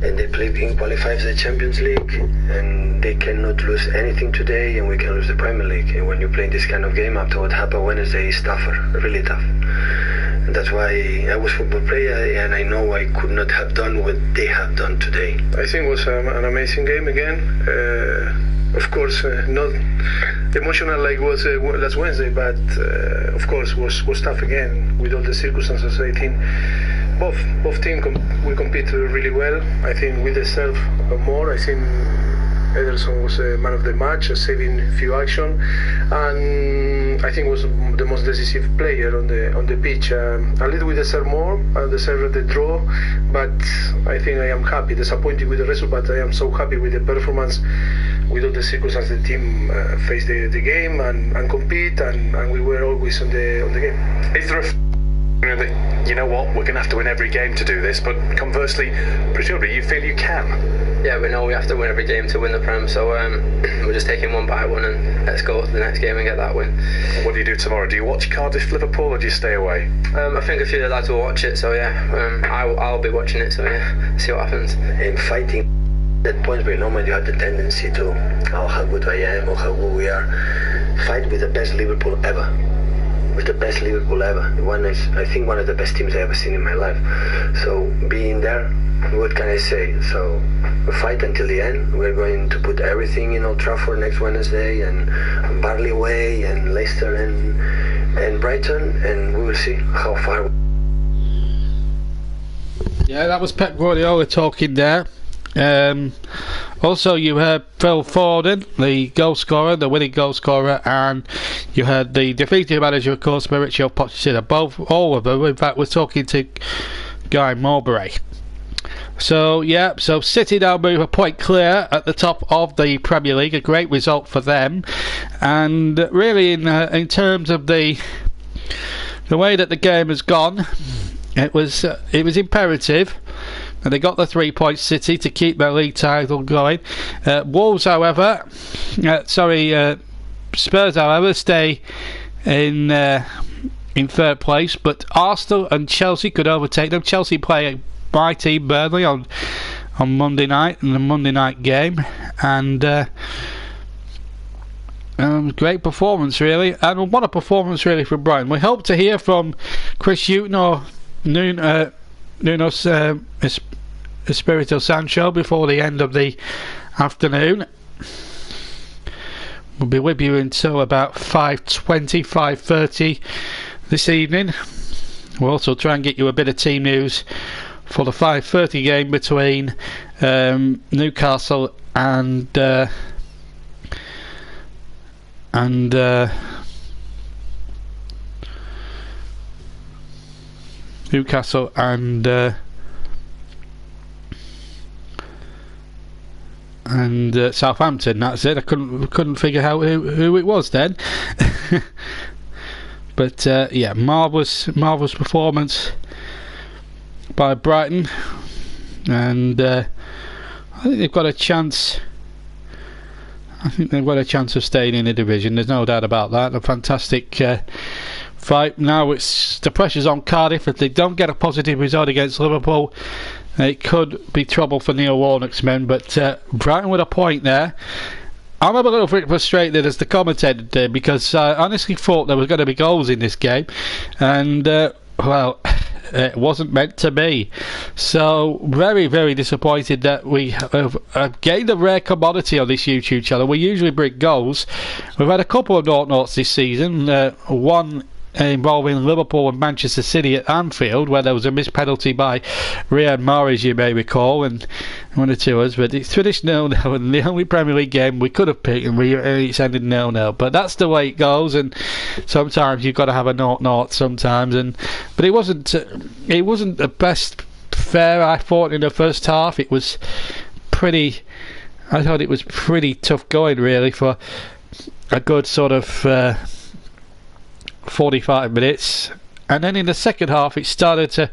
and they play in qualifies the Champions League, and they cannot lose anything today, and we can lose the Premier League. And when you play this kind of game after what happened Wednesday, it's tougher, really tough. And that's why I was a football player, and I know I could not have done what they have done today. I think it was an amazing game again. Of course, not emotional like was last Wednesday, but of course was tough again with all the circumstances. I think both teams we compete really well. I think we deserve more. I think Ederson was a man of the match, saving a few action, and I think was the most decisive player on the pitch. A little we deserve more. I deserve the draw, but I think I am happy. Disappointed with the result, but I am so happy with the performance. With all the circumstances, the team faced the game and compete, and we were always on the game. Is there that, you know what, we're going to have to win every game to do this, but conversely, presumably you feel you can? Yeah, we know we have to win every game to win the Prem, so we're just taking one by one, and let's go to the next game and get that win. What do you do tomorrow? Do you watch Cardiff Liverpool, or do you stay away? I think a few of the lads will watch it, so yeah, I'll be watching it, so yeah, see what happens. In fighting at points where normally you have the tendency to, oh, how good I am or how good we are, fight with the best Liverpool ever, with the the best Liverpool ever. I think one of the best teams I've ever seen in my life. So being there, what can I say? So fight until the end. We're going to put everything in Old Trafford next Wednesday, and Burnley away, and Leicester and Brighton, and we will see how far. Yeah, that was Pep Guardiola talking there. Also, you heard Phil Foden, the goal scorer, the winning goal scorer, and you heard the defeated manager, of course, Mauricio Pochettino. All of them. In fact, we're talking to Guy Mowbray. So yeah, so City now move a point clear at the top of the Premier League. A great result for them, and really in terms of the way that the game has gone, it was imperative. And they got the 3 points, City, to keep their league title going. Wolves, however, Spurs, however, stay in third place. But Arsenal and Chelsea could overtake them. Chelsea play my team, Burnley, on Monday night, in the Monday night game. And great performance, really. And what a performance, really, from Brighton. We hope to hear from Chris Hughton or Nuno's Espirito Sancho before the end of the afternoon. We'll be with you until about 5:30 this evening. We'll also try and get you a bit of team news for the 5:30 game between Newcastle and Southampton. That's it. I couldn't figure out who it was then. But yeah, marvellous performance by Brighton, and I think they've got a chance. I think they've got a chance of staying in the division. There's no doubt about that. A fantastic fight. Now the pressure's on Cardiff. If they don't get a positive result against Liverpool, it could be trouble for Neil Warnock's men. But Brighton with a point there. I'm a little bit frustrated as the commentator did, because I honestly thought there was going to be goals in this game, and well, it wasn't meant to be. So very, very disappointed that we have gained a rare commodity on this YouTube channel. We usually bring goals. We've had a couple of naughts this season. One involving Liverpool and Manchester City at Anfield, where there was a missed penalty by Riyad Mahrez, you may recall, and one or two others. But it's finished 0-0, and the only Premier League game we could have picked, and it's ended 0-0. But that's the way it goes, and sometimes you've got to have a 0-0 sometimes. But it wasn't the best fare, I thought, in the first half. I thought it was pretty tough going, really, for a good sort of 45 minutes, and then in the second half it started to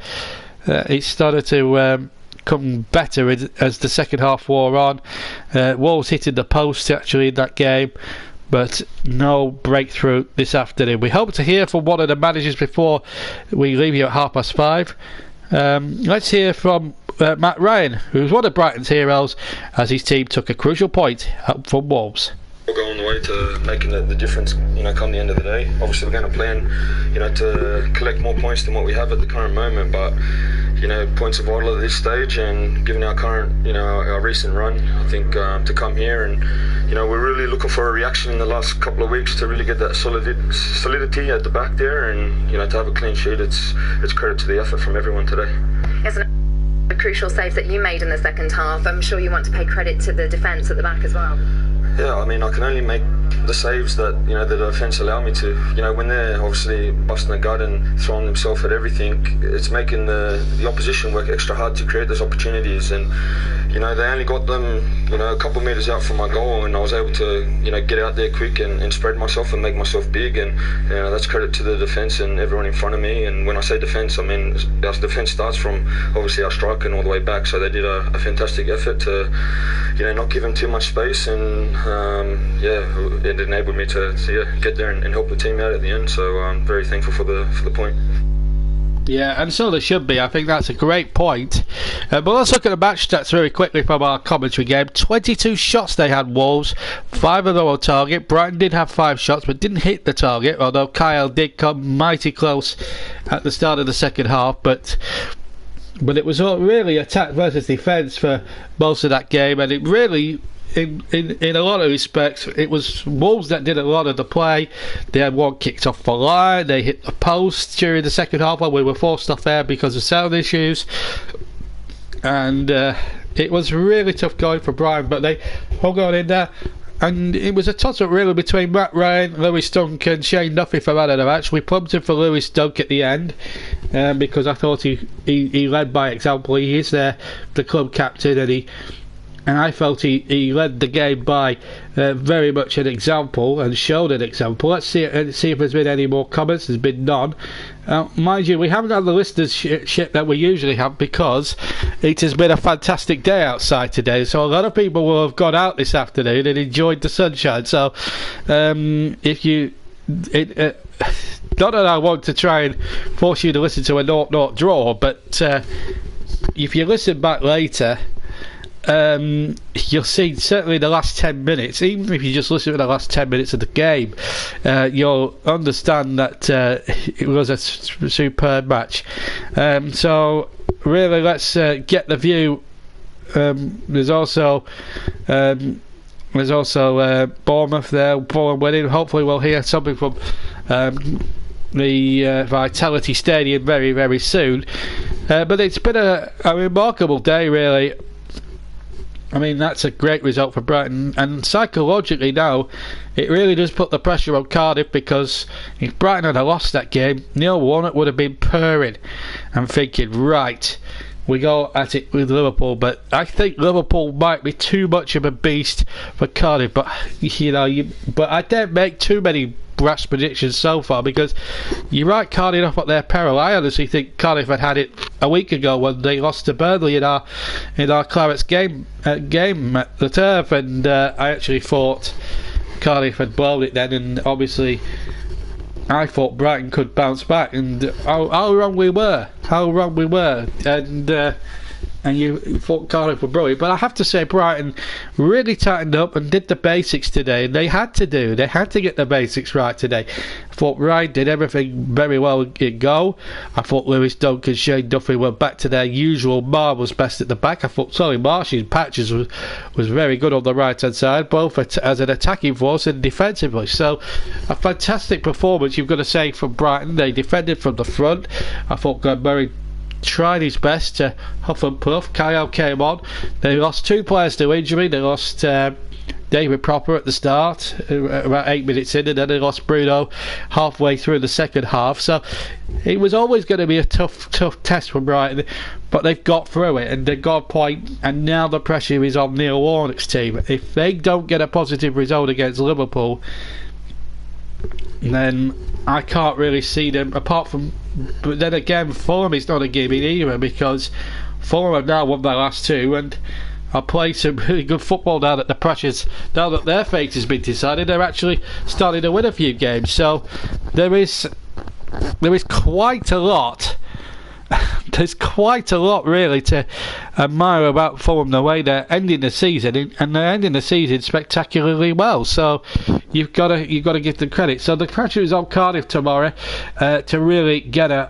come better as the second half wore on. Wolves hitting the post actually in that game, but no breakthrough this afternoon. We hope to hear from one of the managers before we leave you at 5:30. Let's hear from Matt Ryan, who's one of Brighton's heroes, as his team took a crucial point up from Wolves. We'll go on the way to making the difference, come the end of the day. Obviously we're going to plan, to collect more points than what we have at the current moment, but points are vital at this stage, and given our current, our recent run, I think to come here and, we're really looking for a reaction in the last couple of weeks to really get that solidity at the back there, and, to have a clean sheet. It's credit to the effort from everyone today. Isn't it the crucial saves that you made in the second half? I'm sure you want to pay credit to the defence at the back as well. Yeah, I mean, I can only make the saves that the defence allow me to. When they're obviously busting the gut and throwing themselves at everything, it's making the opposition work extra hard to create those opportunities. And they only got them a couple of metres out from my goal, and I was able to get out there quick and spread myself and make myself big. And that's credit to the defence and everyone in front of me. And when I say defence, I mean our defence starts from obviously our striker and all the way back. So they did a fantastic effort to not give them too much space, and it enabled me to get there and help the team out at the end. So I'm very thankful for the point. Yeah, and so there should be. I think that's a great point. But let's look at the match stats very quickly from our commentary game. 22 shots they had, Wolves. 5 of them on target. Brighton did have 5 shots but didn't hit the target, although Kyle did come mighty close at the start of the second half. But it was all really attack versus defence for most of that game, and it really... In a lot of respects, it was Wolves that did a lot of the play. They had one kicked off the line, they hit the post during the second half when we were forced off there because of sound issues, and it was really tough going for Brighton, but they hung on in there, and it was a toss-up really between Matt Ryan, Lewis Dunk and Shane Duffy for man of the match. We pumped him for Lewis Dunk at the end because I thought he led by example. He is the club captain, and I felt he led the game by very much an example and showed an example. Let's see if there's been any more comments. There's been none. Mind you, we haven't had the listenership that we usually have because it has been a fantastic day outside today. So a lot of people will have gone out this afternoon and enjoyed the sunshine. So if you... not that I want to try and force you to listen to a 0-0 draw, but if you listen back later... you'll see certainly the last 10 minutes, even if you just listen to the last 10 minutes of the game, you'll understand that it was a superb match. So really, let's get the view. There's also Bournemouth there, Bournemouth winning. Hopefully we'll hear something from the Vitality Stadium very, very soon. But it's been a remarkable day, really. I mean, that's a great result for Brighton, and psychologically now it really does put the pressure on Cardiff, because if Brighton had lost that game, Neil Warnock would have been purring and thinking, right, we go at it with Liverpool. But I think Liverpool might be too much of a beast for Cardiff, but but I don't make too many brash predictions so far, because you're right, Cardiff off at their peril. I honestly think Cardiff had it a week ago when they lost to Burnley in our Clarets game at the turf, and I actually thought Cardiff had blown it then, and obviously I thought Brighton could bounce back, and how wrong we were, and you thought Cardiff were brilliant. But I have to say, Brighton really tightened up and did the basics today, and they had to get the basics right today. I thought Ryan did everything very well in goal. I thought Lewis Dunk and Shane Duffy were back to their usual marvellous best at the back. I thought Solly Marsh's patches was very good on the right hand side, both as an attacking force and defensively. So a fantastic performance, you've got to say, from Brighton. They defended from the front. I thought Glenn Murray tried his best to huff and puff. Kyle came on. They lost 2 players to injury. They lost David Proper at the start, about 8 minutes in, and then they lost Bruno halfway through the second half. So it was always going to be a tough test for Brighton, but they've got through it, and they've got a point, and now the pressure is on Neil Warnock's team. If they don't get a positive result against Liverpool, then I can't really see them, apart from... But then again, Fulham is not a gimme either, because Fulham have now won their last 2 and are playing some really good football now that the pressure's... Now that their fate has been decided, they're actually starting to win a few games. So there is quite a lot... There's quite a lot really to admire about Fulham, the way they're ending the season, and they're ending the season spectacularly well. So you've got to give them credit. So the pressure is on Cardiff tomorrow to really get a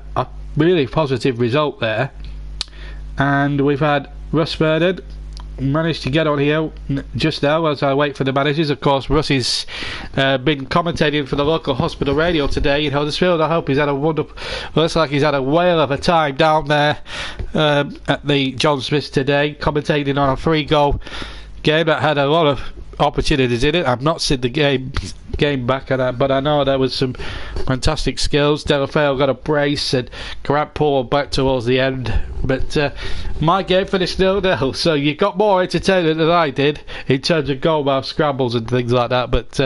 really positive result there. And we've had Russ Vernon managed to get on here just now as I wait for the managers. Of course, Russ has been commentating for the local hospital radio today in Huddersfield. I hope he's had a wonderful... Looks like he's had a whale of a time down there at the John Smiths today, commentating on a 3-goal game that had a lot of opportunities in it. I've not seen the game back, but I know there was some fantastic skills. Delafeo got a brace, and Grant pulled back towards the end. But my game finished 0-0, so you got more entertainment than I did in terms of goalmouth scrambles and things like that. But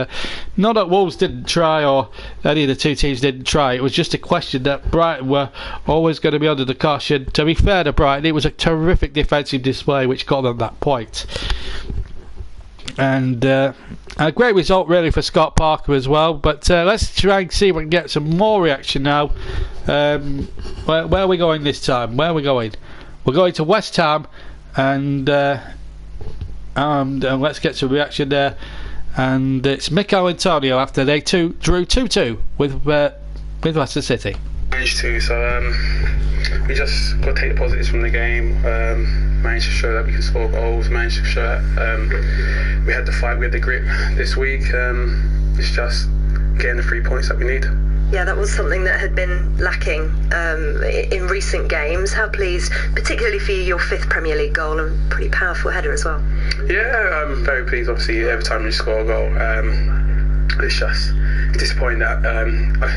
not that Wolves didn't try, or any of the 2 teams didn't try. It was just a question that Brighton were always going to be under the caution. To be fair to Brighton, it was a terrific defensive display which got them that point. And a great result really for Scott Parker as well. But let's try and see if we can get some more reaction now. Where are we going this time? Where are we going? We're going to West Ham, and let's get some reaction there. And it's Mikel Antonio after they drew 2-2 with Leicester City. Managed to, so we just got to take the positives from the game. Managed to show that we can score goals. Managed to show that we had the fight, we had the grit this week. It's just getting the 3 points that we need. Yeah, that was something that had been lacking in recent games. How pleased, particularly for you, your 5th Premier League goal, and pretty powerful header as well. Yeah, I'm very pleased. Obviously, every time you score a goal, it's just disappointing that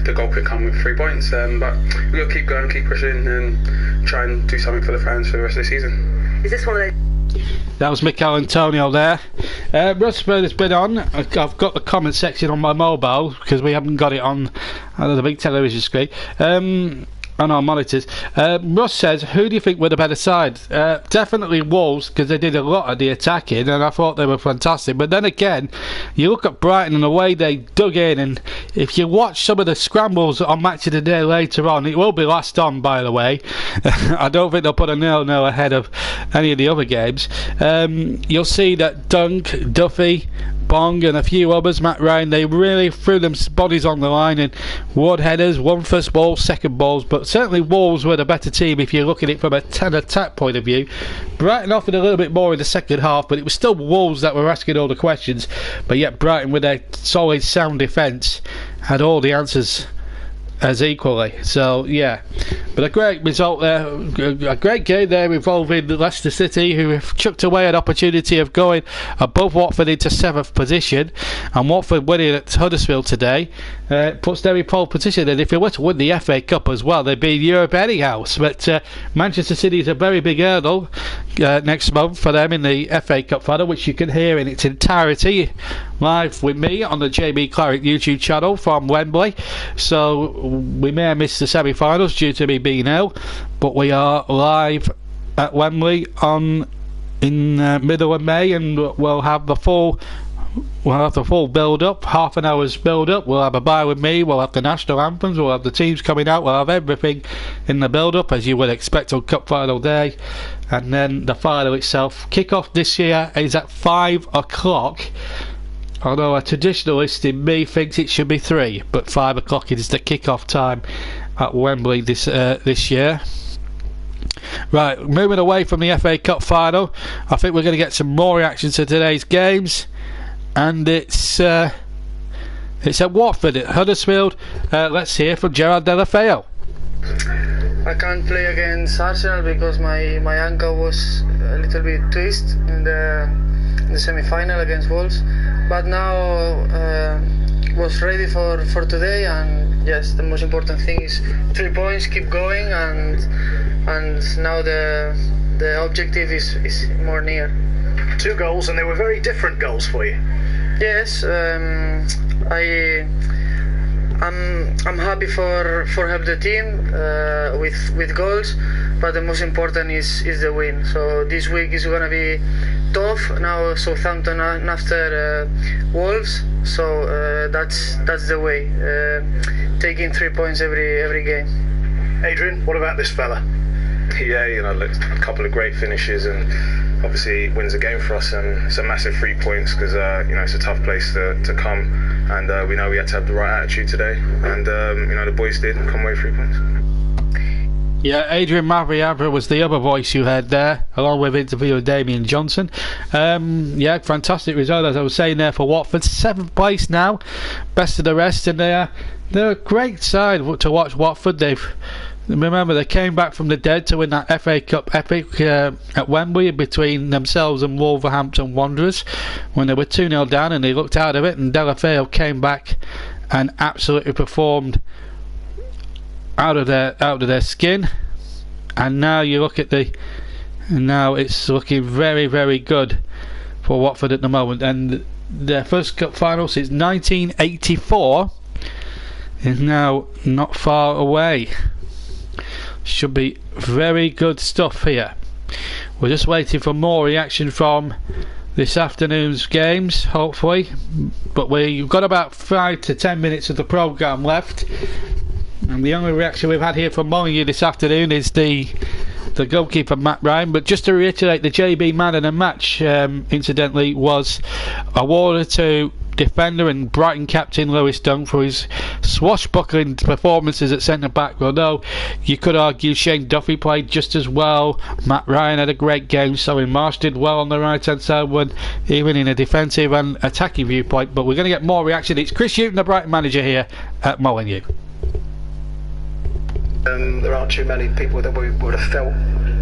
the goal could come with 3 points. But we've got to keep going, keep pushing, and try and do something for the fans for the rest of the season. Is this one of those? That was Mikel Antonio there. Russford has been on. I've got the comment section on my mobile because we haven't got it on the big television screen. On our monitors. Russ says, who do you think were the better side? Definitely Wolves, because they did a lot of the attacking and I thought they were fantastic. But then again, you look at Brighton and the way they dug in, and if you watch some of the scrambles on Match of the Day later on, it will be last on, by the way. I don't think they'll put a 0-0 ahead of any of the other games. You'll see that Dunk, Duffy, Bong and a few others, Matt Ryan, they really threw them bodies on the line and won headers, won first balls, second balls, but certainly Wolves were the better team if you look at it from a 10 attack point of view. Brighton offered a little bit more in the second half, but it was still Wolves that were asking all the questions, but yet Brighton with their solid sound defence had all the answers as equally. So yeah, but a great result there, a great game there involving Leicester City, who have chucked away an opportunity of going above Watford into 7th position, and Watford winning at Huddersfield today puts them in pole position, and if they were to win the FA Cup as well, they'd be in Europe anyhow. But Manchester City is a very big hurdle next month for them in the FA Cup final, which you can hear in its entirety live with me on the JB Clarick YouTube channel from Wembley. So we may have missed the semi-finals due to me being ill, but we are live at Wembley in middle of May, and we'll have the full build-up, half an hour's build-up. We'll have a bye with me, we'll have the national anthems, we'll have the teams coming out, we'll have everything in the build-up as you would expect on Cup Final Day. And then the final itself, kick-off this year is at 5 o'clock. Although a traditionalist in me thinks it should be 3, but 5 o'clock is the kick-off time at Wembley this year. Right, moving away from the FA Cup final, I think we're going to get some more reaction to today's games, and it's at Watford at Huddersfield. Let's hear from Gerard Deulofeu. I can't play against Arsenal because my ankle was a little bit twisted in the semi-final against Wolves, but now was ready for today, and yes, the most important thing is 3 points, keep going, and now the objective is more near. 2 goals, and they were very different goals for you. Yes, I'm happy for help the team with goals, but the most important is the win. So this week is gonna be tough. Now Southampton after Wolves, so that's the way. Taking 3 points every game. Adrian, what about this fella? Yeah, a couple of great finishes, and obviously wins a game for us, and it's a massive 3 points because it's a tough place to come, and we know we had to have the right attitude today, and the boys did come away 3 points. Yeah, Adrian Mavriabra was the other voice you heard there, along with interviewer Damien Johnson. Yeah, fantastic result, as I was saying there, for Watford. 7th place now, best of the rest, and they're a great side to watch. Watford, remember, they came back from the dead to win that FA Cup epic at Wembley between themselves and Wolverhampton Wanderers when they were 2-0 down, and they looked out of it, and Deulofeu came back and absolutely performed out of their skin. And now you look at now it's looking very, very good for Watford at the moment, and their first cup final since 1984 is now not far away. Should be very good stuff here. We're just waiting for more reaction from this afternoon's games, hopefully. But we've got about 5 to 10 minutes of the programme left. And the only reaction we've had here from Molyneux this afternoon is the goalkeeper Matt Ryan. But just to reiterate, the JB Man of the Match, incidentally, was awarded to defender and Brighton captain Lewis Dunk for his swashbuckling performances at centre back. Although you could argue Shane Duffy played just as well, Matt Ryan had a great game, so Marsh did well on the right hand side, when even in a defensive and attacking viewpoint. But we're going to get more reaction. It's Chris Hughton, the Brighton manager, here at Molyneux. There aren't too many people that we would have felt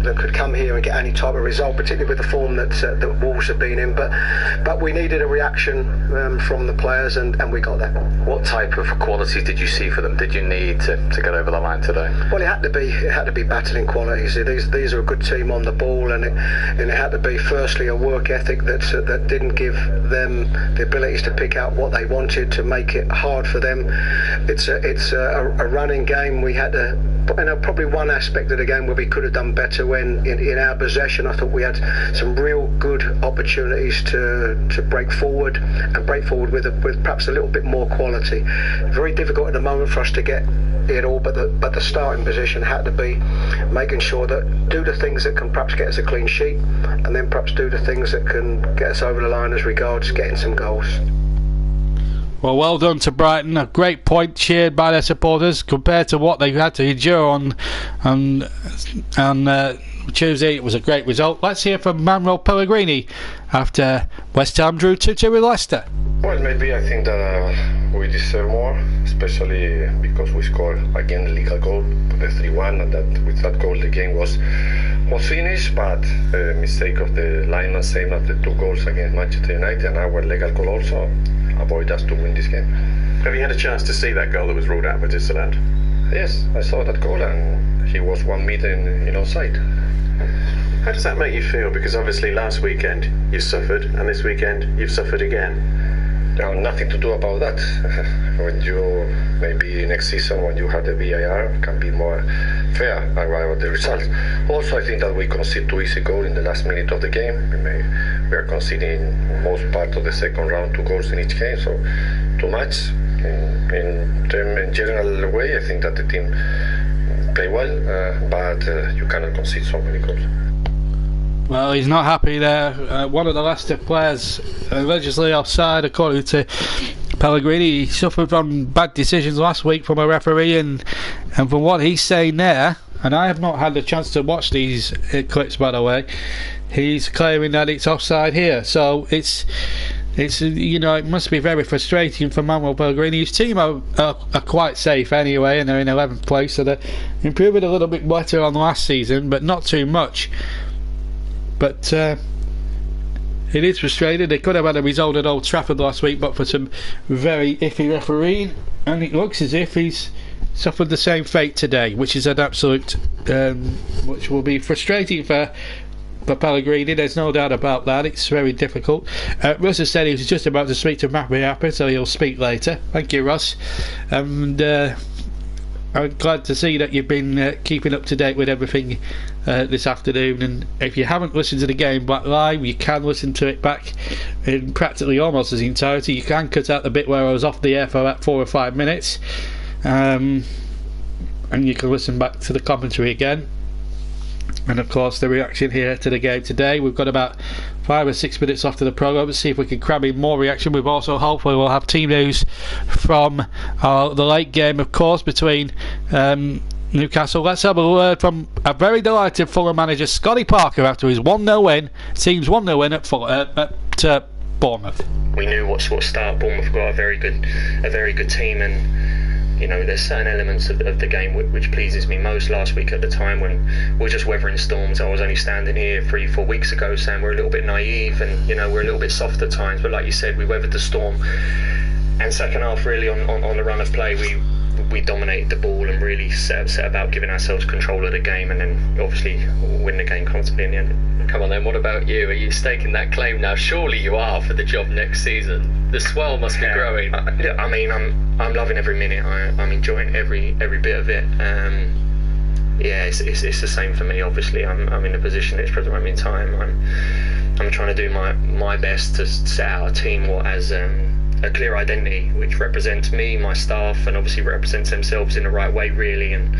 that could come here and get any type of result, particularly with the form that Wolves have been in. But we needed a reaction from the players, and we got that. What type of qualities did you see for them? Did you need to get over the line today? Well, it had to be battling qualities. These are a good team on the ball, and it had to be firstly a work ethic that didn't give them the abilities to pick out what they wanted, to make it hard for them. It's a running game. We had to. Probably one aspect of the game where we could have done better, when in our possession I thought we had some real good opportunities to break forward with perhaps a little bit more quality. Very difficult at the moment for us to get it all, but the starting position had to be making sure that do the things that can perhaps get us a clean sheet, and then perhaps do the things that can get us over the line as regards getting some goals. Well done to Brighton. A great point cheered by their supporters compared to what they've had to endure on Tuesday. It was a great result. Let's hear from Manuel Pellegrini after West Ham drew 2-2 with Leicester. Well, maybe I think that we deserve more, especially because we scored again the legal goal, the 3-1, and that with that goal the game was finished. But a mistake of the lineman, same as the 2 goals against Manchester United, and our legal goal also avoid us to win this game. Have you had a chance to see that goal that was ruled out for Disseland? Yes, I saw that goal, and he was 1 meter in offside. How does that make you feel? Because obviously last weekend you suffered, and this weekend you've suffered again. There is nothing to do about that. When you, maybe next season when you have the VAR, can be more fair about the result. Also, I think that we conceded 2 easy goals in the last minute of the game. We are conceding most part of the second round 2 goals in each game, so too much. In general way, I think that the team play well, but you cannot concede so many goals. Well, he's not happy there. One of the Leicester players allegedly offside, according to Pellegrini. He suffered from bad decisions last week from a referee, and from what he's saying there, and I have not had the chance to watch these clips, by the way, he's claiming that it's offside here. So it's it must be very frustrating for Manuel Pellegrini. His team are quite safe anyway, and they're in 11th place, so they're improving a little bit better on last season, but not too much. But it is frustrating. They could have had a result at Old Trafford last week, but for some very iffy refereeing, and it looks as if he's suffered the same fate today, which is an absolute which will be frustrating for Pellegrini. There's no doubt about that. It's very difficult. Russ has said he was just about to speak to Mappy Apper, so he'll speak later. Thank you, Russ. And I'm glad to see that you've been keeping up to date with everything this afternoon, and if you haven't listened to the game back live, you can listen to it back in practically almost its entirety. You can cut out the bit where I was off the air for about 4 or 5 minutes, and you can listen back to the commentary again, and of course the reaction here to the game today. We've got about 5 or 6 minutes after the programme. Let's see if we can cram in more reaction. We've also, hopefully, we'll have team news from the late game, of course, between Newcastle. Let's have a word from a very delighted Fulham manager, Scotty Parker, after his 1-0 win. Team's 1-0 win at Bournemouth. We knew what sort of start Bournemouth got, a very good team, and there's certain elements of the game which pleases me most. Last week at the time when we're just weathering storms, I was only standing here 3-4 weeks ago saying we're a little bit naive and we're a little bit soft at times, but like you said, we weathered the storm, and second half really on the run of play we dominated the ball and really set about giving ourselves control of the game, and then obviously win the game comfortably in the end. Come on then, what about you? Are you staking that claim now? Surely you are for the job next season. The swell must be growing. I mean, I'm loving every minute. I'm enjoying every bit of it. It's the same for me. Obviously, I'm in a position at this present moment in time. I'm trying to do my best to set out a team what has a clear identity, which represents me, my staff, and obviously represents themselves in the right way, really. And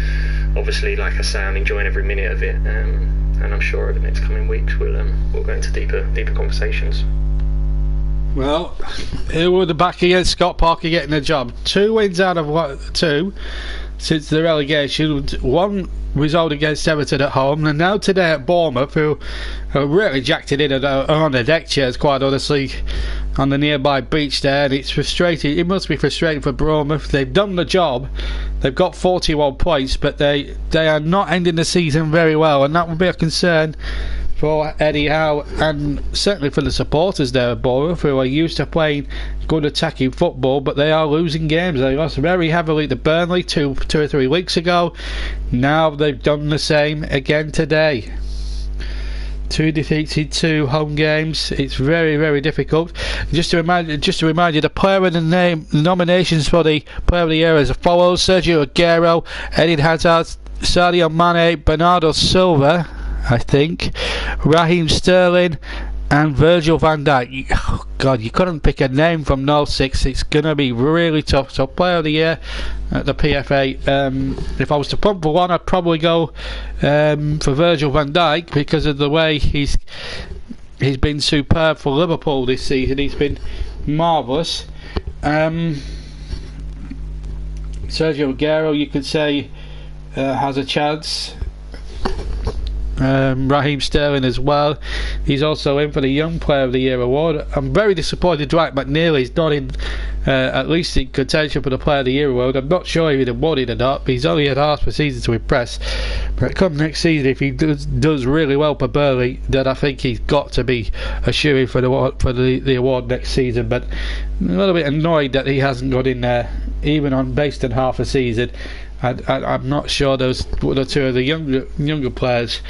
obviously, like I say, I'm enjoying every minute of it, and I'm sure over the next coming weeks we'll go into deeper conversations. Well, here we're back against Scott Parker getting the job. 2 wins out of 2 since the relegation. 1 result against Everton at home, and now today at Bournemouth, who really jacked it in on the deck chairs, quite honestly, on the nearby beach there. And it's frustrating. It must be frustrating for Bournemouth. They've done the job. They've got 41 points, but they are not ending the season very well, and that would be a concern for Eddie Howe, and certainly for the supporters there at Bournemouth, who are used to playing good attacking football, but they are losing games. They lost very heavily to Burnley two or 3 weeks ago. Now they've done the same again today. 2 defeats in 2 home games. It's very, very difficult. Just to remind you, the player of the name nominations for the Player of the Year as follows: Sergio Aguero, Eden Hazard, Sadio Mane, Bernardo Silva, I think, Raheem Sterling, and Virgil van Dijk. Oh God, you couldn't pick a name from those 6. It's going to be really tough. So Player of the Year at the PFA. If I was to pump for one, I'd probably go for Virgil van Dijk, because of the way he's been superb for Liverpool this season. He's been marvellous. Sergio Aguero, you could say, has a chance. Raheem Sterling as well. He's also in for the Young Player of the Year award. I'm very disappointed Dwight McNeely's not in, at least in contention for the Player of the Year award. I'm not sure if he'd have won it or not. He's only had half a season to impress, but come next season, if he does really well for Burnley, then I think he's got to be a shoo-in for the award next season. But I'm a little bit annoyed that he hasn't got in there, even on based on half a season. I'm not sure those 2 of the younger players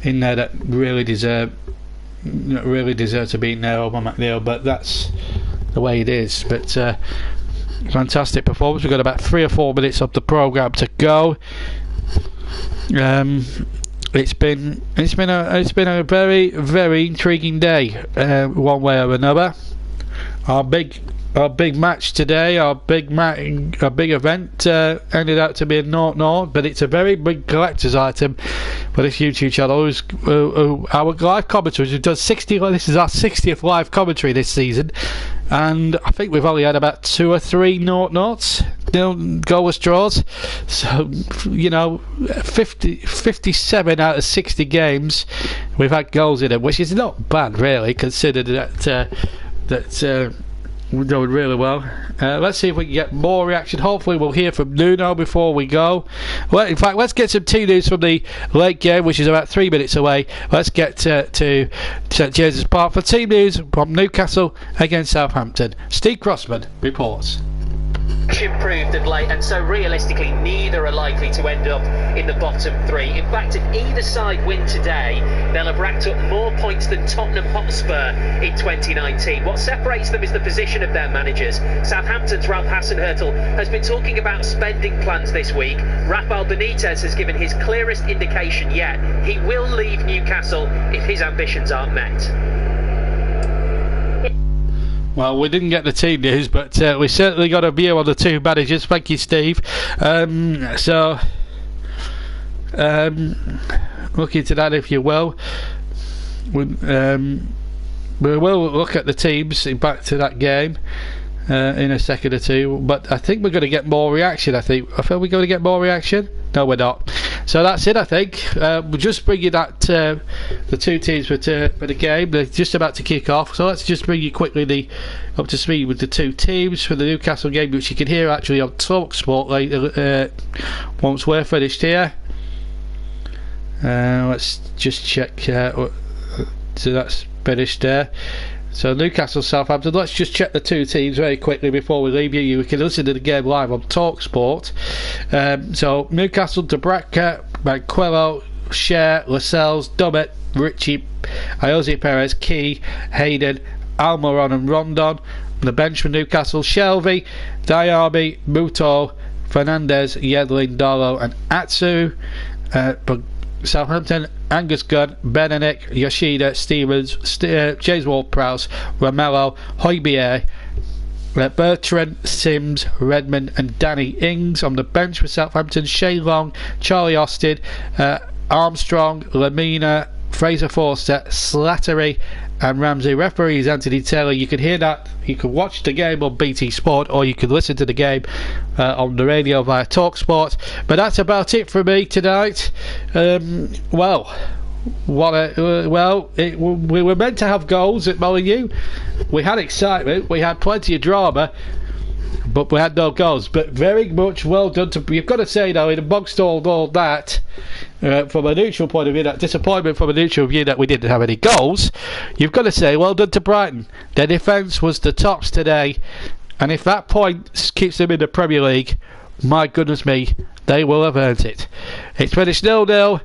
in there that really deserve to be in there over McNeil, but that's the way it is. But fantastic performance. We've got about 3 or 4 minutes of the programme to go. It's been a very, very intriguing day, one way or another. Our big match today, our big event, ended out to be a 0-0, but it's a very big collector's item for this YouTube channel. Our live commentaries, we've done 60. This is our 60th live commentary this season, and I think we've only had about 2 or 3 0-0s, goalless draws. So 57 out of 60 games we've had goals in them, which is not bad really, considered that. We're doing really well. Let's see if we can get more reaction. Hopefully we'll hear from Nuno before we go. Well, in fact, let's get some team news from the late game, which is about 3 minutes away. Let's get to St James's Park for team news from Newcastle against Southampton. Steve Crossman reports. Improved of late, and so realistically neither are likely to end up in the bottom 3. In fact, if either side win today, they'll have racked up more points than Tottenham Hotspur in 2019. What separates them is the position of their managers. Southampton's Ralph Hasenhüttl has been talking about spending plans this week. Rafael Benitez has given his clearest indication yet. He will leave Newcastle if his ambitions aren't met. Well, we didn't get the team news, but we certainly got a view on the 2 managers. Thank you, Steve. Look into that if you will. We will look at the teams back to that game in a second or 2, but I think we're going to get more reaction. I think we're going to get more reaction. No, we're not. So that's it, I think. We'll just bring you that the 2 teams for the game. They're just about to kick off. So let's just bring you quickly up to speed with the 2 teams for the Newcastle game, which you can hear actually on TalkSport later once we're finished here. Let's just check. So that's finished there. So Newcastle, Southampton. Let's just check the 2 teams very quickly before we leave you. You can listen to the game live on TalkSport. So Newcastle, Dubravka, Manquillo, Cher, Lascelles, Dummett, Ritchie, Ayoze Perez, Key, Hayden, Almiron and Rondon. On the bench for Newcastle, Shelvey, Diaby, Muto, Fernandez, Yedlin, Darlow and Atsu. Southampton, Angus Gunn, Benedict, Yoshida, Stevens, James Ward-Prowse, Romello, Højbjerg, Bertrand, Sims, Redmond and Danny Ings. On the bench for Southampton, Shane Long, Charlie Austin, Armstrong, Lamina, Fraser Forster, Slattery and Ramsey. Referees Anthony Taylor. You can hear that, you can watch the game on BT Sport, or you can listen to the game on the radio via TalkSport. But that's about it for me tonight. We were meant to have goals at Molineux. We had excitement, we had plenty of drama, but we had no goals. But very much well done to, you've got to say though, in amongst all that, from a neutral point of view, that disappointment from a neutral view that we didn't have any goals, you've got to say well done to Brighton. Their defence was the tops today, and if that point keeps them in the Premier League, my goodness me, they will have earned it. It's finished 0-0.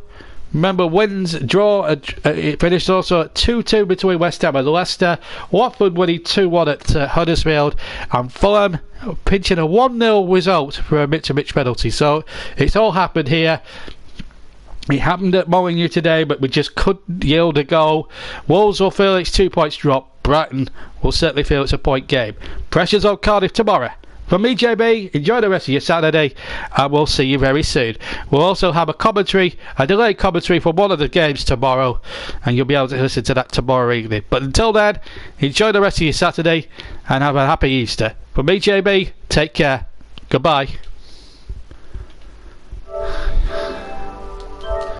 Remember, wins, draw, it finished also at 2-2 between West Ham and Leicester. Watford winning 2-1 at Huddersfield, and Fulham pinching a 1-0 result for a Mitch penalty. So it's all happened here. It happened at Molineux today, but we just couldn't yield a goal. Wolves will feel it's 2 points drop. Brighton will certainly feel it's a point game. Pressure's on Cardiff tomorrow. From me, JB, enjoy the rest of your Saturday, and we'll see you very soon. We'll also have a delayed commentary for one of the games tomorrow, and you'll be able to listen to that tomorrow evening. But until then, enjoy the rest of your Saturday, and have a happy Easter. From me, JB, take care. Goodbye.